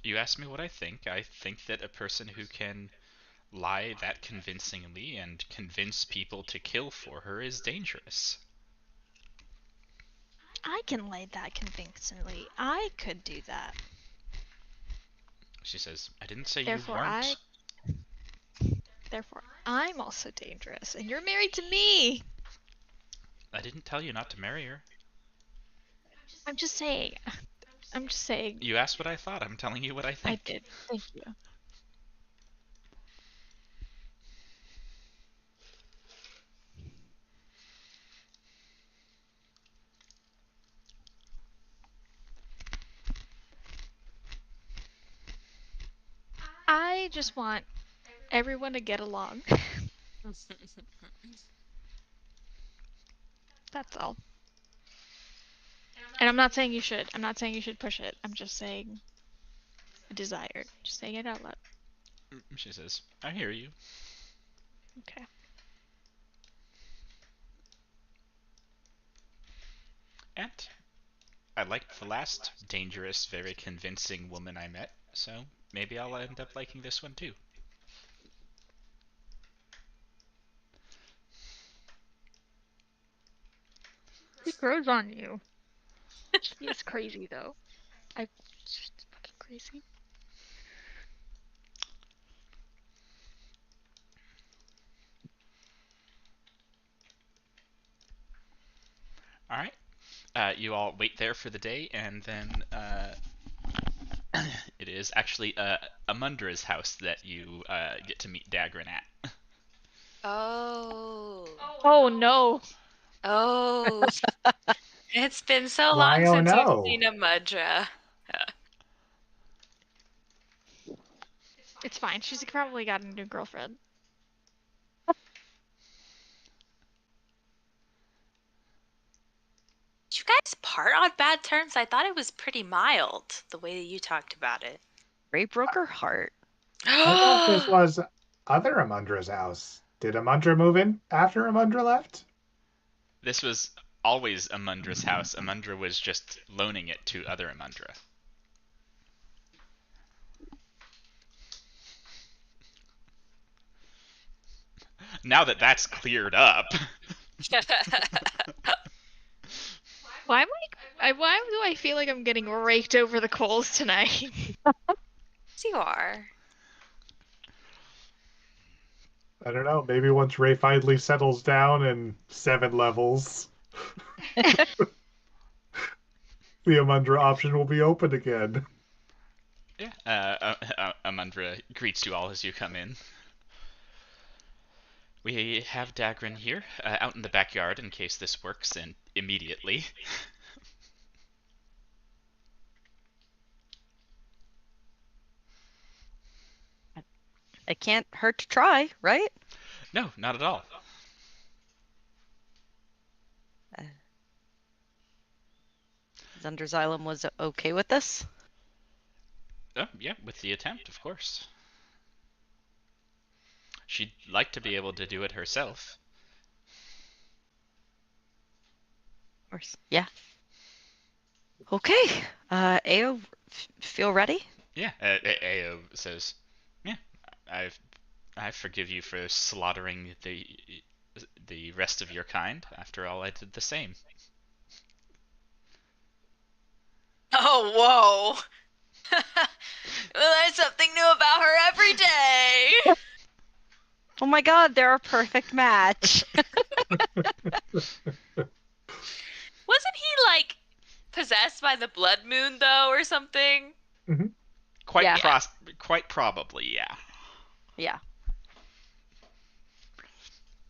You asked me what I think. I think that a person who can lie that convincingly and convince people to kill for her is dangerous. I can lay that convincingly. I could do that. She says, "I didn't say Therefore, you weren't." Therefore, I'm also dangerous, and you're married to me. I didn't tell you not to marry her. I'm just saying. I'm just saying. You asked what I thought. I'm telling you what I think. I did. Thank you. I just want everyone to get along. That's all. And I'm not saying you should. I'm not saying you should push it. I'm just saying a desire. Just saying it out loud. She says, "I hear you." Okay. And I liked the last dangerous, very convincing woman I met, so maybe I'll end up liking this one too. She grows on you. She is crazy though. She's fucking crazy. Alright. You all wait there for the day, and then it is actually Amundra's house that you get to meet Dagran at. Oh. Oh no. Oh. It's been so Why, long oh since no? we've seen a Mudra. It's fine. She's probably got a new girlfriend. Did you guys part on bad terms? I thought it was pretty mild, the way that you talked about it. Ray broke her heart. I thought this was other Amundra's house. Did Amundra move in after Amundra left? This was always Amundra's house. Amundra was just loaning it to other Amundra. Now that that's cleared up. Why do I feel like I'm getting raked over the coals tonight? Yes, you are. I don't know. Maybe once Ray finally settles down in 7 levels, the Amundra option will be open again. Yeah. Amundra greets you all as you come in. We have Dagrin here, out in the backyard in case this works, and immediately. It can't hurt to try, right? No, not at all. Zunderzylum was okay with this? Oh, yeah, with the attempt, of course. She'd like to be able to do it herself. Of course. Yeah. Okay. Ao, feel ready? Yeah, Ao says, "Yeah, I forgive you for slaughtering the rest of your kind. After all, I did the same." Oh, whoa. Learn something new about her every day. Oh my god, they're a perfect match. Wasn't he like possessed by the blood moon though, or something? Quite Yeah. quite probably, yeah. Yeah.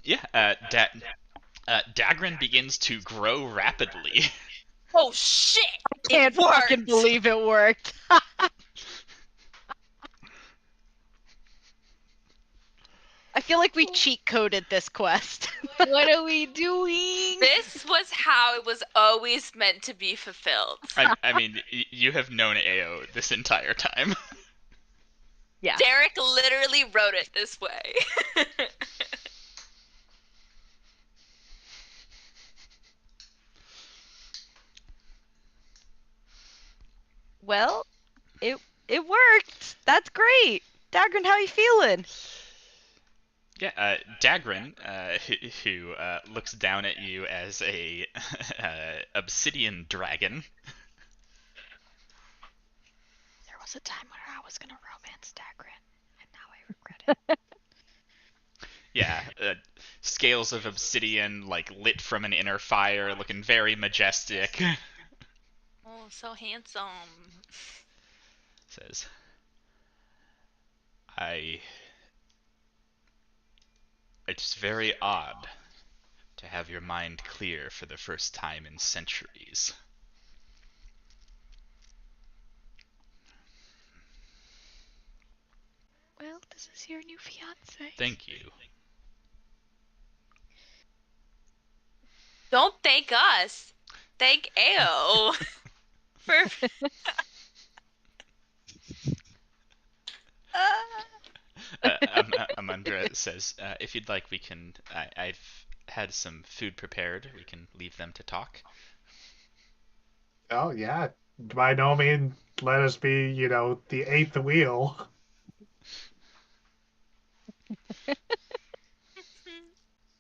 Yeah, Dagrin begins to grow rapidly. Oh shit! Can't fucking believe it worked. I feel like we cheat coded this quest. What are we doing? This was how it was always meant to be fulfilled. I mean, you have known Ao this entire time. Yeah. Derek literally wrote it this way. Well, it worked. That's great. Dagrin, how you feeling? Yeah, Dagrin, who looks down at you as a obsidian dragon. There was a time when I was gonna romance Dagrin, and now I regret it. Yeah, scales of obsidian, like lit from an inner fire, looking very majestic. Oh, so handsome. Says, it's very odd to have your mind clear for the first time in centuries. Well, this is your new fiance. Thank you. Don't thank us. Thank Ao. For Amundra says, if you'd like, we can. I've had some food prepared. We can leave them to talk. Oh, yeah. By no means let us be, the eighth wheel.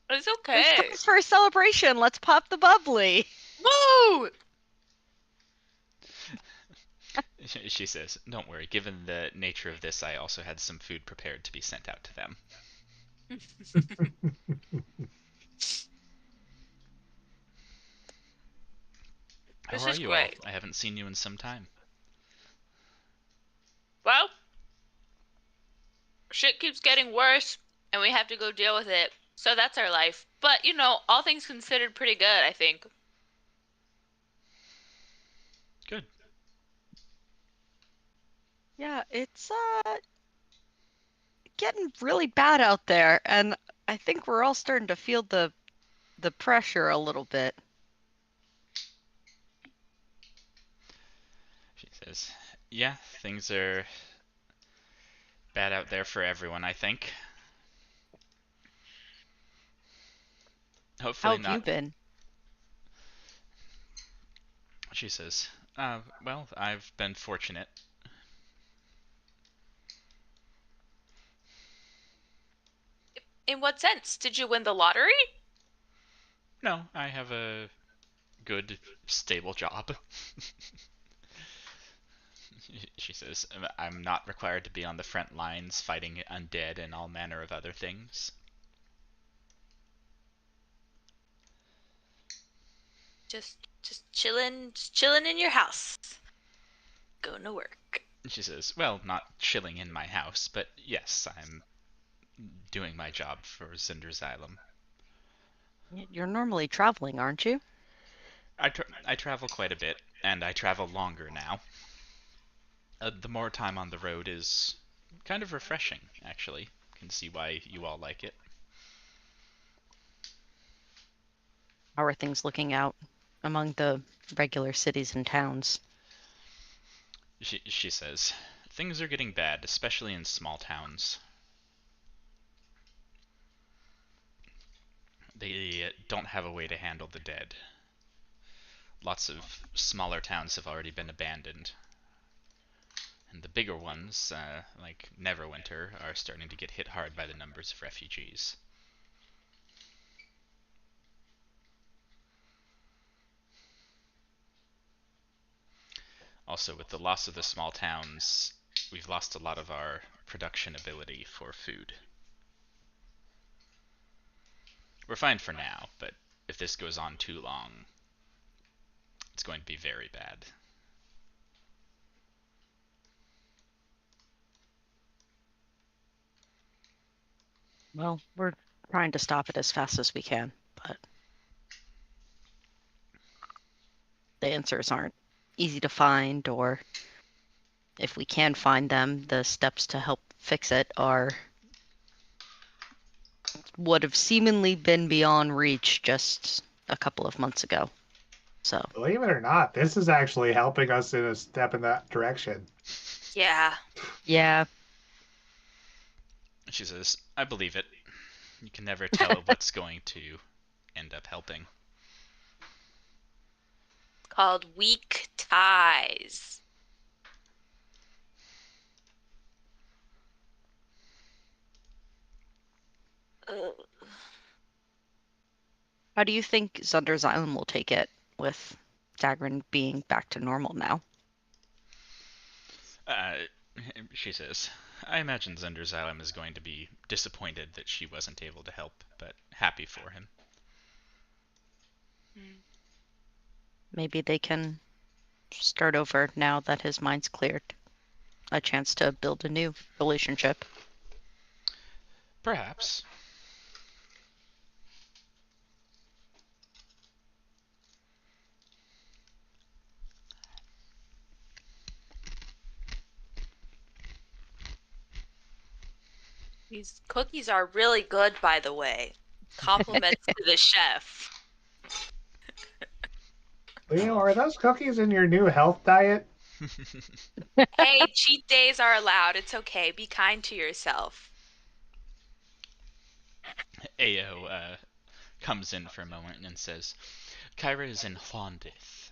it's okay. It's for a celebration. Let's pop the bubbly. Woo! She says, don't worry. Given the nature of this, I also had some food prepared to be sent out to them. How are you great. all? I haven't seen you in some time. Well, shit keeps getting worse, and we have to go deal with it. So that's our life. But, all things considered, pretty good, I think. Good. Yeah, it's getting really bad out there, and I think we're all starting to feel the pressure a little bit. She says, yeah, things are bad out there for everyone, I think. Hopefully How have not. you been? She says, well, I've been fortunate. In what sense? Did you win the lottery? No, I have a good, stable job. She says, I'm not required to be on the front lines fighting undead and all manner of other things. Just chilling in your house. Going to work. She says, well, not chilling in my house, but yes, I'm doing my job for Zinderzylum. You're normally traveling, aren't you? I travel quite a bit, and I travel longer now. The more time on the road is kind of refreshing, actually. Can see why you all like it. How are things looking out among the regular cities and towns? She says, things are getting bad, especially in small towns. They don't have a way to handle the dead. Lots of smaller towns have already been abandoned. And the bigger ones, like Neverwinter, are starting to get hit hard by the numbers of refugees. Also, with the loss of the small towns, we've lost a lot of our production ability for food. We're fine for now, but if this goes on too long, it's going to be very bad. Well, we're trying to stop it as fast as we can, but the answers aren't easy to find, or if we can find them, the steps to help fix it would have seemingly been beyond reach just a couple of months ago. So, Believe it or not, this is actually helping us in a step in that direction. Yeah. yeah, She says, I believe it. You can never tell what's going to end up helping. Called weak ties. Ugh. how do you think Zunder's Island will take it with Dagrin being back to normal now? She says, I imagine Zenderzylum is going to be disappointed that she wasn't able to help, but happy for him. Maybe they can start over now that his mind's cleared. A chance to build a new relationship. Perhaps. These cookies are really good, by the way. Compliments to the chef. Leo, are those cookies in your new health diet? Hey, cheat days are allowed. It's okay. Be kind to yourself. Ao comes in for a moment and says, Kyra is in Hlondith.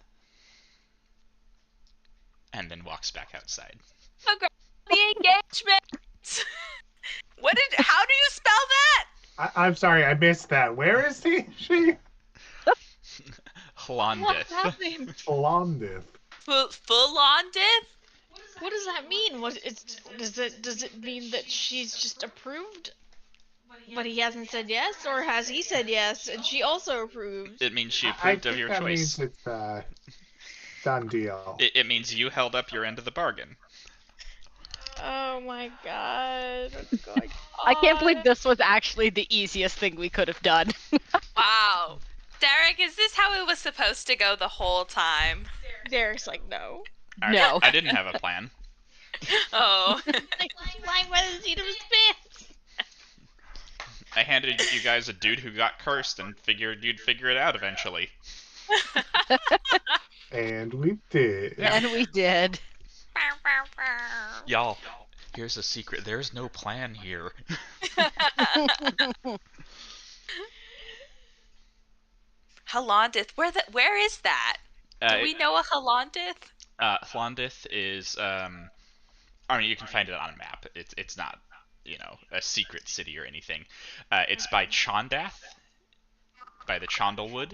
And then walks back outside. Congrats on the engagement! How do you spell that? I'm sorry, I missed that. Where is she? Hlondith. What's happening? Blondith. Full on diff? What does that mean? Does it mean that she's just approved, but he hasn't said yes, or has he said yes and she also approved? It means she I approved think of your that choice. means it's done deal. It means you held up your end of the bargain. Oh my god, what's going on? I can't believe this was actually the easiest thing we could have done. Wow. Derek, is this how it was supposed to go the whole time? Derek's like, no. No. I didn't have a plan. Oh. Like, flying by the seat of his pants. I handed you guys a dude who got cursed and figured you'd figure it out eventually. And we did. And we did. Y'all, here's a secret. There's no plan here. Halondith. Where is that? Do we know a Halondith? Hlondith is, I mean, you can find it on a map. It's not, a secret city or anything. It's by Chondath, by the Chondlewood.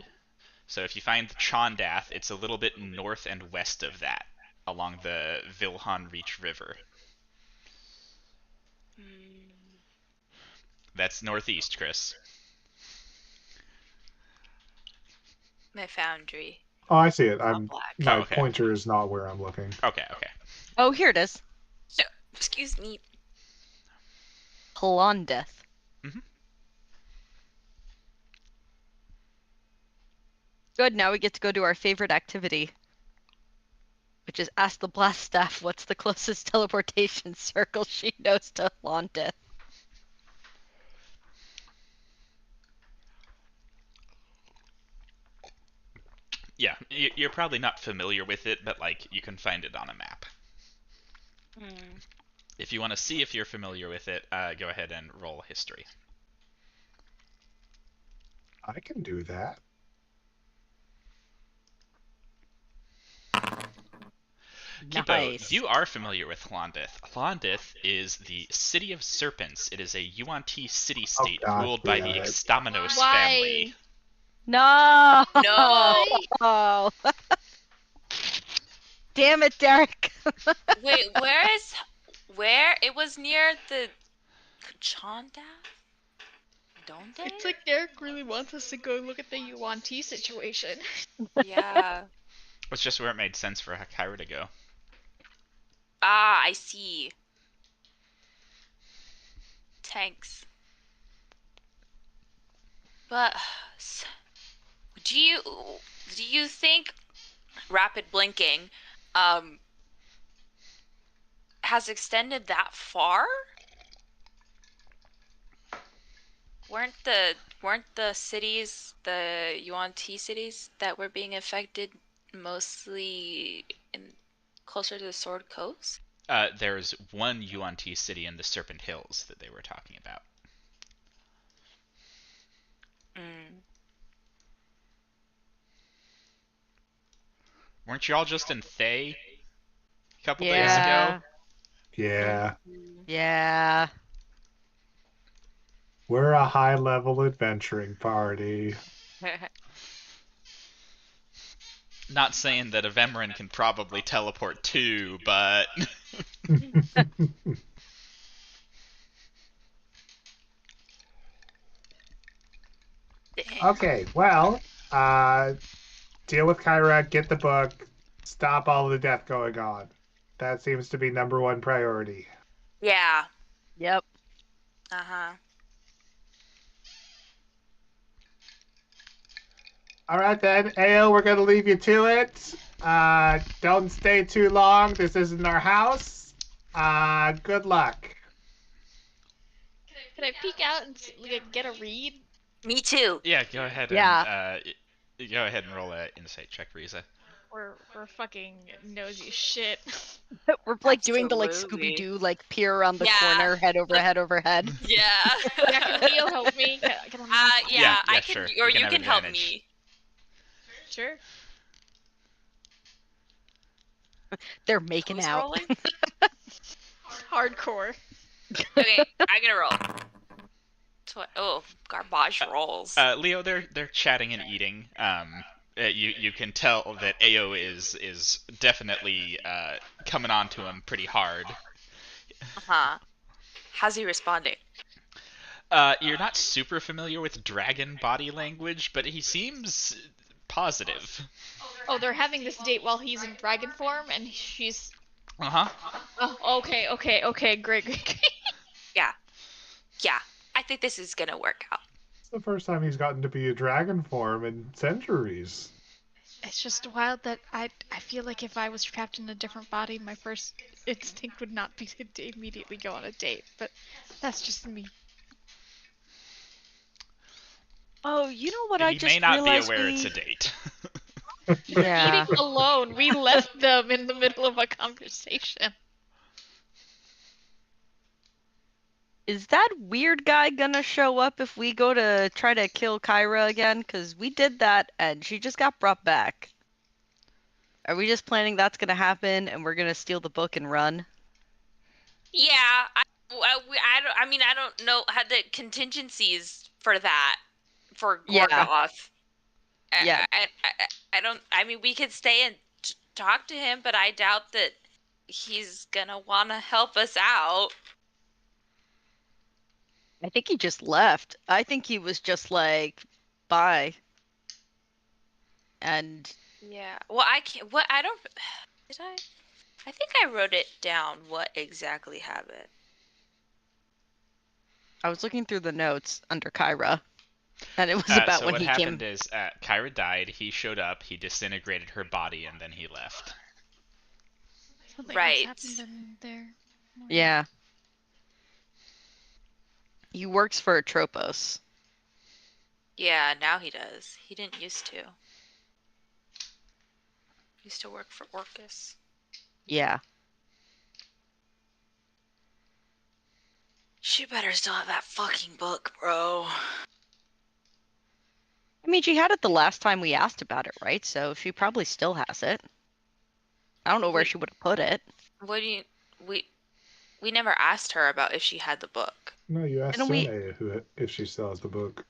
So if you find the Chondath, it's a little bit north and west of that, along the Vilhan Reach River. That's northeast, Chris. My foundry. Oh, I see it. All black. My Oh, okay. pointer is not where I'm looking. Okay. Oh, here it is. So, excuse me. Plondeth. Mhm. Good, now we get to go to our favorite activity, which is ask the blast staff what's the closest teleportation circle she knows to Plondeth. Yeah, you're probably not familiar with it, but like you can find it on a map. If you want to see if you're familiar with it, go ahead and roll history. I can do that. Kipo, Nice. you are familiar with Hlondith. Hlondith is the City of Serpents. It is a Yuan-Ti city-state Oh, God, ruled by the yeah. Extaminos Why? family. No! No. Damn it, Derek! Wait, where? It was near the Chonda? Don't they? It's like Derek really wants us to go look at the Yuan Ti situation. Yeah. It's just where it made sense for Kyra to go. Ah, I see. Thanks. But do you think rapid blinking has extended that far? Weren't the cities, the Yuan-Ti cities that were being affected mostly closer to the Sword Coast? There's one Yuan-Ti city in the Serpent Hills that they were talking about. Weren't you all just in Thay a couple days ago? Yeah. Yeah. We're a high-level adventuring party. Not saying that a Vemrin can probably teleport too, but Okay, well, deal with Kyra, get the book, stop all of the death going on. That seems to be number one priority. Yeah. Yep. Uh-huh. All right then, Ao, we're gonna leave you to it. Don't stay too long. This isn't our house. Good luck. Can I peek out and get a read? Me too. yeah, go ahead and roll an insight check, Riza. We're fucking nosy as shit. We're like doing the like Absolutely. Scooby-Doo, like peer around the Yeah. corner, head over head. Yeah. Yeah, can Leo help me? Can I yeah, Yeah, I sure. can, or You can you have can help advantage. me. Sure. They're making Who's out. rolling? Hardcore. Okay, I'm gonna roll. Oh, garbage rolls. Leo, they're chatting and eating. You can tell that Ao is definitely coming on to him pretty hard. Uh-huh. How's he responding? You're not super familiar with dragon body language, but he seems positive. Oh, they're having this date while he's in dragon form, and she's. Uh-huh. Oh, okay, great. Yeah, I think this is gonna work out. It's the first time he's gotten to be a dragon form in centuries. It's just wild that I feel like if I was trapped in a different body, my first instinct would not be to immediately go on a date. But that's just me. Oh, you know what He I just may not be realized aware it's a date. Yeah. Eating alone, we left them in the middle of a conversation. Is that weird guy gonna show up if we go to try to kill Kyra again? Because we did that and she just got brought back. Are we just planning that's gonna happen and we're gonna steal the book and run? Yeah, I don't know how the contingencies for that for Yeah. Gorgoth. Yeah. I don't. I mean, we could stay and talk to him, but I doubt that he's gonna want to help us out. I think he just left. I think he was just like, bye. and Yeah. Well, I can't. What I don't. Did I? I think I wrote it down. What exactly happened? I was looking through the notes under Kyra, and it was about So when what he happened came. is Kyra died. He showed up. He disintegrated her body, and then he left. Something Right. else happened in there. Yeah. He works for Atropos. Yeah. Now he does. He didn't used to. He used to work for Orcus. Yeah. She better still have that fucking book, bro. I mean, she had it the last time we asked about it, right? So she probably still has it. I don't know where Wait. she would have put it. What do you? We never asked her about if she had the book. No, you asked Didn't we- Sune if she still has the book.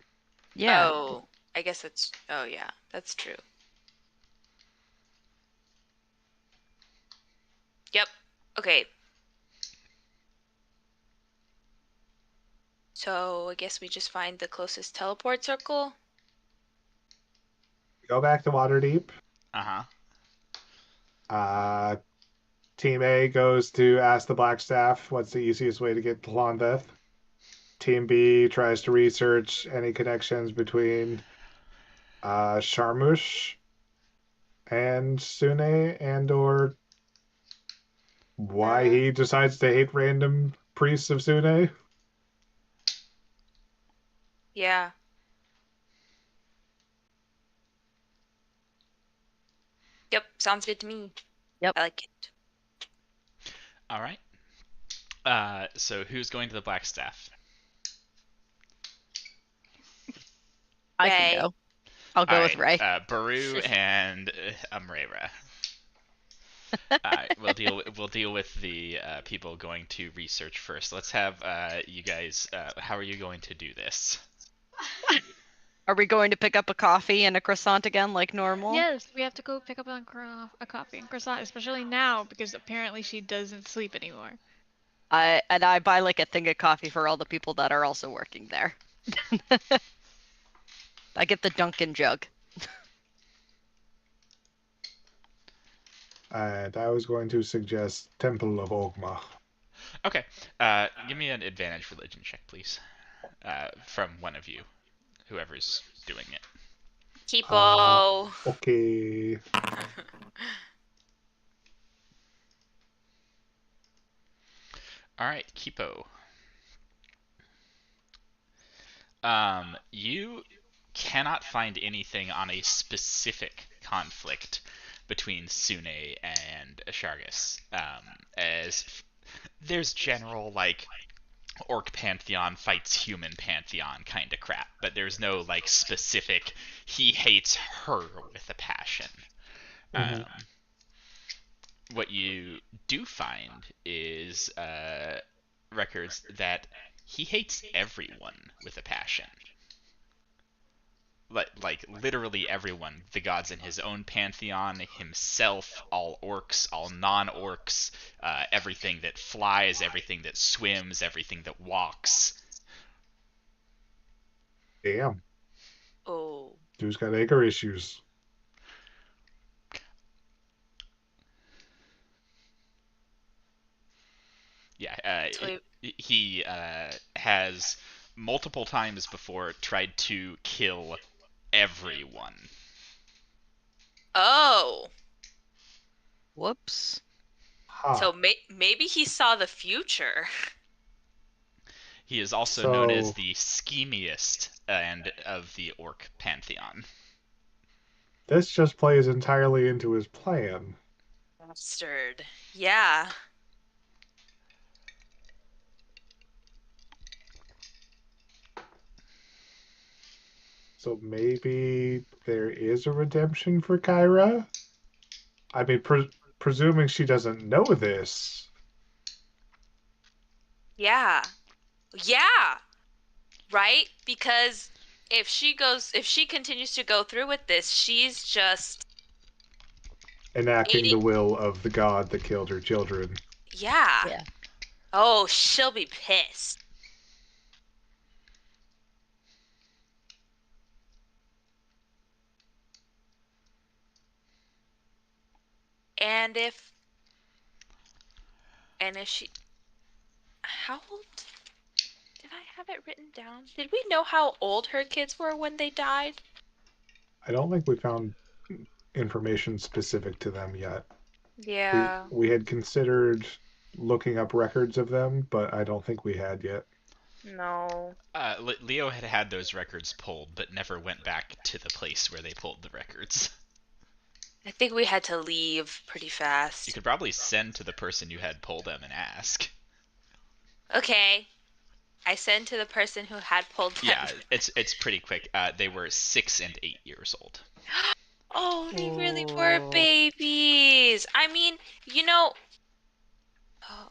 Yeah. Oh, I guess that's. Oh yeah, that's true. Yep. Okay. So I guess we just find the closest teleport circle. Go back to Waterdeep. Uh-huh. Team A goes to ask the Blackstaff what's the easiest way to get to Londeth. Team B tries to research any connections between Sharmush and Sune, and or why he decides to hate random priests of Sune. Yeah. Yep. Sounds good to me. Yep. I like it. All right. So who's going to the Blackstaff? I Ray. can go. I'll go All with Ray. right. Baru and Umrera. We'll deal with the people going to research first. Let's have you guys. How are you going to do this? Are we going to pick up a coffee and a croissant again like normal? Yes, we have to go pick up a coffee and croissant, especially now because apparently she doesn't sleep anymore. I buy like a thing of coffee for all the people that are also working there. I get the Dunkin' jug. And I was going to suggest Temple of Ogma. Okay. Give me an advantage religion check, please. From one of you, whoever's doing it. Kipo. Okay. All right, Kipo. You cannot find anything on a specific conflict between Sune and Ashargus. As there's general like orc pantheon fights human pantheon kind of crap, but there's no like specific he hates her with a passion. Mhm. What you do find is records that he hates everyone with a passion. Like literally everyone, the gods in his own pantheon, himself, all orcs, all non-orcs, everything that flies, everything that swims, everything that walks. Damn. Oh. Dude's got anger issues. Yeah, So he has multiple times before tried to kill everyone. Oh. Whoops. Huh. So maybe he saw the future. He is also known as So- the schemiest and of the orc pantheon. This just plays entirely into his plan. Bastard. Yeah. So maybe there is a redemption for Kyra? I mean, presuming she doesn't know this. Yeah. Yeah. Right? Because if she continues to go through with this, she's just Enacting the Eighty- will of the god that killed her children. yeah. Yeah. Oh, she'll be pissed. And if she, how old? Did I have it written down? Did we know how old her kids were when they died? I don't think we found information specific to them yet. Yeah. We had considered looking up records of them, but I don't think we had yet. No. Leo had those records pulled, but never went back to the place where they pulled the records. I think we had to leave pretty You fast. could probably send to the person you had pull them and ask. Okay. I sent to the person who had pulled them. Yeah, it's pretty quick. They were 6 and 8 years old. Oh, they really were Ooh. babies. I mean, you know. Oh,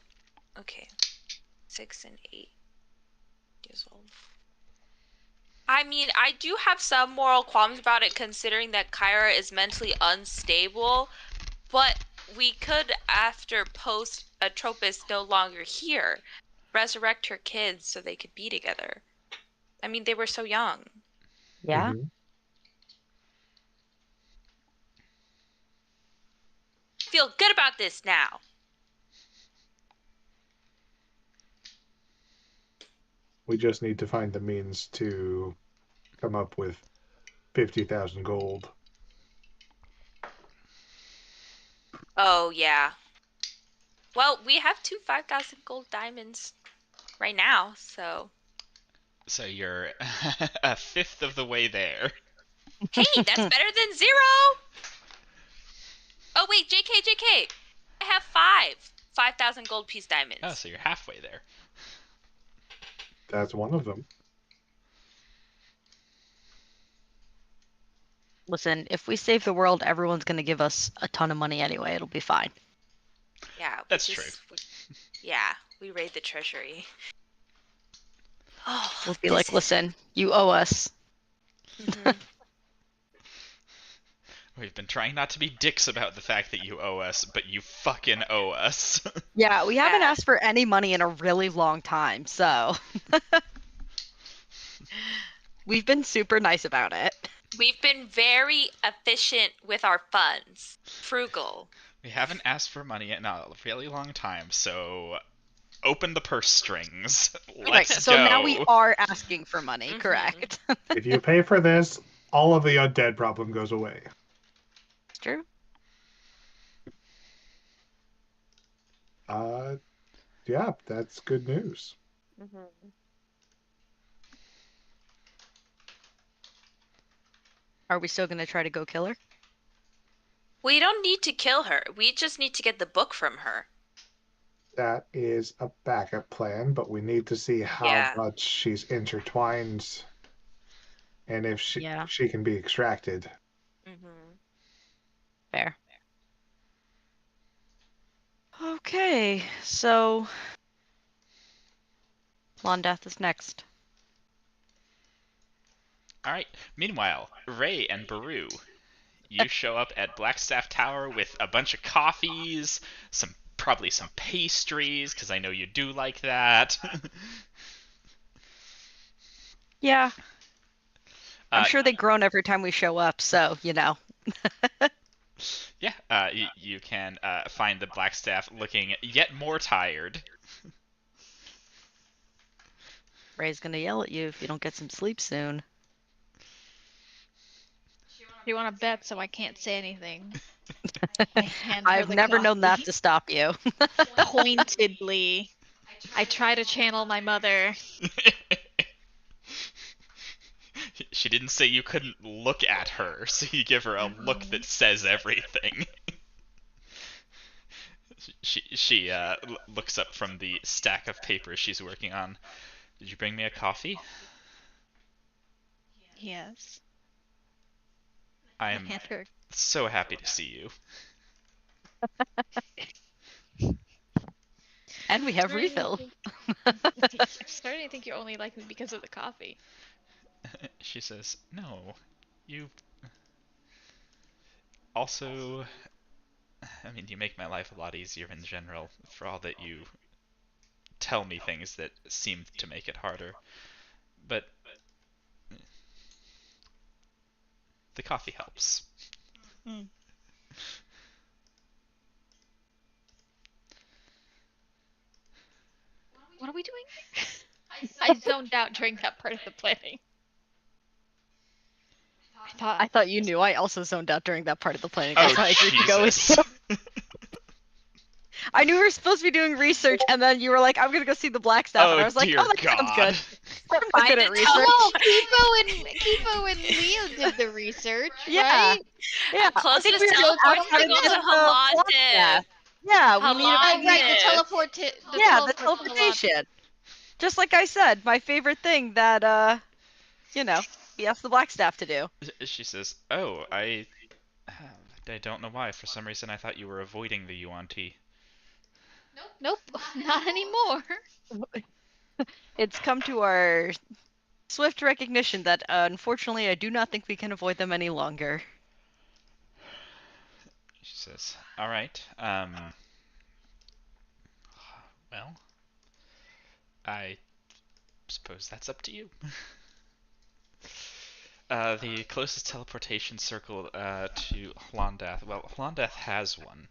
okay. 6 and 8 years old. I mean, I do have some moral qualms about it, considering that Kyra is mentally unstable. But we could, after post Atropos no longer here, resurrect her kids so they could be together. I mean, they were so young. Yeah. Mhm. I feel good about this now. We just need to find the means to come up with 50,000 gold. Oh, yeah. Well, we have 2 5,000 gold diamonds right now, so. So you're a fifth of the way there. Hey, that's better than 0! Oh, wait, JK. I have 5,000 gold piece diamonds. Oh, so you're halfway there. That's one of them. Listen, if we save the world, everyone's gonna give us a ton of money anyway. It'll be fine. Yeah, That's true. Yeah, we raid the treasury. Oh, We'll be like, listen, you owe us. Mhm. We've been trying not to be dicks about the fact that you owe us, but you fucking owe us. Yeah, we haven't Yeah. asked for any money in a really long time, so we've been super nice about it. We've been very efficient with our funds. Frugal. We haven't asked for money in a really long time, so open the purse strings. Right, Let's so go. now we are asking for money, Mhm. correct? If you pay for this, all of the undead problem goes away. It's true. Yeah, that's good news. Are we still gonna try to go kill her? We don't need to kill her. We just need to get the book from her. That is a backup plan, but we need to see how Yeah. much she's intertwined and if Yeah. she can be extracted. Mm-hmm. Fair. Okay, so Londath is next. All right. Meanwhile, Ray and Baru, you show up at Blackstaff Tower with a bunch of coffees, probably some pastries, because I know you do like that. Yeah, I'm Uh, sure they groan every time we show up, so you know. Yeah, you can find the Blackstaff looking yet more tired. Ray's gonna yell at you if you don't get some sleep soon. You want to bet so I can't say anything? I hand her I've the never known that coffee. to stop you. Pointedly. I try to channel my mother. She didn't say you couldn't look at her, so you give her a look that says everything. She looks up from the stack of papers she's working on. Did you bring me a coffee? Yes. I I am hand her. so happy to see you. And we have Starting to refill. think- I'm starting to think you only like me because of the coffee. She says, "No, you also, I mean, you make my life a lot easier in general, for all that you tell me things that seem to make it harder. But the coffee helps." we doing? I zoned out during that part of the planning. I thought you knew. I also zoned out during that part of the planning. Oh, That's why I agreed to go with Jesus. you. I knew we were supposed to be doing research, and then you were like, "I'm gonna go see the Blackstaff," and I Oh, was like, dear "Oh, that sounds God. good." I'm good at research. Oh, Kipo and Leo did the research, Yeah. right? Yeah, I Closest think we were teleport outside signal of to the Halontif. Blackstaff. Yeah, we need Oh, a right, the Halontif. teleport. the teleportation. Just like I said, my favorite thing that we asked the Blackstaff to do. She says, "Oh, I don't know why. For some reason, I thought you were avoiding the Yuan-Ti." Nope, not anymore. It's come to our swift recognition that unfortunately I do not think we can avoid them any longer. She says, "All right. Well, I suppose that's up to you." The closest teleportation circle to Hlondath. Well, Hlondath has one.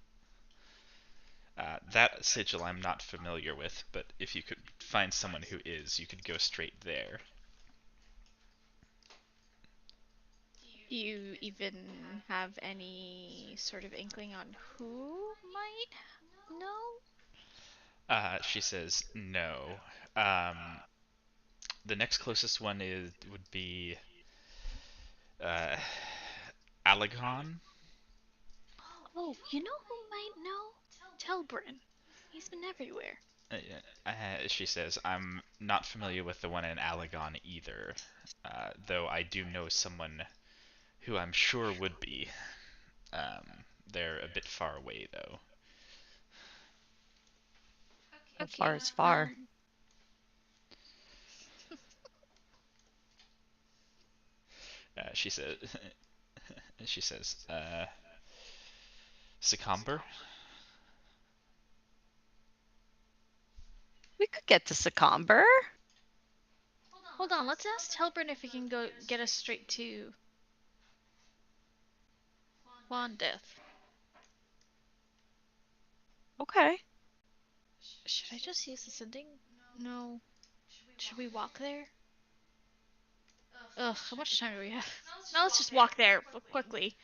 That sigil I'm not familiar with, but if you could find someone who is, you could go straight there. Do you even have any sort of inkling on who might know? She says, "No. The next closest one would be uh, Alagon." Oh, you know who might know? Telbrin. He's been everywhere. She says, "I'm not familiar with the one in Alagon either, though I do know someone who I'm sure would be. They're a bit far away, though." How far is far? She says, she says, Secomber? We could get to Secomber. Hold on, let's ask Telbrin if he can go get us straight to Wandeth. Okay. Should I just use the sending? No. Should we walk there? Ugh, how much time do we have? No, let's just walk there quickly.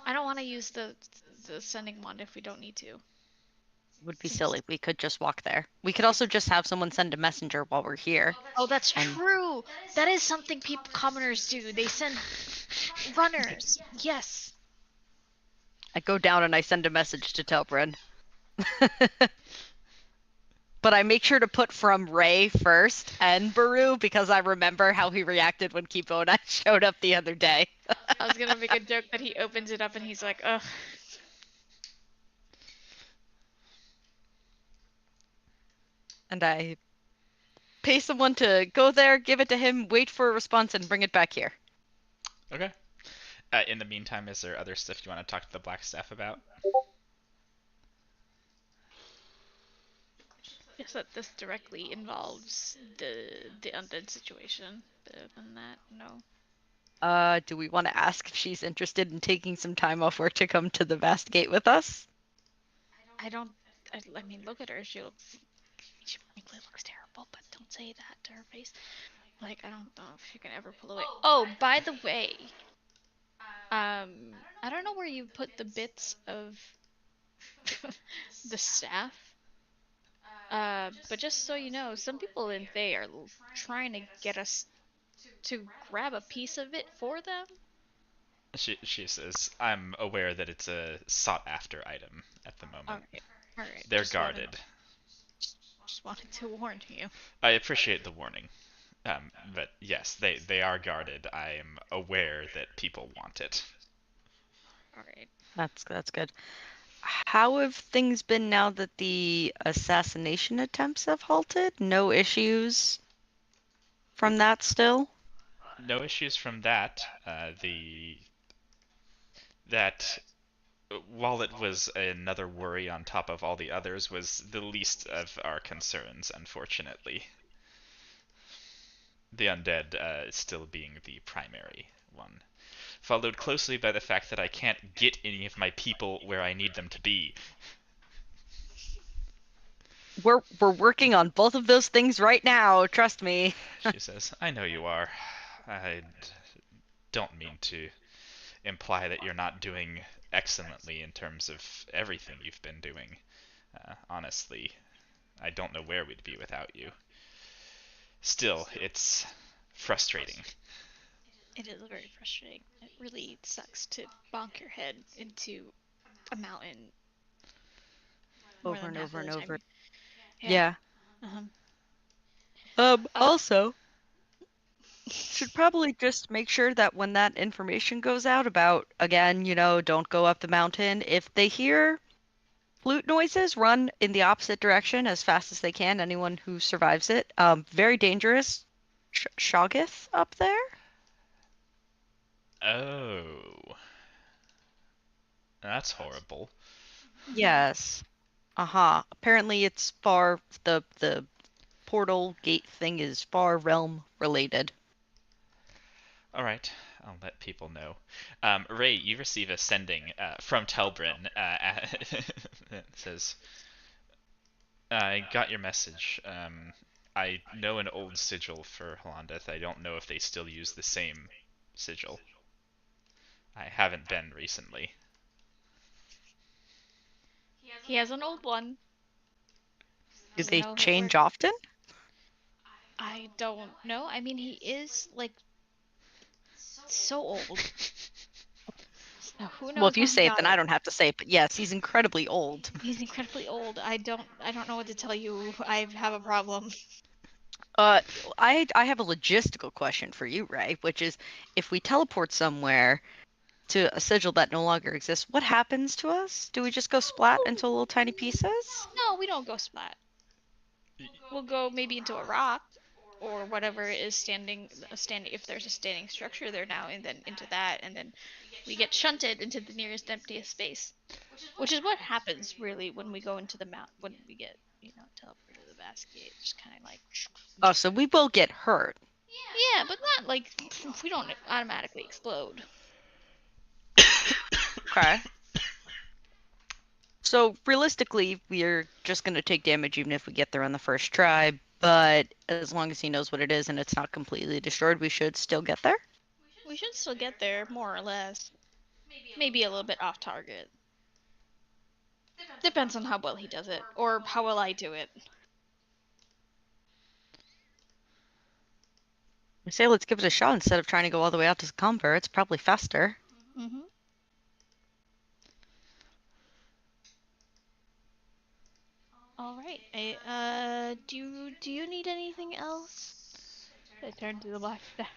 I don't want to use the sending wand if we don't need to. Would be silly. We could just walk there. We could also just have someone send a messenger while we're here. Oh, that's And- true. That is something commoners do. They send runners. Yes. I go down and I send a message to Telbrin. But I make sure to put from Ray first and Baru because I remember how he reacted when Kipo and I showed up the other day. I was gonna make a joke that he opens it up and he's like, ugh. And I pay someone to go there, give it to him, wait for a response, and bring it back here. Okay. In the meantime, is there other stuff you want to talk to the Blackstaff about? Guess that this directly involves the undead situation. Other than that, no. Do we want to ask if she's interested in taking some time off work to come to the Vast Gate with us? I don't. I mean, look at her. She frankly looks terrible, but don't say that to her face. Like, I don't know if you can ever pull away. Oh, by the way, I don't know where you put the bits of the staff. But just so you know, some people in Thay are trying to get us to grab a piece of it for them. She says, "I'm aware that it's a sought-after item at the moment. Alright. They're guarded. Just wanted to warn you. I appreciate the warning. But yes, they are guarded. I am aware that people want it." Alright. That's good. How have things been now that the assassination attempts have halted? No issues from that still? No issues from that. That while it was another worry on top of all the others, was the least of our concerns, unfortunately. The undead still being the primary one, followed closely by the fact that I can't get any of my people where I need them to be. We're working on both of those things right now. Trust me. She says, I know you are. I don't mean to imply that you're not doing excellently in terms of everything you've been doing. Honestly, I don't know where we'd be without you. Still, it's frustrating. It is very frustrating. It really sucks to bonk your head into a mountain more Over than and half over of and the over. time. Yeah. Uh-huh. Also, should probably just make sure that when that information goes out about, again, don't go up the mountain, if they hear flute noises, run in the opposite direction as fast as they can. Anyone who survives it. Very dangerous. Shoggoth up there? Oh. That's horrible. Yes. Apparently it's far, the portal gate thing is far realm related. Alright, I'll let people know. Ray, you receive a sending from Telbrin that says, I got your message. I know an old sigil for Hollandeth. I don't know if they still use the same sigil. I haven't been recently. He has an old one. Do Doesn't they know if it change works. often? I don't know. I mean, he is like so old. So who knows Well, if you when he say it, got then I don't have to say it. But yes, he's incredibly old. He's incredibly old. I don't know what to tell you. I have a problem. I have a logistical question for you, Ray, which is if we teleport somewhere to a sigil that no longer exists, what happens to us? Do we just go splat into little tiny pieces? No, we don't go splat. We'll go maybe into a rock or whatever is standing if there's a standing structure there now, and then into that, and then we get shunted into the nearest emptiest space. Which is what happens really when we go into the mount when we get, teleported to the basket. Just kind of like Oh, so we will get hurt. yeah, but not like we don't automatically explode. Okay. So realistically, we're just going to take damage even if we get there on the first try, but as long as he knows what it is and it's not completely destroyed, we should still get there? We should still get there, more or less. Maybe a little bit off target. Depends on how well he does it, or how well I do it. I say let's give it a shot instead of trying to go all the way out to Succumber. It's probably faster. Mm-hmm. All right. Do you need anything else? I turn to the black staff.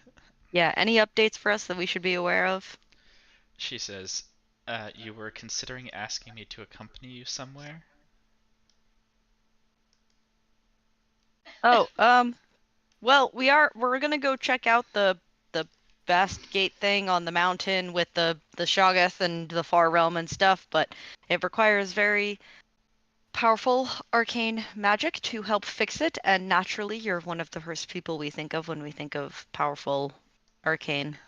Yeah, any updates for us that we should be aware of? She says, you were considering asking me to accompany you somewhere? Oh, well, we're gonna go check out the Vast Gate thing on the mountain with the Shoggoth and the Far Realm and stuff, but it requires very powerful arcane magic to help fix it, and naturally you're one of the first people we think of when we think of powerful arcane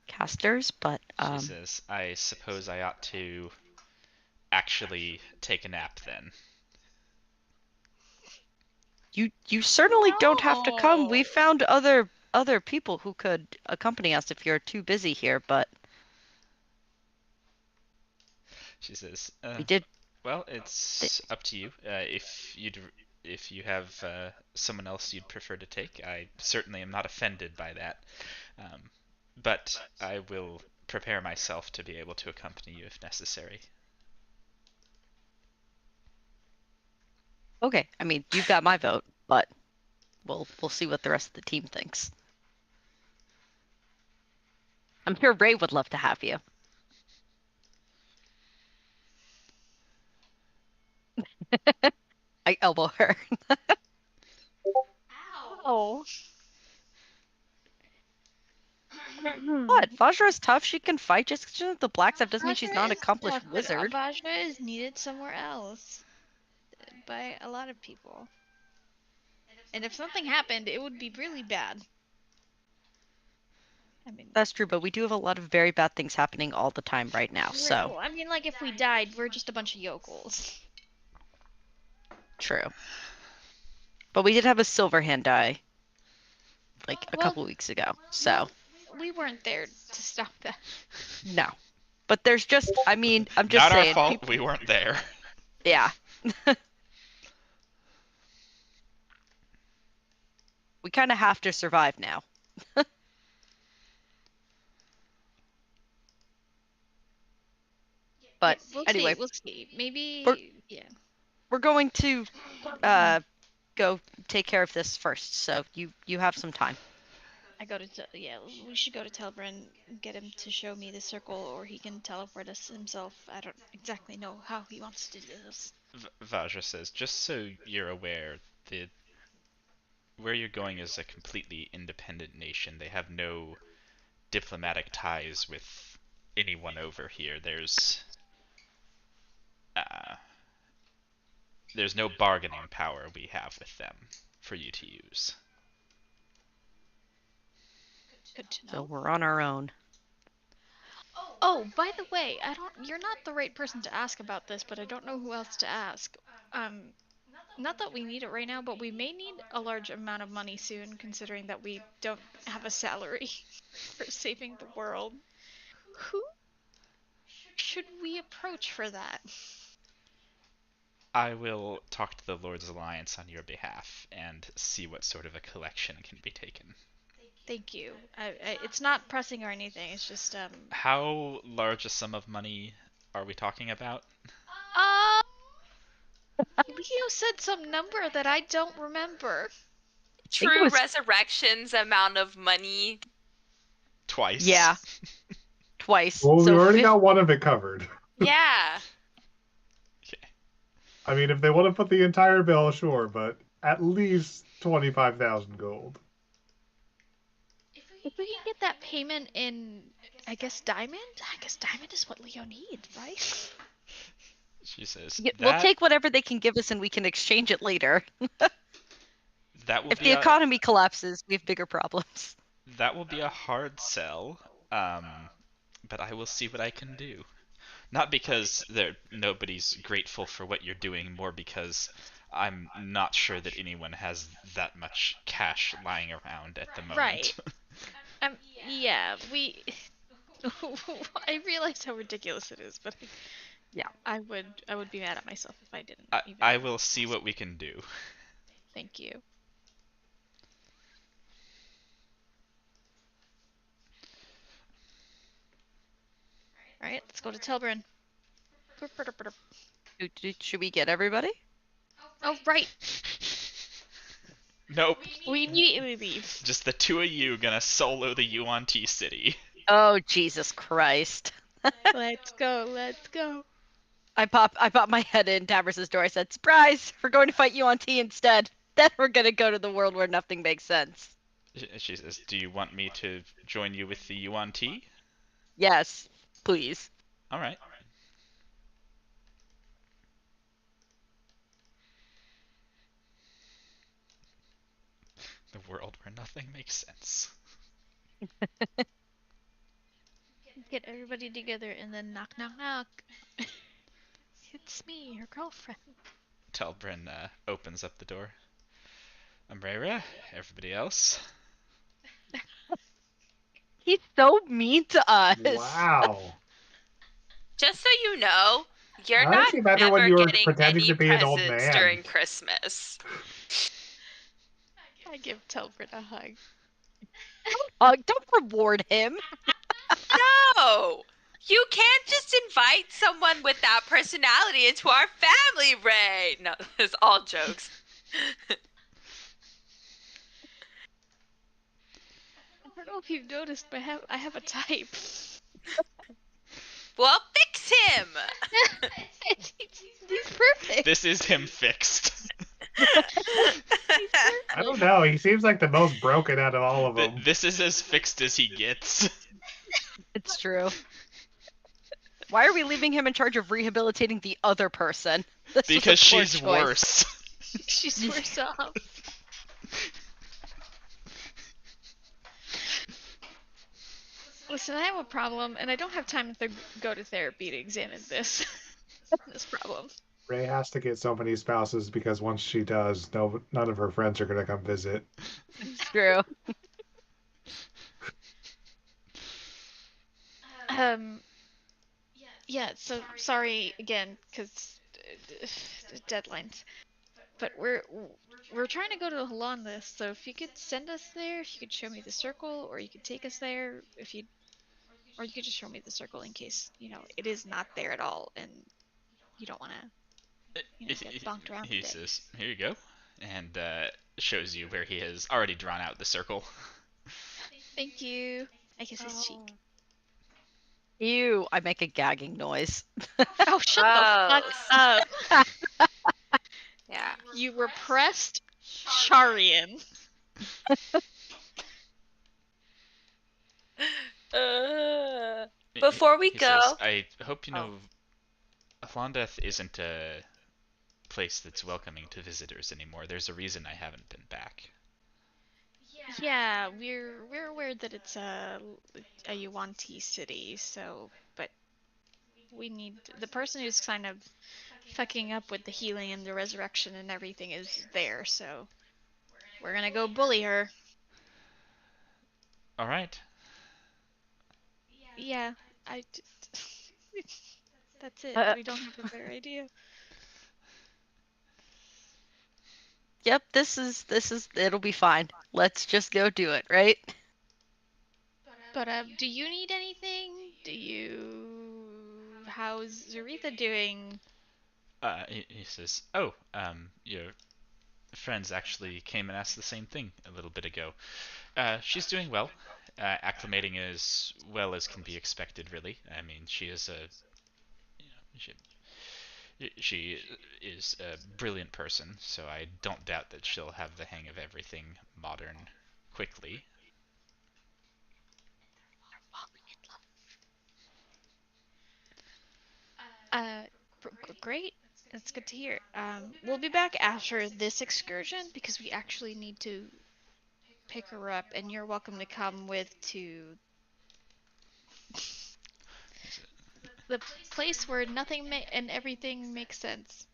casters, but She says, I suppose I ought to actually take a nap then. you certainly don't have to come. No. We found other people who could accompany us if you're too busy here, but She says, we did. well, it's up to you. If you have someone else you'd prefer to take, I certainly am not offended by that. But I will prepare myself to be able to accompany you if necessary. Okay, I mean, you've got my vote, but we'll see what the rest of the team thinks. I'm sure Ray would love to have you. I elbow her. Oh. What? Vajra's tough. She can fight. Just 'cause she's not the black stuff doesn't mean she's not an accomplished wizard. Vajra is needed somewhere else by a lot of people. And if something happened, it would be really bad. I mean, That's true, but we do have a lot of very bad things happening all the time right now, so I mean, like if we died, we're just a bunch of yokels. true. But we did have a silver hand die, like a Well, couple weeks ago. So we weren't there to stop that. no. But there's just, I mean, I'm just Not our saying. fault. We weren't there. Yeah. We kind of have to survive now. But We'll anyway, see. We'll see. Maybe. We're- Yeah. we're going to go take care of this first. So you have some time. I go to yeah. We should go to Telbrin and get him to show me the circle, or he can teleport us himself. I don't exactly know how he wants to do this. Vajra says, just so you're aware, where you're going is a completely independent nation. They have no diplomatic ties with anyone over here. There's no bargaining power we have with them for you to use. Good to know. So we're on our own. Oh, by the way, you're not the right person to ask about this, but I don't know who else to ask. Not that we need it right now, but we may need a large amount of money soon, considering that we don't have a salary for saving the world. Who should we approach for that? I will talk to the Lord's Alliance on your behalf and see what sort of a collection can be taken. Thank you. It's not pressing or anything. It's just How large a sum of money are we talking about? Leo said some number that I don't remember. think it True was- Resurrection's amount of money. Twice. Yeah. Twice. Well, we So already fif- got one of it covered. Yeah. Okay. I mean, if they want to put the entire bill, sure, but at least 25,000 gold. If we can get that payment in, I guess diamond. I guess diamond is what Leo needs, right? She says, Yeah, we'll that, take whatever they can give us and we can exchange it later. that will If be the a, economy collapses, we have bigger problems. that will be a hard sell. But I will see what I can do. Not because nobody's grateful for what you're doing, more because I'm not sure that anyone has that much cash lying around at the moment. Right. Yeah, we. I realize how ridiculous it is, but Yeah. I would be mad at myself if I didn't. even. I will see what we can do. Thank you. All right, let's go to Telbrin. Should we get everybody? Oh, right. Nope. We immediately leave. Just the two of you gonna solo the Yuan Ti city. Oh, Jesus Christ. Let's go. Let's go. I pop my head in Tavros' door. I said, surprise! We're going to fight you on T instead. Then we're going to go to the world where nothing makes sense. She says, do you want me to join you with the Yuan Ti? Yes, please. Alright. The world where nothing makes sense. Get everybody together and then knock, knock, knock. It's me, your girlfriend. Telbrin opens up the door. Umbrera, everybody else. He's so mean to us. Wow. Just so you know, you're I like not you better ever when you were getting pretending any to be an old presents man. during Christmas. I give Telbrin a hug. Don't reward him. No! You can't just invite someone with that personality into our family, Ray! No, it's all jokes. I don't know if you've noticed, but I have a type. Well, fix him! He's perfect. This is him fixed. I don't know. He seems like the most broken out of all of them. This is as fixed as he gets. It's true. Why are we leaving him in charge of rehabilitating the other person? This was a Because poor she's choice. worse. She's worse off. Listen, I have a problem, and I don't have time to go to therapy to examine this this problem. Ray has to get so many spouses because once she does, none of her friends are gonna come visit. True. Yeah, so sorry again, because deadlines. But we're trying to go to Holanda, so if you could send us there, if you could show me the circle, or you could take us there, or you could just show me the circle in case, it is not there at all, and you don't want to, get bonked around He today. says, "Here you go," and shows you where he has already drawn out the circle. Thank you. I kiss his cheek. Ew, I make a gagging noise. Oh, shut the fuck up. Yeah. You repressed Sharian. Before we He go, says, "I hope you know, Hlandeth isn't a place that's welcoming to visitors anymore. There's a reason I haven't been back." Yeah, we're aware that it's a Yuan-Ti city, so but we need the person who's kind of fucking up with the healing and the resurrection and everything is there, so we're gonna go bully her. All right. Yeah, that's it. We don't have a better idea. Yep, it'll be fine. Let's just go do it, right? But do you need anything? How's Zaretha doing? He says, "Oh, your friends actually came and asked the same thing a little bit ago. She's doing well, acclimating as well as can be expected, really. I mean, she is she is a brilliant person, so I don't doubt that she'll have the hang of everything modern quickly." Great. That's good to hear. We'll be back after this excursion because we actually need to pick her up, and you're welcome to come with to the place where nothing and everything makes sense.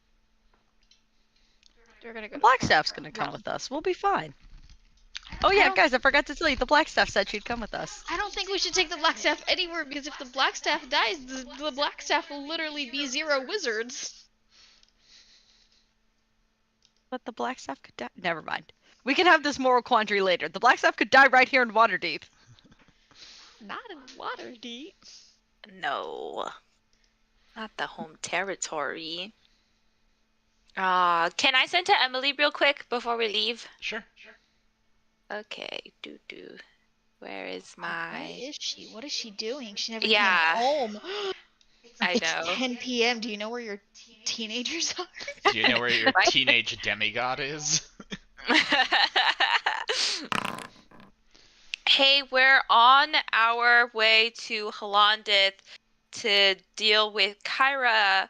We're gonna go. Blackstaff's gonna come with us. We'll be fine. Oh yeah, guys, I forgot to tell you, the Blackstaff said she'd come with us. I don't think we should take the Blackstaff anywhere because if the Blackstaff dies, the Blackstaff will literally be 0 wizards. But the Blackstaff could die. Never mind. We can have this moral quandary later. The Blackstaff could die right here in Waterdeep. Not in Waterdeep. no, not the home territory. Can I send to Emily real quick before we leave? Sure. Okay, where is my? Where is she? What is she doing? She never Yeah. came home. I It's know. 10 p.m. Do you know where your teenagers are? Do you know where your Right? teenage demigod is? Hey, we're on our way to Hollandith to deal with Kyra.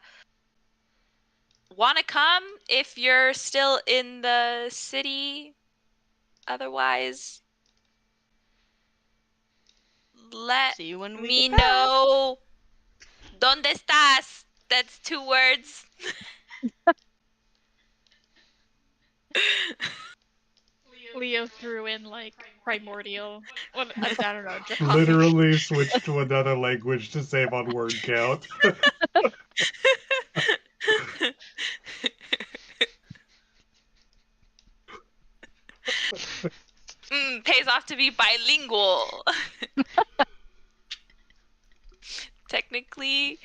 Wanna come if you're still in the city? Otherwise, let See you when we me get back. know. ¿Dónde estás? That's 2 words. Leo threw in like primordial. Well, I don't know. Draconic. Literally switched to another language to save on word count. Pays off to be bilingual. Technically,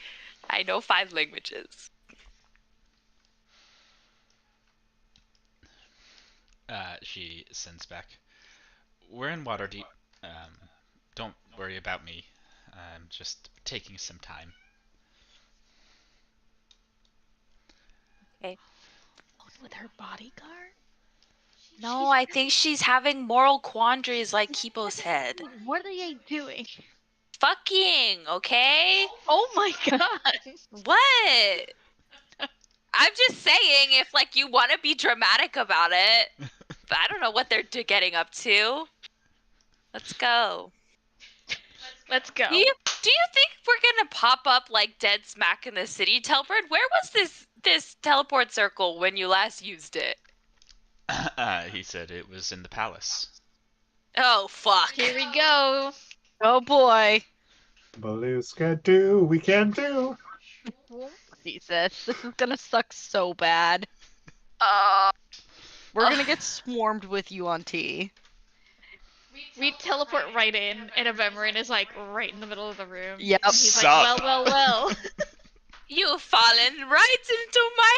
I know 5 languages. She sends back, "We're in Waterdeep. Don't worry about me. I'm just taking some time." With her bodyguard? No, I think she's having moral quandaries like Kipo said. What are they doing? Fucking, okay? Oh my god! What? I'm just saying, if like you want to be dramatic about it, but I don't know what they're getting up to. Let's go. Let's go. Do you think we're gonna pop up like dead smack in the city, Telbird? Where was this teleport circle when you last used it? He said it was in the palace. Oh, fuck. Here we go. Oh boy. Beluska do, we can do. Jesus, this is gonna suck so bad. We're gonna get swarmed with you on T. We teleport right in, and Avemarin is like right in the middle of the room. Yep. And he's like, Sup? well. You've fallen right into my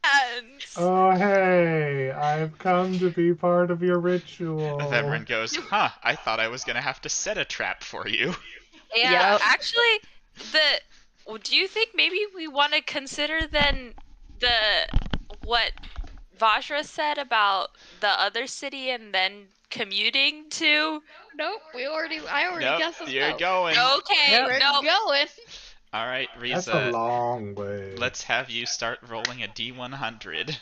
hands. Oh, hey, I've come to be part of your ritual. Vemrin goes, huh, I thought I was gonna have to set a trap for you. Yeah, Yep. actually, do you think maybe we want to consider then what Vajra said about the other city and then commuting to? Nope, I already Nope, guessed this. you're going. Okay, We're no. going. All right, That's a Riza, long way. let's have you start rolling a D100.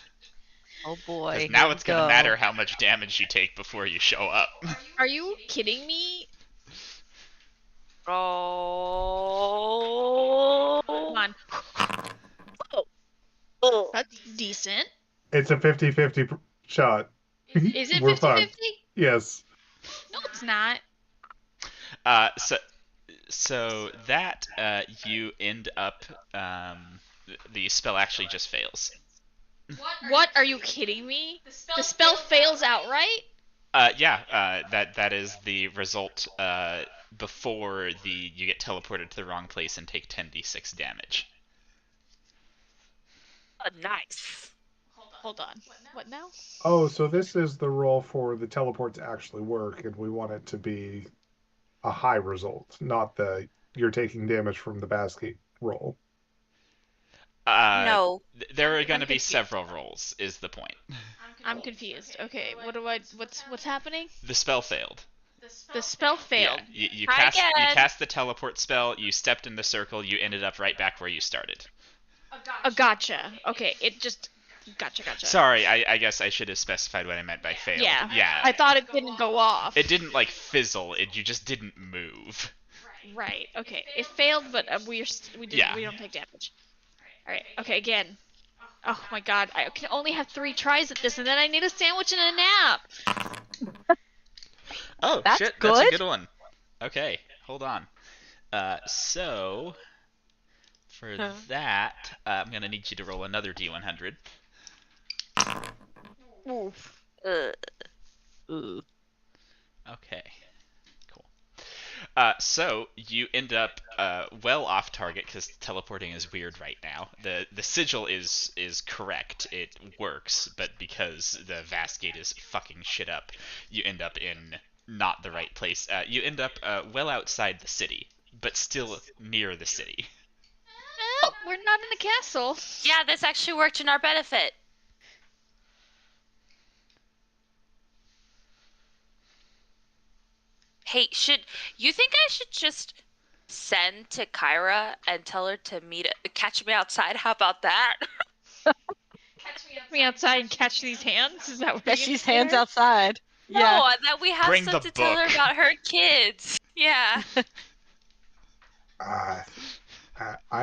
Oh 'Cause boy. now here it's we gonna go. matter how much damage you take before you show up. Are you kidding me? Roll. Come on. Oh. That's decent. It's a 50-50 shot. Is it We're 50-50? fine. Yes. No, it's not. So that you end up the spell actually just fails. What? Are you kidding me? The spell fails outright? That is the result before you get teleported to the wrong place and take 10d6 damage. Oh, nice. Hold on. What now? Oh, so this is the roll for the teleport to actually work, and we want it to be a high result, not the you're taking damage from the basket roll. No. There are going to I'm be confused. several rolls, is the point. I'm confused. Okay, what's happening? The spell failed. The spell failed. Yeah, you Try cast again. cast the teleport spell, you stepped in the circle, you ended up right back where you started. Oh, gotcha. Okay, it just gotcha. Sorry, I guess I should have specified what I meant by failed. Yeah. Yeah. I thought it didn't go off. It didn't like fizzle, you just didn't move. Right. Okay. It failed, but we Yeah. don't take damage. All right. Okay. Again. Oh my God! I can only have 3 tries at this, and then I need a sandwich and a nap. Oh, That's shit, that's a good. good one. Okay, hold on. So, for that, I'm going to need you to roll another D100. Oof. Ugh. Ooh. Okay, cool. So, you end up well off target, because teleporting is weird right now. The sigil is correct, it works, but because the Vast Gate is fucking shit up, you end up in not the right place. You end up well outside the city, but still near the city. We're not in the castle. Yeah, this actually worked in our benefit. Hey, you think I should just send to Kyra and tell her to catch me outside? How about that? Catch me outside and catch these hands. Is that what That you're she's gonna hands say? outside. No, Yeah. that we have Bring stuff the to tell her book. about her kids. Yeah. I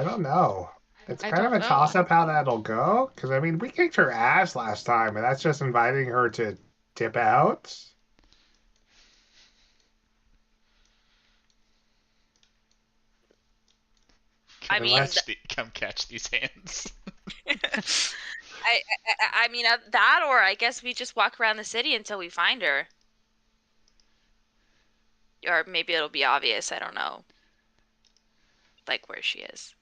don't know. It's I kind of don't a know. toss-up how that'll go, because I mean, we kicked her ass last time, and that's just inviting her to tip out. I mean, Come catch these hands. I mean that, or I guess we just walk around the city until we find her. Or maybe it'll be obvious. I don't know. Like where she is.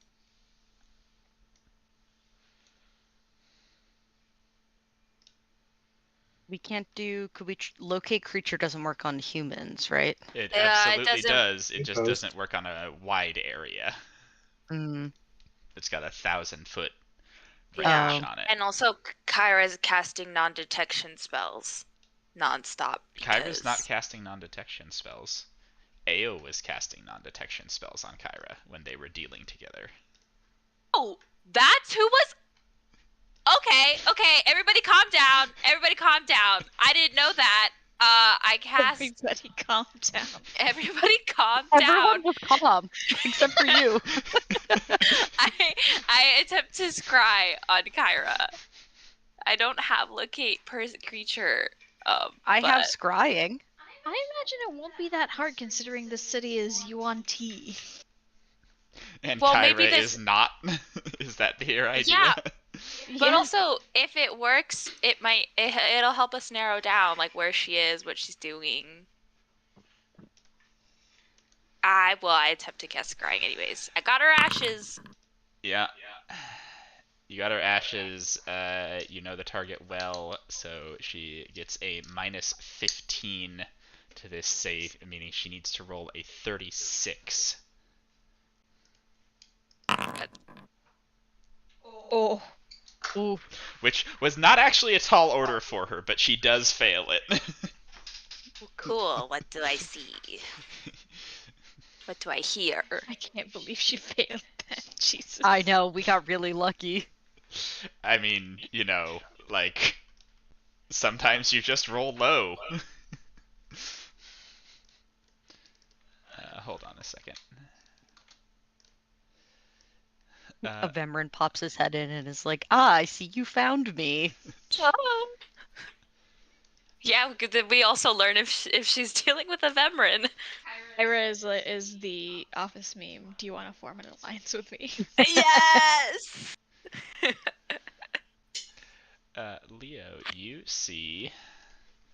We can't do. Could we locate creature doesn't work on humans, right? It Yeah, it absolutely doesn't- does. It It just does. doesn't work on a wide area. Mm. It's got a 1,000-foot range Yeah. on it. And also, Kyra is casting non-detection spells nonstop. Kyra's not because- casting non-detection spells. Ao was casting non-detection spells on Kyra when they were dealing together. Oh, that's who was. Okay, everybody calm down. Everybody calm down. I didn't know that. I cast. Everybody calm down. Everybody, calm down. Everyone was calm, except for you. I attempt to scry on Kyra. I don't have locate creature. I have but- scrying. I imagine it won't be that hard considering the city is Yuan T. And Well, Kyra maybe this- is not. Is that your idea? Yeah. But Yeah. also, if it works, it'll help us narrow down like where she is, what she's doing. I attempt to cast scrying anyways. I got her ashes. Yeah. You got her ashes. You know the target well, so she gets a -15 to this save, meaning she needs to roll a 36. Oh. Ooh. Which was not actually a tall order for her, but she does fail it. Cool. What do I see? What do I hear? I can't believe she failed that. Jesus. I know, we got really lucky. I mean, you know, like, sometimes you just roll low. Hold on a second. A Vemrin pops his head in and is like, I see you found me. Yeah, we also learn if she's dealing with a Vemrin. Kyra is the office meme. Do you want to form an alliance with me? Yes. Leo, you see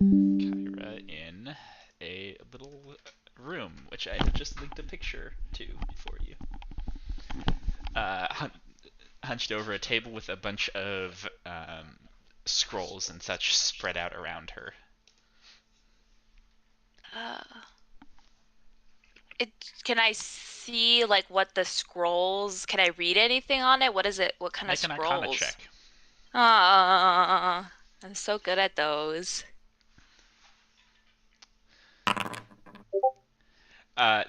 Kyra in a little room, which I just linked a picture to for you. Hunched over a table with a bunch of scrolls and such spread out around her. Can I see like what the scrolls? Can I read anything on it? What is it? What kind Make of an scrolls? Arcana check. I'm so good at those.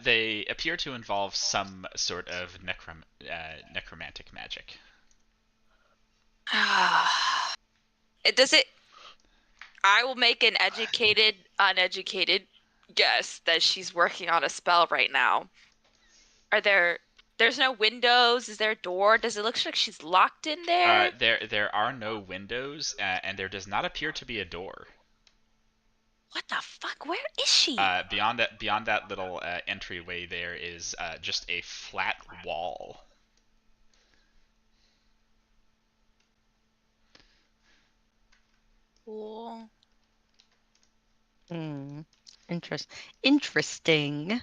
They appear to involve some sort of necromantic magic. Does it? I will make an educated, uneducated guess that she's working on a spell right now. There's no windows. Is there a door? Does it look like she's locked in there? There are no windows, and there does not appear to be a door. What the fuck? Where is she? Beyond that little entryway, there is just a flat wall. Cool. Interesting.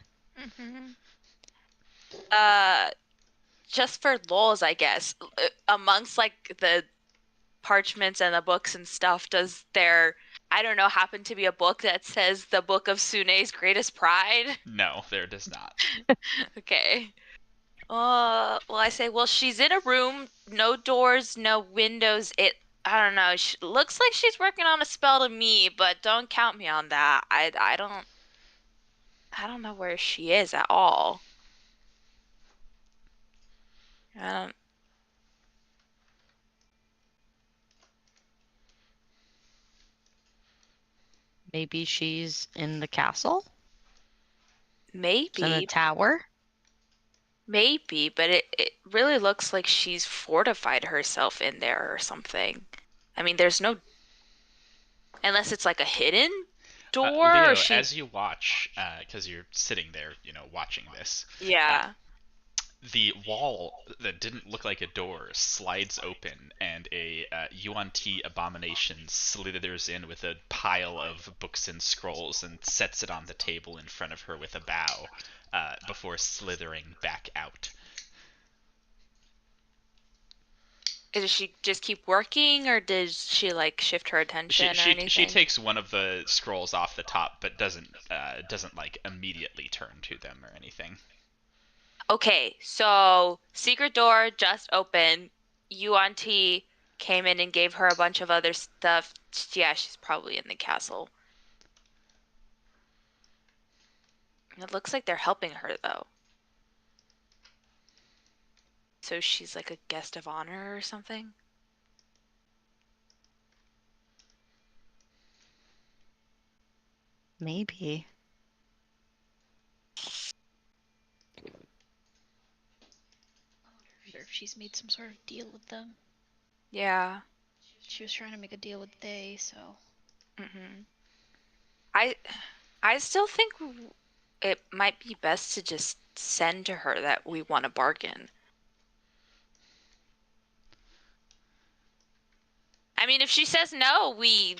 Just for lols, I guess. Amongst like the parchments and the books and stuff, does there, I don't know, happen to be a book that says the Book of Sune's Greatest Pride? No, there does not. Okay. Well, I say, well, she's in a room, no doors, no windows. I don't know. She looks like she's working on a spell to me, but don't count me on that. I don't know where she is at all. Maybe she's in the castle? In the Maybe, tower? but it really looks like she's fortified herself in there or something. I mean, there's no, unless it's like a hidden door. Leo, or she, as you watch, because you're sitting there, watching this, yeah. the wall that didn't look like a door slides open, and a Yuan Ti abomination slithers in with a pile of books and scrolls and sets it on the table in front of her with a bow, before slithering back out. Does she just keep working, or does she like shift her attention or anything? She takes one of the scrolls off the top, but doesn't like immediately turn to them or anything. Okay, so secret door just open. Yuan Ti came in and gave her a bunch of other stuff. Yeah, she's probably in the castle. It looks like they're helping her though. So she's like a guest of honor or something? Maybe. I wonder if she's made some sort of deal with them. Yeah. She was trying to make a deal with they, so. Mm-hmm. I still think it might be best to just send to her that we want a bargain. I mean, if she says no, we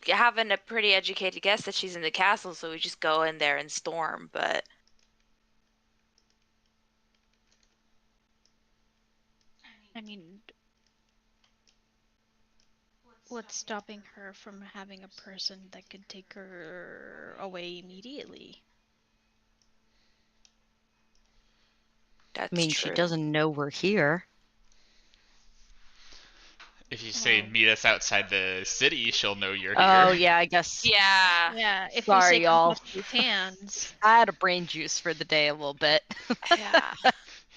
have a pretty educated guess that she's in the castle, so we just go in there and storm, but... I mean, what's stopping her from having a person that could take her away immediately? I That's mean, true. she doesn't know we're here. If you say Well- meet us outside the city, she'll know you're here. Oh, yeah, I guess. Yeah. Yeah, if Sorry, we say y'all. come touch these hands. I had a brain juice for the day a little bit. Yeah.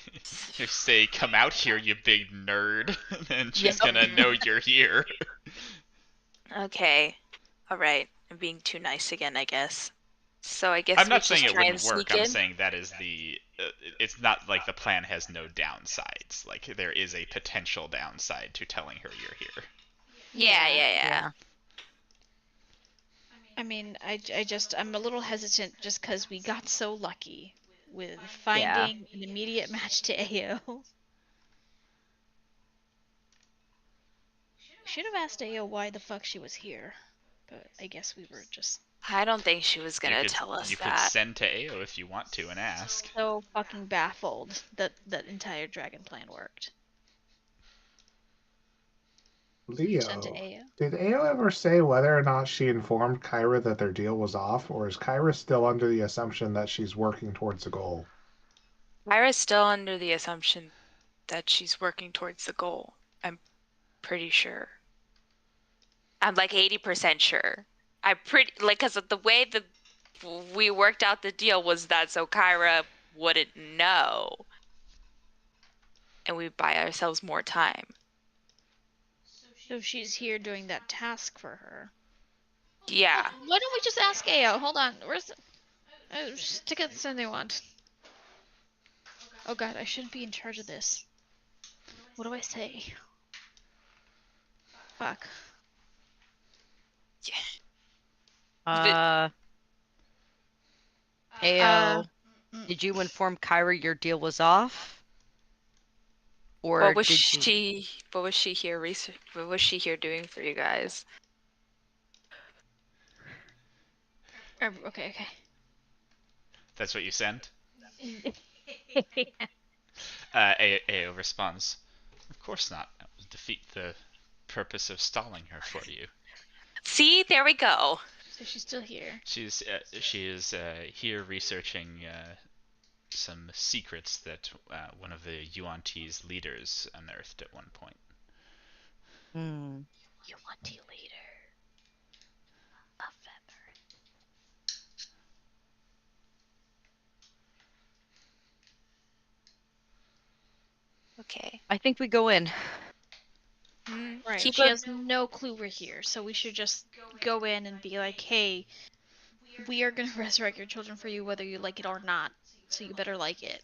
If you say come out here, you big nerd, then she's Yep. gonna know you're here. Okay. All right. I'm being too nice again, I guess. So I guess I'm we not just saying it try and wouldn't work. sneak I'm in. saying that is the. It's not like the plan has no downsides. Like there is a potential downside to telling her you're here. Yeah. I mean, I'm a little hesitant just because we got so lucky with finding an immediate match to AO. Should have asked AO why the fuck she was here, but I guess we were just I don't think she was You gonna could, tell us you could that. send to AO if you want to and ask. so fucking baffled that that entire dragon plan worked. Sent to Leo, AO. did AO ever say whether or not she informed Kyra that their deal was off, or is Kyra still under the assumption that she's working towards a goal? Myra's still under the assumption that she's working towards the goal. I'm pretty sure. I'm like 80% sure. I'm pretty like because of the way the we worked out the deal was that so Kyra wouldn't know, and we buy ourselves more time. So she's here doing that task for her. Yeah. Why don't we just ask AO? Hold on. Where's the just tickets and they want? Oh god, I shouldn't be in charge of this. What do I say? Fuck. AO, mm. did you inform Kyra your deal was off? Or What was did she? What was she here research? What was she here doing for you guys? Okay. That's what you sent? Okay. AO responds, of course not. That would defeat the purpose of stalling her for you. See, there we go. So she's still here. She is here researching some secrets that one of the Yuan-Ti's leaders unearthed at one point. Hmm. You want to later. Love that bird. Okay. I think we go in. Right. Keep she a- has no clue we're here, so we should just go in and be like, "Hey, we are gonna resurrect your children for you, whether you like it or not. So you better like it."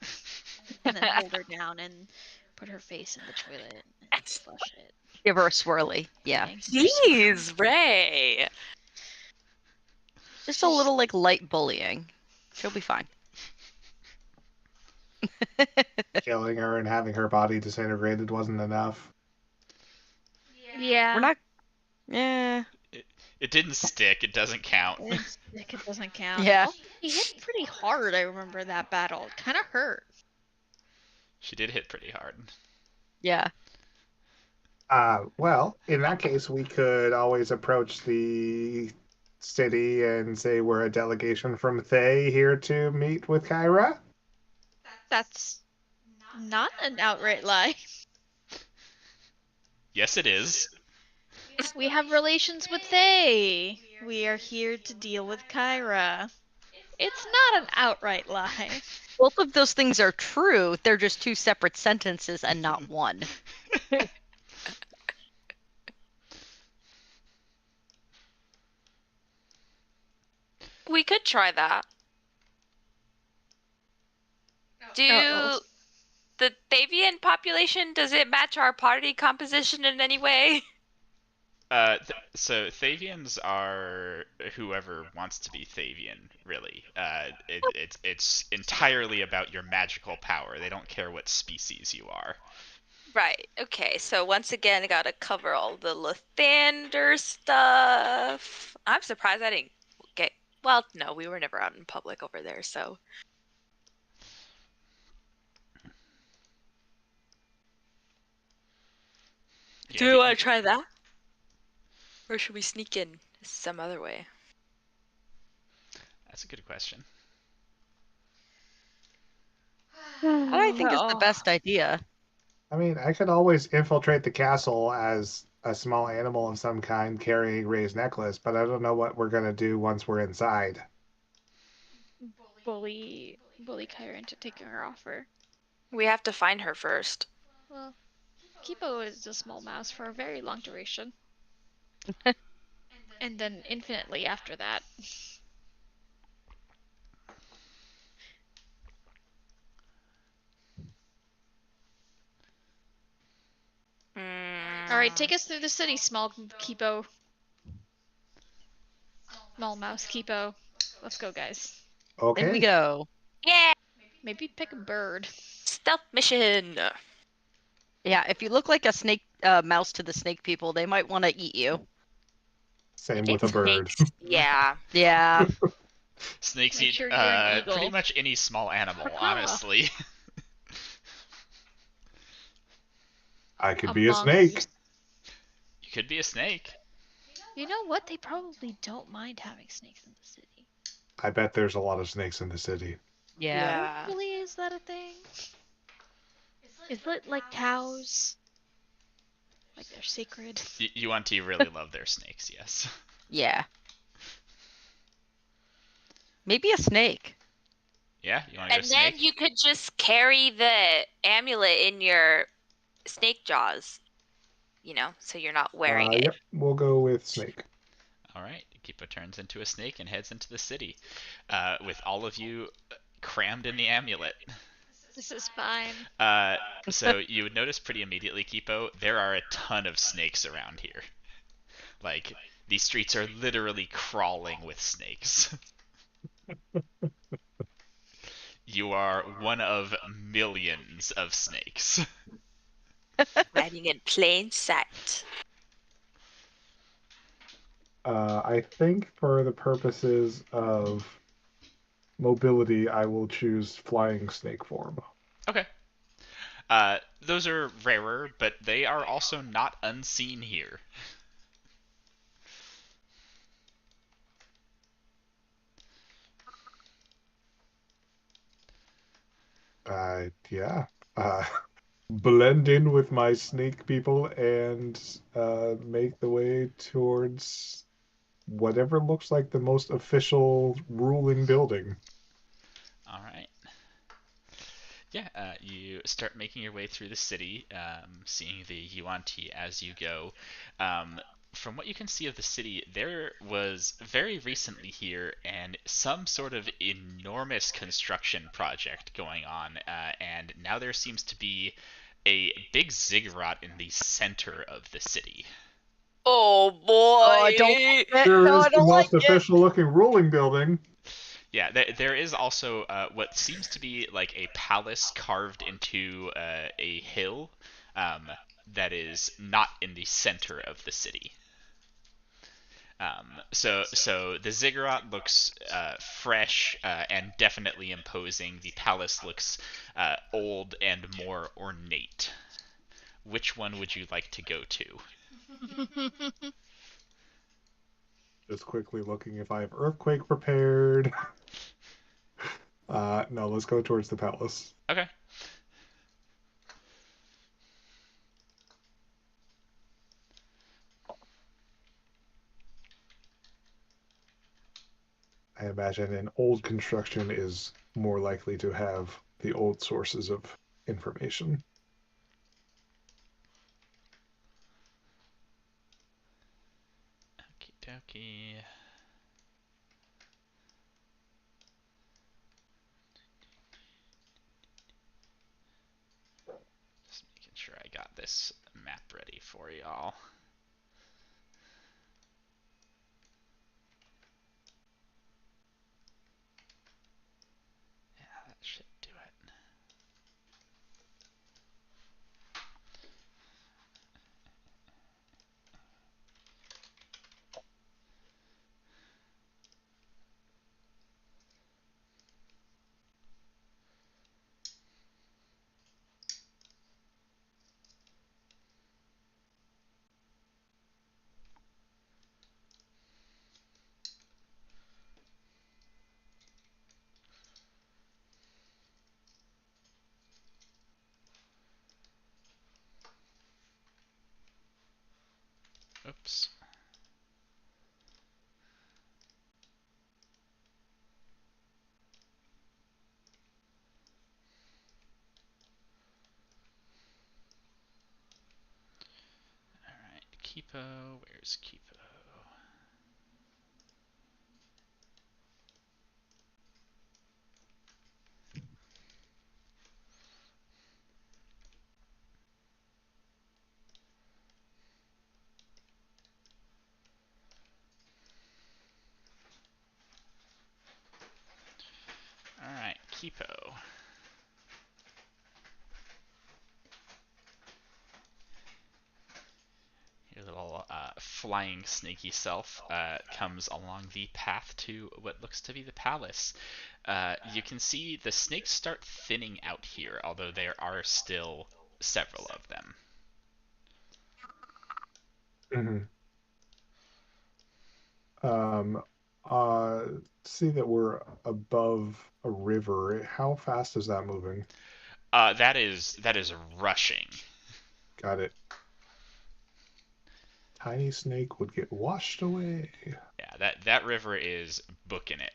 And then hold her down and put her face in the toilet and flush it. Give her a swirly. Yeah. Thanks. Jeez, Ray. Just a little like light bullying. She'll be fine. Killing her and having her body disintegrated wasn't enough. Yeah. We're not. Yeah. It didn't stick. It doesn't count. It doesn't count. Yeah. Oh, he hit pretty hard. I remember that battle. It kind of hurt. She did hit pretty hard. Yeah. Well, in that case, we could always approach the city and say we're a delegation from Thay here to meet with Kyra. That's not an outright lie. Yes, it is. We have relations with they. We are here to deal with Kyra. It's not an outright lie. Both of those things are true. They're just two separate sentences and not one. we could try that. Do Uh-oh. the Thavian population, does it match our party composition in any way? So Thavians are whoever wants to be Thavian, really. It's entirely about your magical power. They don't care what species you are. Right. Okay. So once again, I gotta cover all the Lathander stuff. I'm surprised I didn't get. Well, no, we were never out in public over there, so. Yeah, Do we want to try that? Or should we sneak in some other way? That's a good question. I think it's the Oh. best idea. I mean, I could always infiltrate the castle as a small animal of some kind carrying Ray's necklace, but I don't know what we're gonna do once we're inside. Bully Kyra into taking her offer. We have to find her first. Well, Kipo is a small mouse for a very long duration. And then infinitely after that. Alright, take us through the city, small Kipo. Small mouse Kipo. Let's go, guys. Okay. In we go. Yeah! Maybe pick a bird. Stealth mission! Yeah, if you look like a snake mouse to the snake people, they might want to eat you. Same with a bird. Snakes, yeah. Yeah. Snakes Make eat sure you're an pretty eagle. much any small animal, Caw-caw. honestly. I could A be a mongoose. snake. You could be a snake. You know what? They probably don't mind having snakes in the city. I bet there's a lot of snakes in the city. Yeah. Really, is that a thing? Is it like cows? Like they're sacred? Yuan-Ti really love their snakes, yes. Yeah. Maybe a snake. Yeah, you want to go And then snake? you could just carry the amulet in your snake jaws. You know, so you're not wearing it. Yep, we'll go with snake. All right, Kipo turns into a snake and heads into the city, with all of you crammed in the amulet. This is fine. So you would notice pretty immediately, Kipo, there are a ton of snakes around here. Like, these streets are literally crawling with snakes. You are one of millions of snakes. Hiding in plain sight. I think for the purposes of mobility, I will choose flying snake form. Okay. Those are rarer, but they are also not unseen here. Yeah. Blend in with my snake people and make the way towards whatever looks like the most official ruling building. All right. Yeah, you start making your way through the city, seeing the Yuan-Ti as you go. From what you can see of the city, there was very recently here and some sort of enormous construction project going on, and now there seems to be a big ziggurat in the center of the city. Oh boy! Oh, I don't Sure no, is I the don't like most it. official looking ruling building. Yeah, there is also what seems to be like a palace carved into a hill that is not in the center of the city. So the ziggurat looks fresh and definitely imposing. The palace looks old and more ornate. Which one would you like to go to? Just quickly looking if I have earthquake prepared. No, let's go towards the palace. Okay. I imagine an old construction is more likely to have the old sources of information. Okie dokie. this map ready for y'all. Yeah, that should do it. Oops. Alright, Kipo, where's Kipo? Alright, Kipo. Your little flying snaky self comes along the path to what looks to be the palace. You can see the snakes start thinning out here, although there are still several of them. See that we're above a river. How fast is that moving? That is rushing. Got it. Tiny snake would get washed away. Yeah, that river is booking it.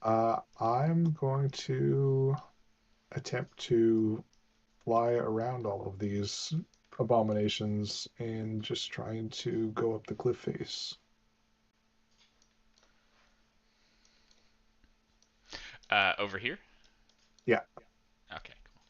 I'm going to attempt to fly around all of these abominations and just trying to go up the cliff face. Over here? Yeah. Okay, cool.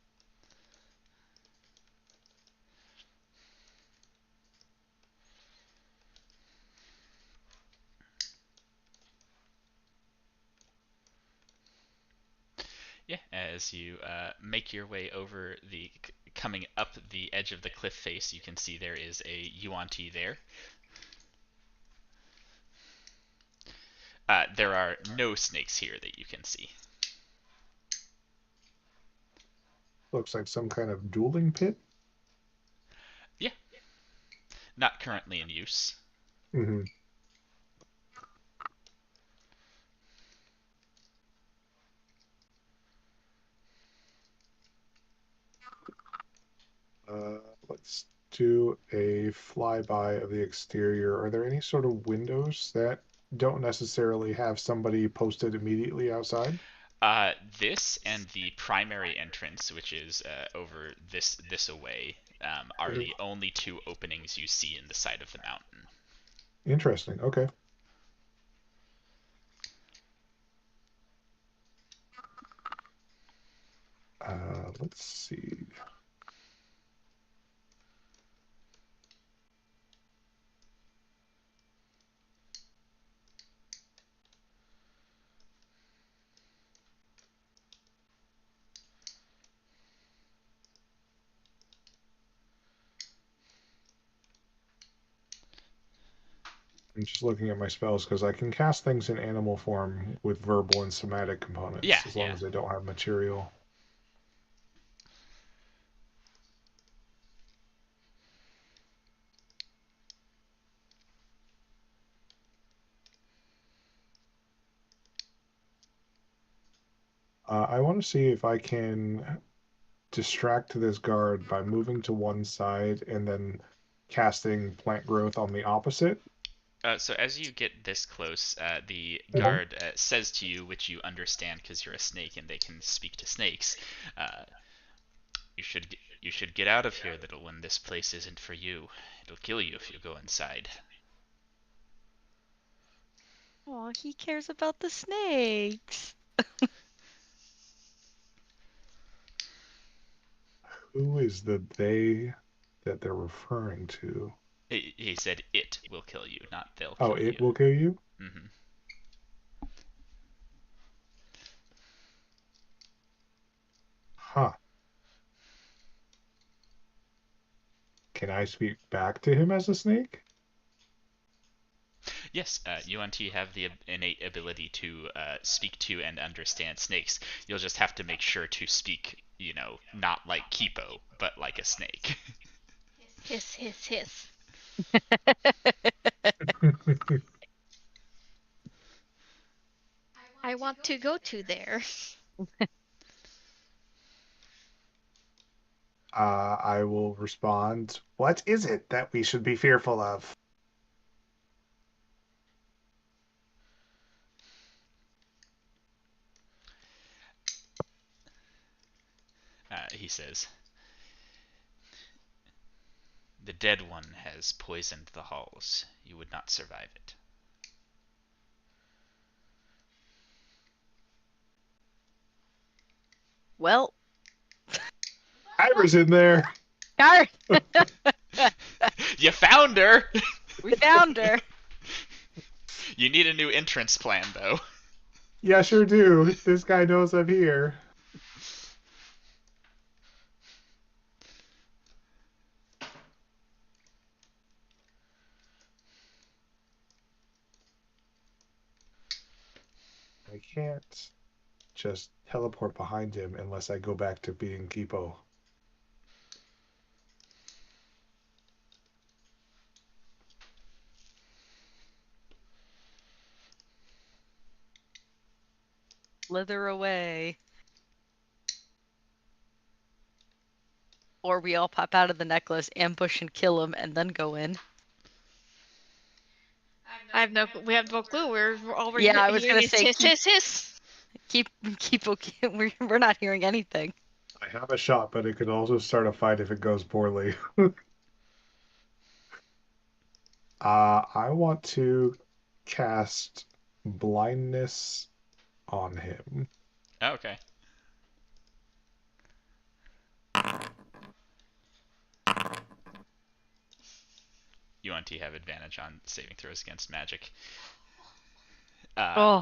Yeah, as you make your way over coming up the edge of the cliff face, you can see there is a Yuan-Ti there. There are no snakes here that you can see. Looks like some kind of dueling pit. Yeah. Not currently in use. Mm-hmm. Let's do a flyby of the exterior. Are there any sort of windows that don't necessarily have somebody posted immediately outside? This and the primary entrance, which is over this away, are the only two openings you see in the side of the mountain. Interesting. Okay. Let's see. I'm just looking at my spells because I can cast things in animal form with verbal and somatic components Yeah, as long as they don't have material. I want to see if I can distract this guard by moving to one side and then casting plant growth on the opposite. So as you get this close, the guard says to you, which you understand because you're a snake and they can speak to snakes. You should get out of here, little one. This place isn't for you. It'll kill you if you go inside. Oh, he cares about the snakes. Who is the they that they're referring to? He said it will kill you, not they'll Oh, kill it you. will kill you? Hmm. Huh. Can I speak back to him as a snake? Yes, UNT have the innate ability to speak to and understand snakes. You'll just have to make sure to speak, not like Kipo, but like a snake. Hiss, hiss, hiss. I want to go to there. I will respond. What is it that we should be fearful of? He says, "The dead one has poisoned the halls. You would not survive it." Well, Iris in there. Gar, You found her! we found her. You need a new entrance plan, though. Yeah, sure do. This guy knows I'm here. I can't just teleport behind him unless I go back to being Kipo. Slither away. Or we all pop out of the necklace, ambush and kill him, and then go in. We have no clue. We're all Yeah, I was hearing gonna is say, hiss, hiss, hiss. keep okay. We're not hearing anything. I have a shot, but it could also start a fight if it goes poorly. I want to cast blindness on him. Oh, okay. UNT have advantage on saving throws against magic.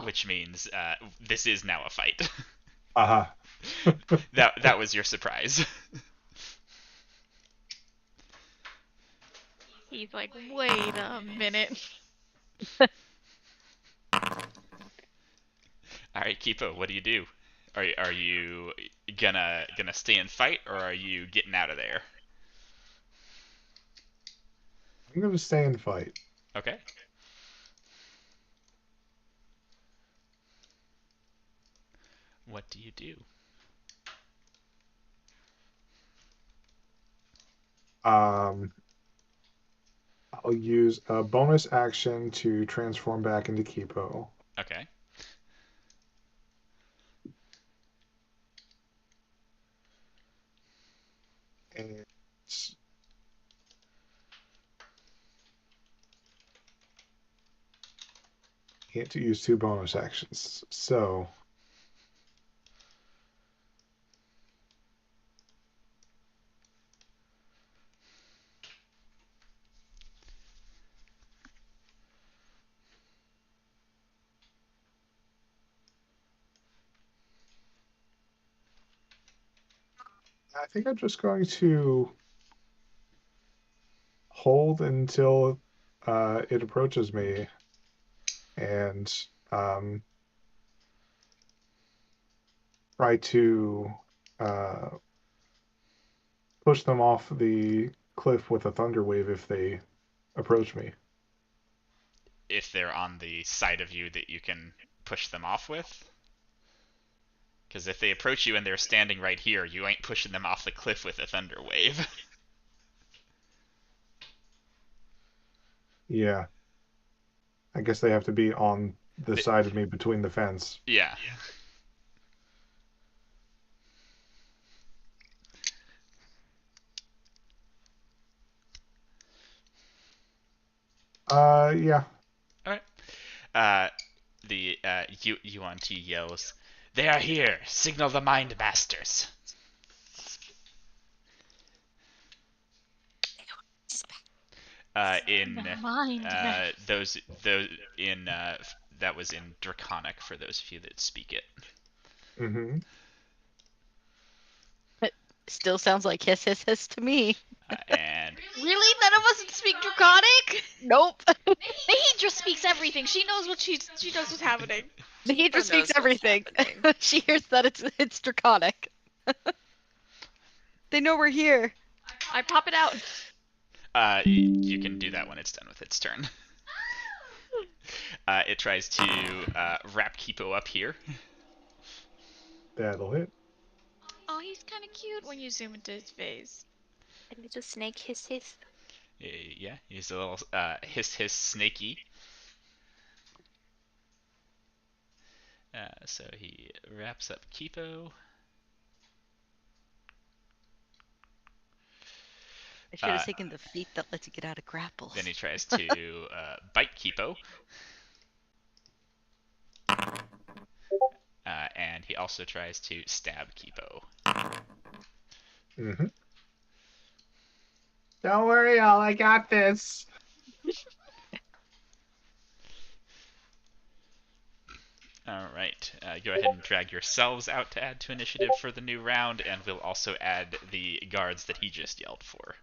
Which means this is now a fight. Uh-huh. That was your surprise. He's like, wait a minute. All right, Kipo, what do you do? Are you gonna stay and fight, or are you getting out of there? I'm going to stay and fight. Okay. What do you do? I'll use a bonus action to transform back into Kipo. Okay. And can't use two bonus actions. So I think I'm just going to hold until it approaches me and try to uh, push them off the cliff with a thunder wave if they approach me. If they're on the side of you that you can push them off with. Because if they approach you and they're standing right here, you ain't pushing them off the cliff with a thunder wave. Yeah. I guess they have to be on the side of me between the fence. Yeah. Yeah. All right. The UNT yells, "They are here! Signal the Mind Masters!" In Never mind. those in that was in Draconic for those of you that speak it. Mm-hmm. Still sounds like hiss hiss hiss to me. And Really? None of us speak Draconic? Nope. Nahidra speaks everything. She knows what she knows what's happening. The Keeper Hedra speaks knows what's everything. happening. She hears that it's draconic. They know we're here. I pop it out. you can do that when it's done with its turn. It tries to wrap Kipo up here. That'll hit. Oh, he's kind of cute when you zoom into his face. A little snake hiss hiss. Yeah, he's a little hiss hiss snaky. So he wraps up Kipo. I should have taken the feat that lets you get out of grapples. Then he tries to bite Kipo. And he also tries to stab Kipo. Mm-hmm. Don't worry, y'all. I got this. Alright, go ahead and drag yourselves out to add to initiative for the new round, and we'll also add the guards that he just yelled for.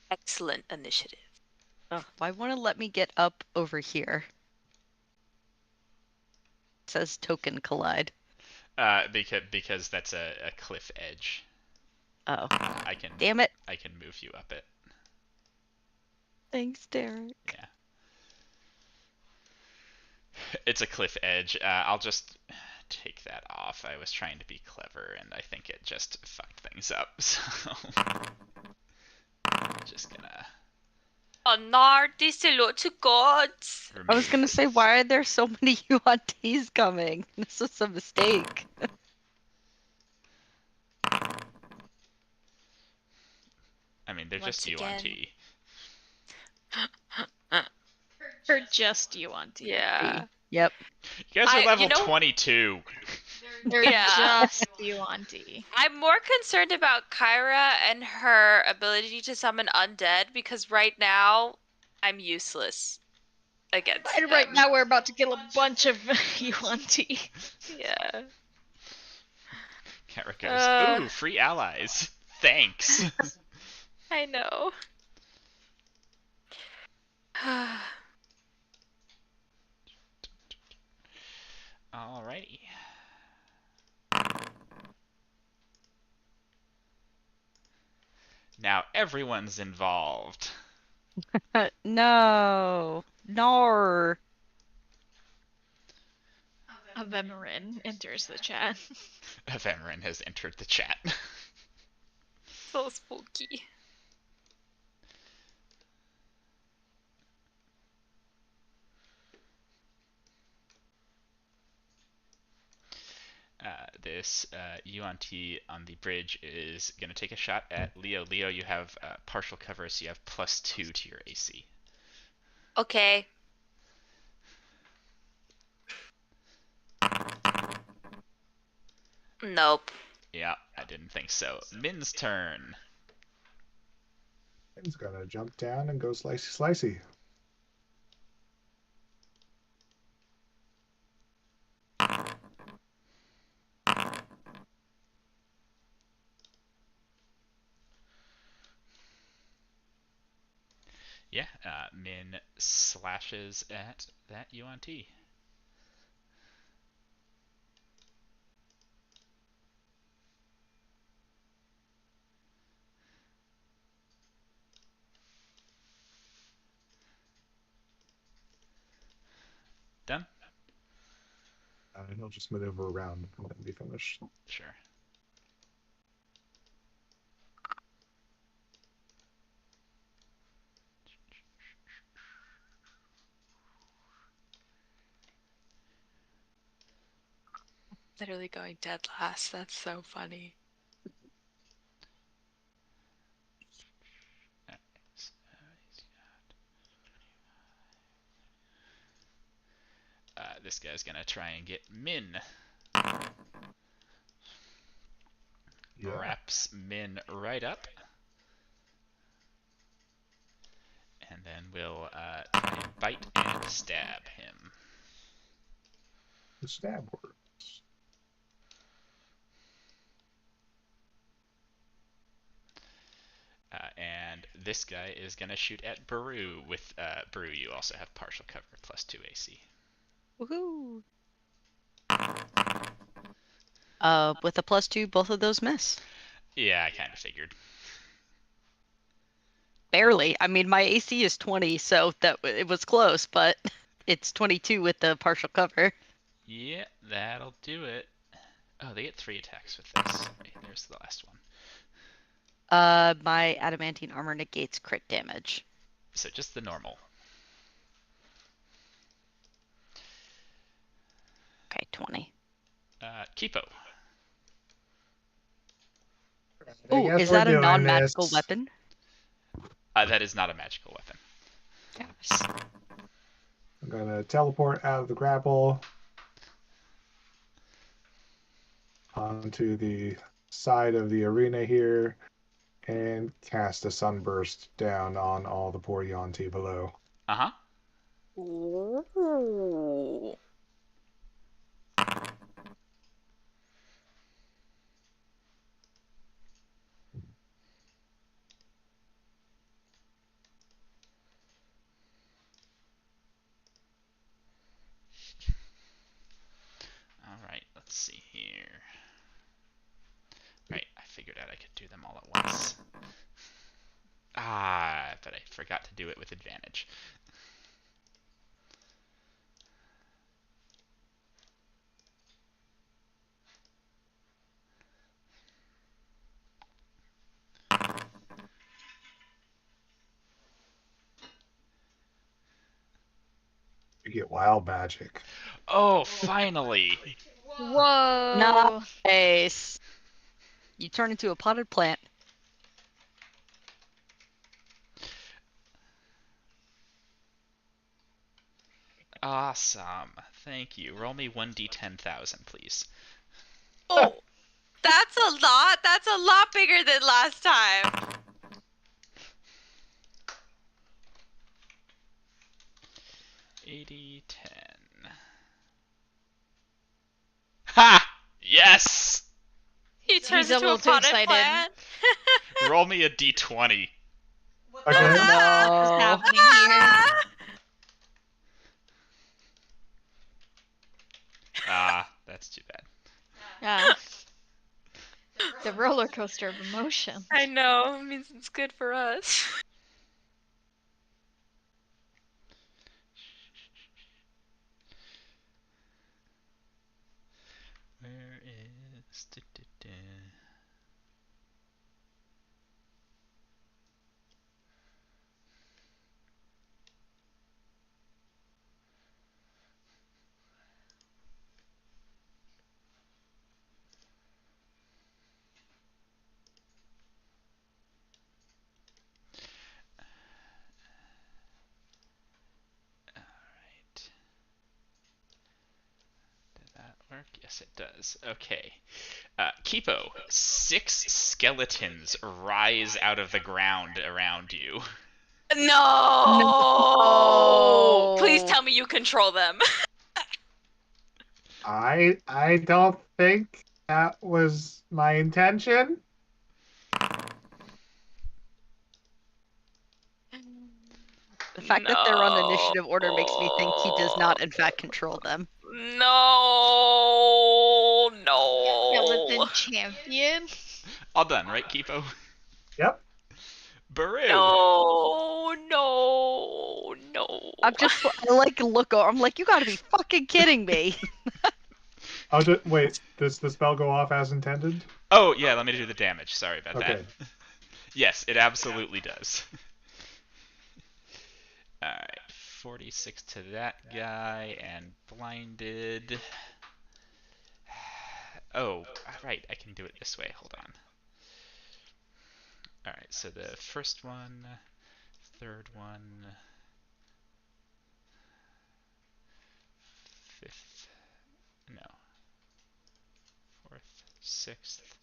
Excellent initiative. Oh, why want to let me get up over here? It says token collide. Because that's a cliff edge. Oh, I can damn it. I can move you up it. Thanks, Derek. Yeah. It's a cliff edge. I'll just take that off. I was trying to be clever, and I think it just fucked things up. So just gonna. Oh no, this is lot of gods. I was gonna remove- say, why are there so many UNTs coming? This was a mistake. I mean, they're Once just again. UNT. Or just you want to. Yeah. Yep. You guys are you level know- 22. They're Yeah. just you want to. I'm more concerned about Kyra and her ability to summon undead because right now I'm useless against And right them. now we're about to kill a bunch of you want to. Yeah. Kara goes, ooh, free allies. Thanks. I know. Alrighty. Now everyone's involved. No. Nor. Avemerin enters the chat. Avemerin has entered the chat. So spooky. This UNT on the bridge is going to take a shot at Leo. Leo, you have partial cover, so you have +2 to your AC. Okay. Nope. Yeah, I didn't think so. Min's turn. He's gonna jump down and go slicey slicey. Yeah, Min slashes at that UNT. Done? And he'll just maneuver around and then be finished. Sure. Literally going dead last. That's so funny. This guy's gonna try and get Min. Yeah. Wraps Min right up. And then we'll try and bite and stab him. The stab works. And this guy is going to shoot at Baru. With Baru, you also have partial cover, +2 AC. Woohoo! With a +2, both of those miss. Yeah, I kind of figured. Barely. I mean, my AC is 20, so it was close, but it's 22 with the partial cover. Yeah, that'll do it. Oh, they get 3 attacks with this. Wait, there's the last one. My adamantine armor negates crit damage. So just the normal. Okay, 20. Kipo. Oh, is that a non-magical weapon? That is not a magical weapon. Yes. I'm gonna teleport out of the grapple onto the side of the arena here and cast a sunburst down on all the poor Yuan-ti below. Uh-huh. Ooh. Alright, let's see here. Right, I figured out I could do them all at once. But I forgot to do it with advantage. You get wild magic. Oh, finally! Whoa! Nice. You turn into a potted plant. Awesome. Thank you. Roll me 1d10,000, please. Oh, that's a lot. That's a lot bigger than last time. $80, 10. Ha! Yes! He turns He's a into little a too potted excited. plant. Roll me a d20. Okay. What's No. happening here? That's too bad. Yeah. The roller coaster of emotion. I know. It means it's good for us. Where is... Alright. Did that work? Yes, it does. Okay. Kipo, 6 skeletons rise out of the ground around you. No! Please tell me you control them. I don't think that was my intention. The fact that they're on initiative order makes me think he does not, in fact, control them. No, Skeleton no. champion. All done, right, Kipo? Yep. Baru! No. I like look over. I'm like, you gotta be fucking kidding me. Oh, wait. Does the spell go off as intended? Oh, yeah, let me do the damage. Sorry about Okay. that. Yes, it absolutely does. Alright, 46 to that guy, and blinded. Oh, right, I can do it this way. Hold on. Alright, so the first one, third one, fifth, no, fourth, sixth,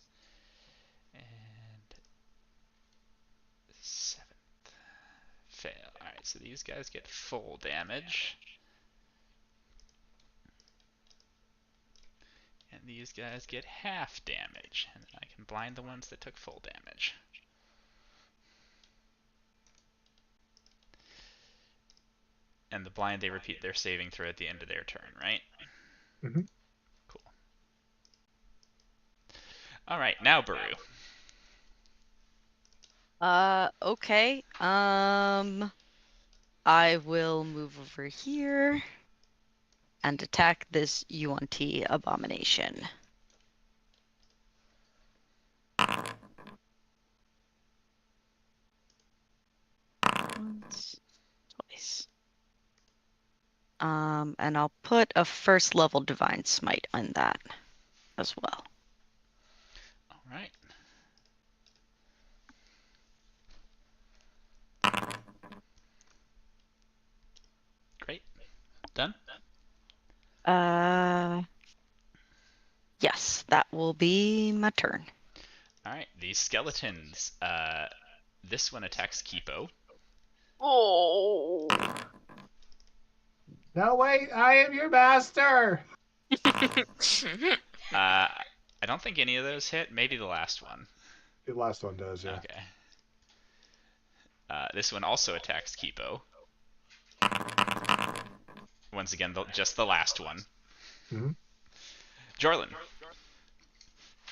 and seventh. Fail. Alright, so these guys get full damage. And these guys get half damage. And then I can blind the ones that took full damage. And the blind, they repeat their saving throw at the end of their turn, right? Mm-hmm. Cool. Alright, now Baru. Okay. I will move over here and attack this UNT abomination. Once, twice. And I'll put a first level divine smite on that as well. Alright. Great. Done? Yes, that will be my turn. Alright, these skeletons. This one attacks Kipo. Oh. No, wait, I am your master. I don't think any of those hit. Maybe the last one. The last one does, yeah. Okay. This one also attacks Kipo. Once again, just the last one. Mm-hmm. Jorlin.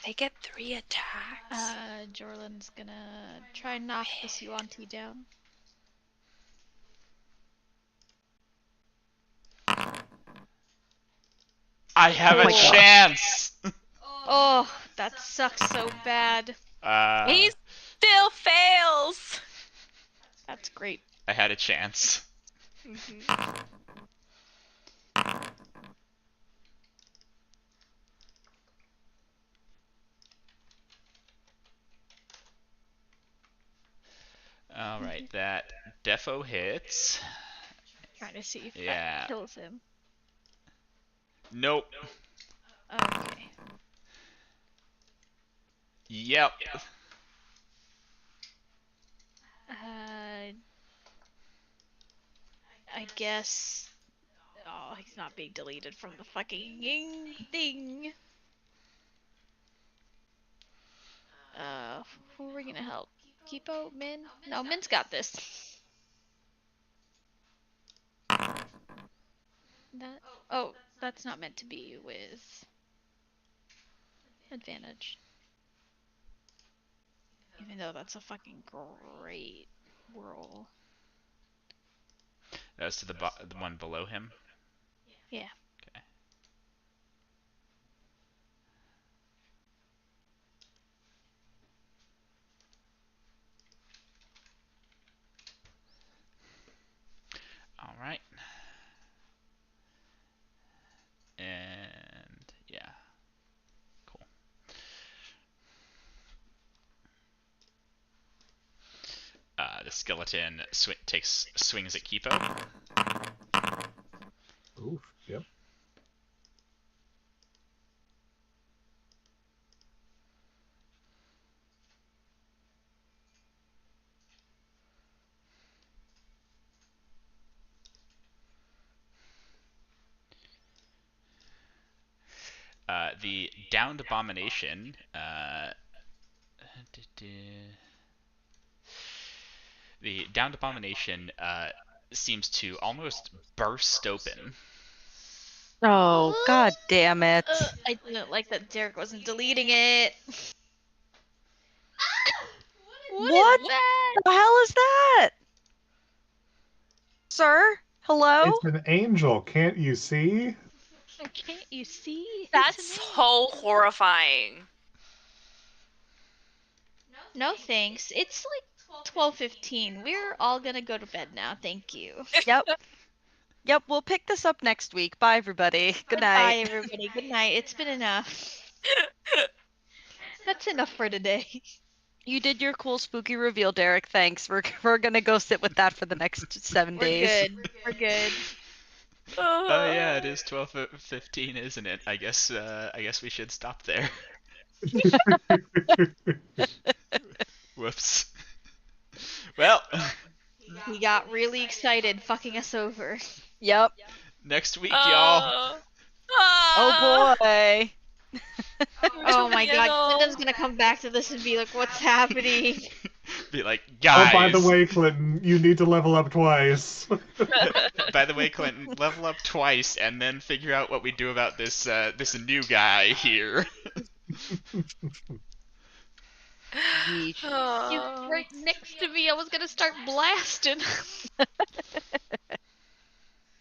They get 3 attacks. Jorlin's gonna try and knock this Yuan-Ti down. I have Oh a my God. chance! Oh, that sucks so bad. He still fails. That's great. I had a chance. Alright, that defo hits. Trying to see if Yeah. that kills him. Nope. Okay. Yep. I guess. Oh, he's not being deleted from the fucking thing. Who are we gonna help? Kipo? Min? No, Min's got this. Oh, that's not meant to be with advantage. Even though that's a fucking great roll. That's to the one below him. Yeah. Okay. All right. And yeah. Cool. The skeleton swings at Kipo. Oof, yep. The downed abomination. The downed abomination seems to almost burst open. Oh, god damn it. I didn't like that Derek wasn't deleting it. What? Is that? The hell is that? Sir? Hello? It's an angel, can't you see? Can't you see? That's It's an so horrifying. No thanks. It's like 12:15. We're all gonna go to bed now. Thank you. Yep. Yep, we'll pick this up next week. Bye, everybody. Good Bye, night. everybody. Good night. It's been enough. That's enough for today. You did your cool spooky reveal, Derek. Thanks. We're gonna go sit with that for the next 7 We're days. good. We're good. Oh yeah, it is 12:15, isn't it? I guess we should stop there. Whoops. Well, He got really excited, fucking us over. Yep. next week, y'all. Oh boy. Oh my god, Tomato. Clinton's gonna come back to this and be like, "What's happening?" Be like, Oh, guys. by the way, Clinton, you need to level up twice. By the way, Clinton, level up twice and then figure out what we do about this this new guy here. Yeesh. He's Oh. right next to me. I was gonna start blasting.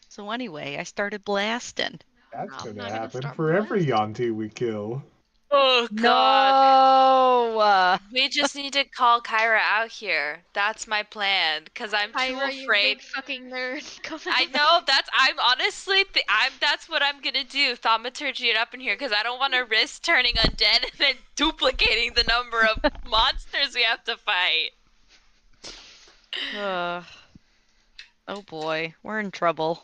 So anyway, I started blasting. That's I'm gonna not gonna happen start for every blasting. Yonti we kill. Oh god. No. We just need to call Kyra out here. That's my plan. Cause I'm too Kyra, you afraid. big fucking nerd. Come I out. know I'm honestly that's what I'm gonna do. Thaumaturgy it up in here because I don't want to risk turning undead and then duplicating the number of monsters we have to fight. Oh boy, we're in trouble.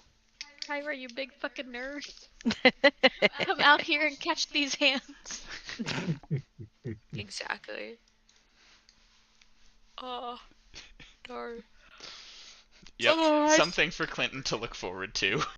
Kyra, you big fucking nerd. Come out here and catch these hands. Exactly. Oh, darn. Yep, So, guys- something for Clinton to look forward to.